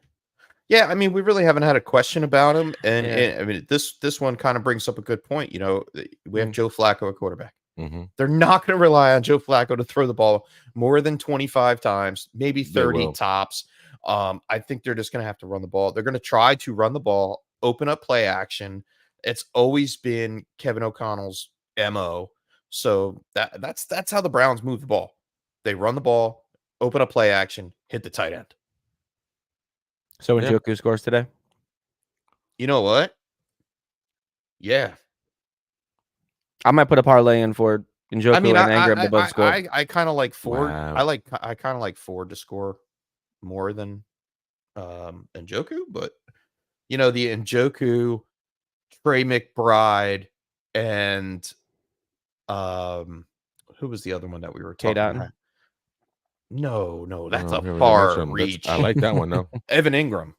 Yeah, I mean, we really haven't had a question about him. And I mean, this one kind of brings up a good point. You know, we have Joe Flacco at quarterback. Mm-hmm. They're not going to rely on Joe Flacco to throw the ball more than 25 times, maybe 30 tops. I think they're just going to have to run the ball. They're going to try to run the ball, open up play action. It's always been Kevin O'Connell's MO. So that's how the Browns move the ball. They run the ball, open up play action, hit the tight end. So Njoku scores today? You know what? Yeah. I might put a parlay in for Njoku and Ingram to both score. I kind of like Ford. Wow. I kind of like Ford to score more than Njoku, but you know, the Njoku, Trey McBride, and who was the other one that we were talking about? No, that's a far reach. I like that one though. Evan Ingram.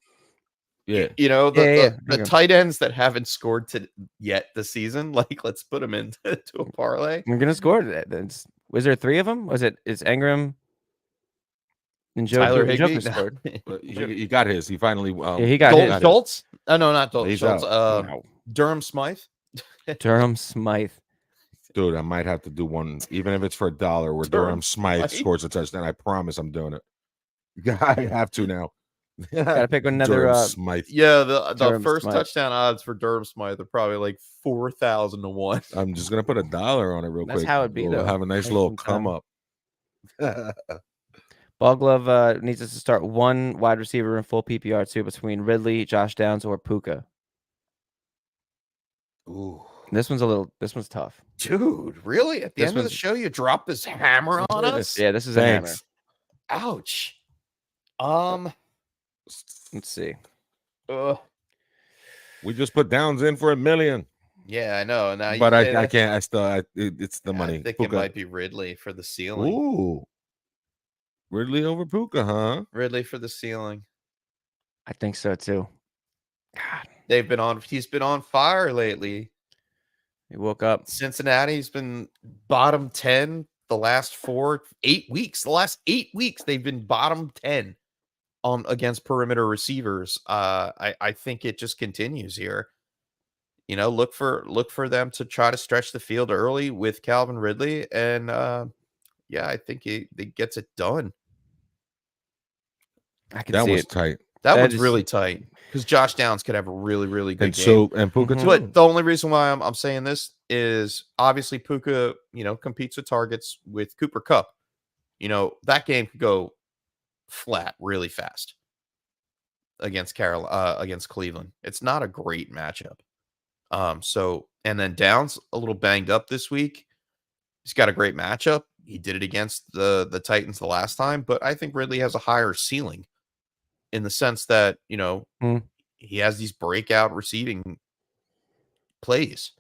Yeah. You know, the tight ends that haven't scored yet this season, like let's put them into a parlay. We're gonna score today. Was there 3 of them? Is Ingram and Tyler Higbee scored? He got his. He finally he got his. Schultz? Oh no, not Schultz. No. Durham Smythe. Durham Smythe. Dude, I might have to do one, even if it's for $1, where Durham Smythe scores a touchdown. I promise I'm doing it. I have to now. Gotta pick another Smythe. Yeah, the first touchdown odds for Durham Smythe are probably like 4,000 to 1. I'm just gonna put $1 on it real quick. That's how it'd be. We'll have a nice little come up. Ball Glove needs us to start 1 wide receiver in full PPR too between Ridley, Josh Downs, or Puka. Ooh. This one's tough. Dude, really? At the end of the show, you drop this hammer on us? Yeah, this is a hammer. Ouch. Let's see. We just put Downs in for $1 million. Yeah, I know. Now, but I can't. It's the money. I think Puka. it might be Ridley for the ceiling. Ooh, Ridley over Puka, huh? Ridley for the ceiling. I think so too. God, he's been on fire lately. He woke up. Cincinnati's been bottom 10 the last 8 weeks. The last 8 weeks, they've been bottom 10 against perimeter receivers. I think it just continues here. You know, look for them to try to stretch the field early with Calvin Ridley, and I think it gets it done. That was tight. That one's really tight because Josh Downs could have a really, really good game. And Puka too. But the only reason why I'm saying this is obviously Puka, you know, competes with targets with Cooper Kupp. You know, that game could go flat really fast against Cleveland. It's not a great matchup. And then Downs a little banged up this week. He's got a great matchup. He did it against the Titans the last time, but I think Ridley has a higher ceiling in the sense that, you know, he has these breakout receiving plays.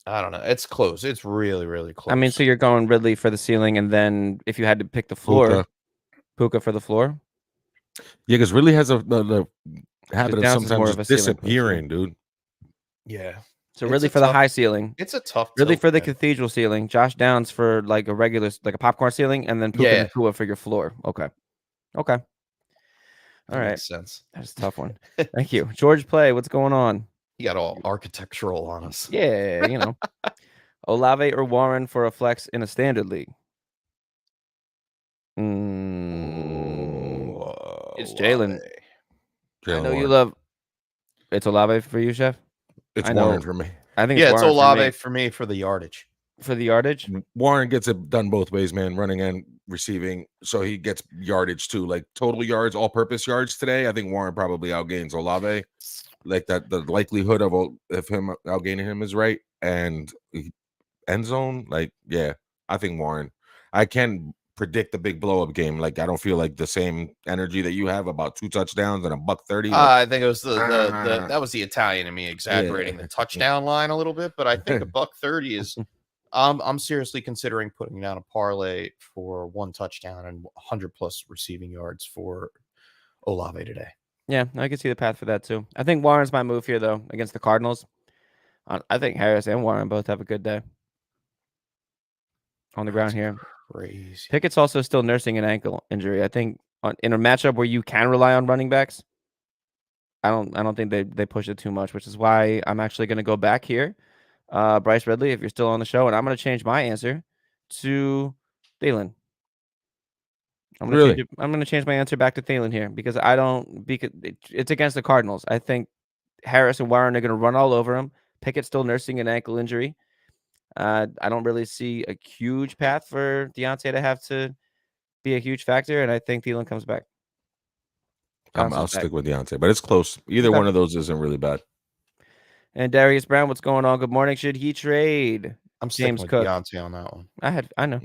I don't know. It's close. It's really, really close. I mean, so you're going Ridley for the ceiling, and then if you had to pick the floor, Puka for the floor? Yeah, because Ridley has the habit of sometimes of disappearing, dude. Yeah. So Ridley for the high ceiling. It's a tough Ridley for the cathedral ceiling. Josh Downs for like a regular, like a popcorn ceiling, and then Puka and Nakua for your floor. Okay. All right. Makes sense. That's a tough one. Thank you. George Play, what's going on? You got all architectural on us. Yeah, you know. Olave or Warren for a flex in a standard league? It's Jalen. I know you love. It's Olave for you, Chef. It's Warren for me. I think it's Warren Olave for me for the yardage. For the yardage, Warren gets it done both ways, man, running and receiving. So he gets yardage too, like total yards, all-purpose yards today. I think Warren probably outgains Olave. Like that, the likelihood of him outgaining him is right. And end zone, like, yeah, I think Warren. I can predict the big blow-up game. Like, I don't feel like the same energy that you have about 2 touchdowns and $130. Like, I think it was the that was the Italian in me exaggerating the touchdown line a little bit, but I think $130 is. I'm seriously considering putting down a parlay for 1 touchdown and 100+ receiving yards for Olave today. Yeah, I can see the path for that too. I think Warren's my move here though against the Cardinals. I think Harris and Warren both have a good day on the ground here. Crazy. Pickett's also still nursing an ankle injury. I think in a matchup where you can rely on running backs, I don't think they push it too much, which is why I'm actually going to go back here. Bryce Redley, if you're still on the show, and I'm going to change my answer to Thielen. I'm going to change my answer back to Thielen here because it's against the Cardinals. I think Harris and Warren are going to run all over him. Pickett's still nursing an ankle injury. I don't really see a huge path for Deontay to have to be a huge factor, and I think Thielen comes back. I'll stick with Deontay, but it's close. Either one of those isn't really bad. And Darius Brown, what's going on? Good morning. Should he trade? I'm James with Cook. Deontay on that one. I know.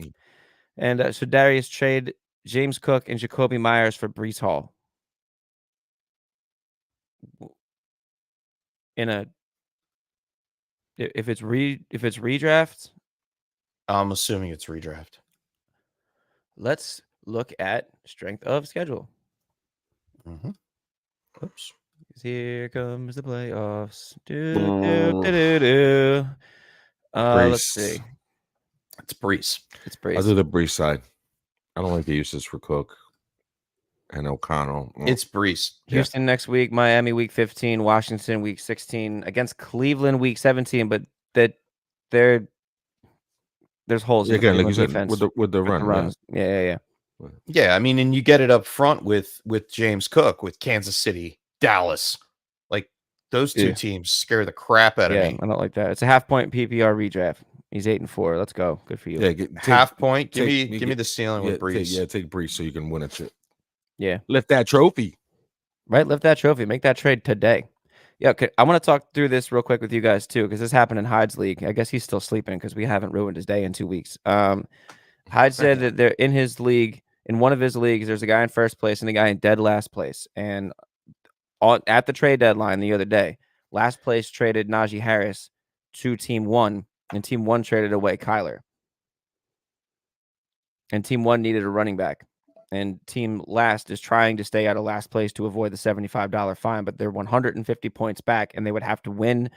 And so Darius trade James Cook and Jacoby Myers for Breece Hall. If it's redraft, I'm assuming it's redraft. Let's look at strength of schedule. Mm-hmm. Oops. Here comes the playoffs. Let's see. It's Breece. It's Breece. I'll do the Breece side. I don't like the uses for Cook and O'Connell. It's Breece. Houston next week, Miami week 15, Washington week 16, against Cleveland week 17, but there's holes in the defense with the run. Runs. Yeah. Yeah, I mean, and you get it up front with James Cook, with Kansas City, Dallas. Like, those two teams scare the crap out of me. I don't like that. It's a half-point PPR redraft. He's 8-4. Let's go. Good for you. Yeah, half point. Give me the ceiling with Breece. Take Breece so you can win a chip. Yeah. Lift that trophy. Right, lift that trophy. Make that trade today. Yeah, okay. I want to talk through this real quick with you guys too, because this happened in Hyde's league. I guess he's still sleeping because we haven't ruined his day in 2 weeks. Hyde said that they're in his league. In one of his leagues, there's a guy in first place and a guy in dead last place. And at the trade deadline the other day, last place traded Najee Harris to Team 1, and Team 1 traded away Kyler. And Team 1 needed a running back. And Team Last is trying to stay out of last place to avoid the $75 fine, but they're 150 points back, and they would have to win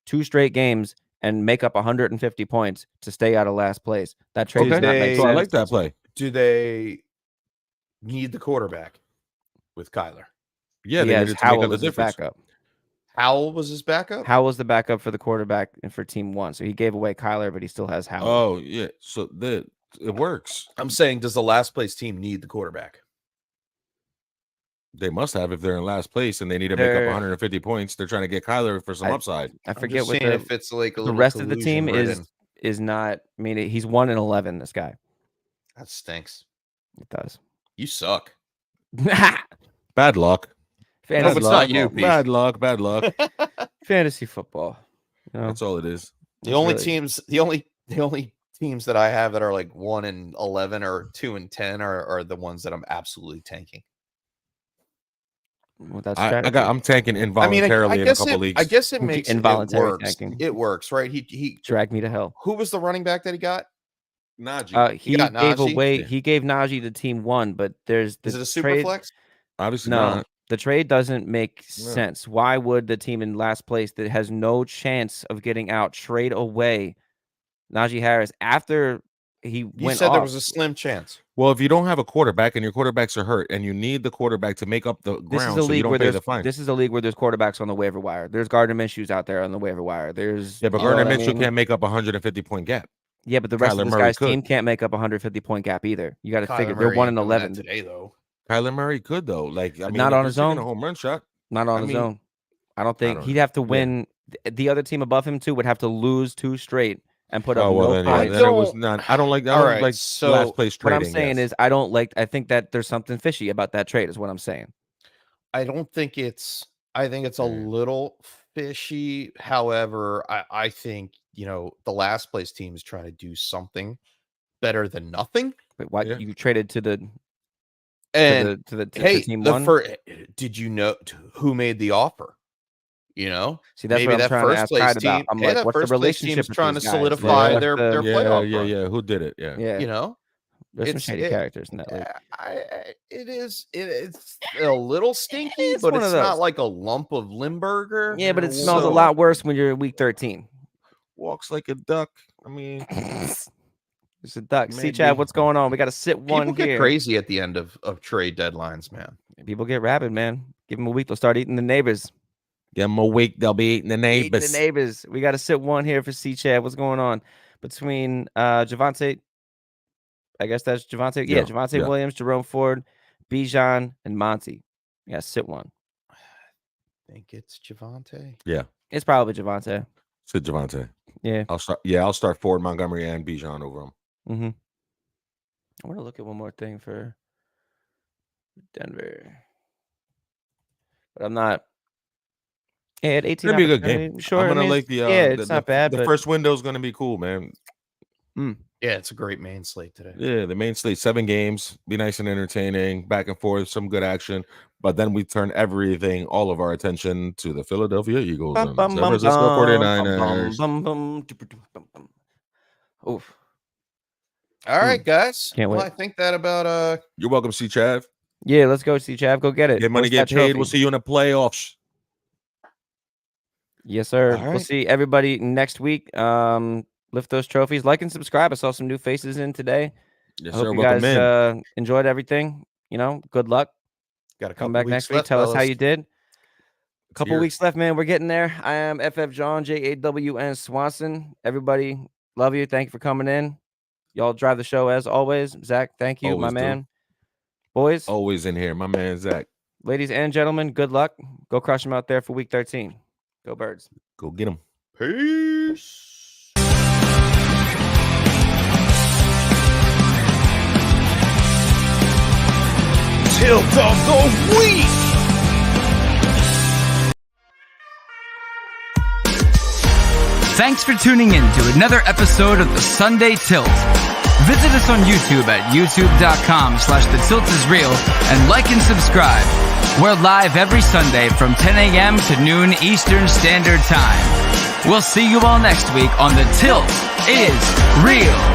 2 straight games and make up 150 points to stay out of last place. That trade does not make sense. I like that play. Do they need the quarterback with Kyler? Yeah, they needed to make up the difference. Backup. Howell was his backup? Howell was the backup for the quarterback and for Team 1. So he gave away Kyler, but he still has Howell. Oh, yeah. So it works. I'm saying, does the last place team need the quarterback? They must have if they're in last place and they need to make up 150 points. They're trying to get Kyler for some upside. I forget what if it's like the rest of the team is not. I mean, he's 1-11. This guy. That stinks. It does. You suck. Bad luck. It's not you. Pete. Bad luck. Fantasy football. You know? That's all it is. The only teams that I have that are like 1-11 or 2-10 are the ones that I'm absolutely tanking. Well, that's I'm tanking involuntarily in a couple leagues. I guess it makes involuntary. It works. It works, right? He dragged me to hell. Who was the running back that he got? Najee. He gave Najee? He gave Najee to Team 1, but is it a super flex? Obviously no. not. The trade doesn't make sense. Why would the team in last place that has no chance of getting out trade away Najee Harris after he went off? You said there was a slim chance. Well, if you don't have a quarterback and your quarterbacks are hurt and you need the quarterback to make up the ground so you don't pay the fine. This is a league where there's quarterbacks on the waiver wire. There's Gardner Minshew's out there on the waiver wire. But Gardner Minshew can't make up 150-point gap. Yeah, but the rest of this guy's team can't make up 150-point gap either. You got to figure they're 1-11 today, though. Kyler Murray could though, not on his own. A home run shot. Not on his own. I don't think he'd have to win the other team above him too would have to lose 2 straight and put up then, points. then it was not. I don't like So last place trading. What I'm saying is I think that there's something fishy about that trade is what I'm saying. I think it's a little fishy. However, I think, the last place team is trying to do something better than nothing. But why you traded to the and to team one? Did you know who made the offer? See, that's maybe what I'm that trying to first ask place Hyde team. about. I'm Hey, like, that what's the first place relationship team's with trying to these guys? solidify their playoff run. Yeah. Who did it? Yeah. There's some shady characters in that league. It's a little stinky, but it's not like a lump of Limburger. Yeah, but it smells a lot worse when you're in week 13. Walks like a duck. I mean, it's a duck. See, Chad, what's going on? We got to sit one People get here. crazy at the end of trade deadlines, man. People get rabid, man. Give them a week, they'll start eating the neighbors. Give them a week, they'll be eating the neighbors. We got to sit one here for C Chad. What's going on between Javonte? I guess that's Javonte. Yeah, Javonte Williams, Jerome Ford, Bijan, and Monty. Yeah, sit one. I think it's Javonte. Yeah, it's probably Javonte. Sit Javonte. Yeah, I'll start Ford, Montgomery, and Bijan over him. Mm-hmm. I want to look at one more thing for Denver, but I'm not. Yeah, at 18, it's gonna be a good game. Sure, I'm gonna like the. It's not bad. The first window is gonna be cool, man. Yeah, it's a great main slate today. Yeah, the main slate, 7 games, be nice and entertaining, back and forth, some good action. But then we turn all of our attention to the Philadelphia Eagles and San Francisco 49ers. Oof. All right, guys. Can't wait. I think that about You're welcome, C Chav. Yeah, let's go, C Chav. Go get it. Get money, get paid. We'll see you in the playoffs. Yes, sir. All We'll right. see everybody next week. Lift those trophies. Like and subscribe. I saw some new faces in today. Yes, I hope sir. you Welcome guys in. Enjoyed everything. Good luck. got to Come back next week. Tell us how you did. A couple weeks left, man. We're getting there. I am FF John, JAWN Swanson. Everybody, love you. Thank you for coming in. Y'all drive the show as always. Zach, thank you, Always my do. man. Boys, Always in here, my man Zach. ladies and gentlemen, good luck. Go crush them out there for week 13. Go Birds. Go get them. Peace. Tilt of the week. Thanks for tuning in to another episode of the Sunday Tilt. Visit us on YouTube at youtube.com/thetiltisreal and like and subscribe. We're live every Sunday from 10 a.m. to noon Eastern Standard Time. We'll see you all next week on The Tilt is Real.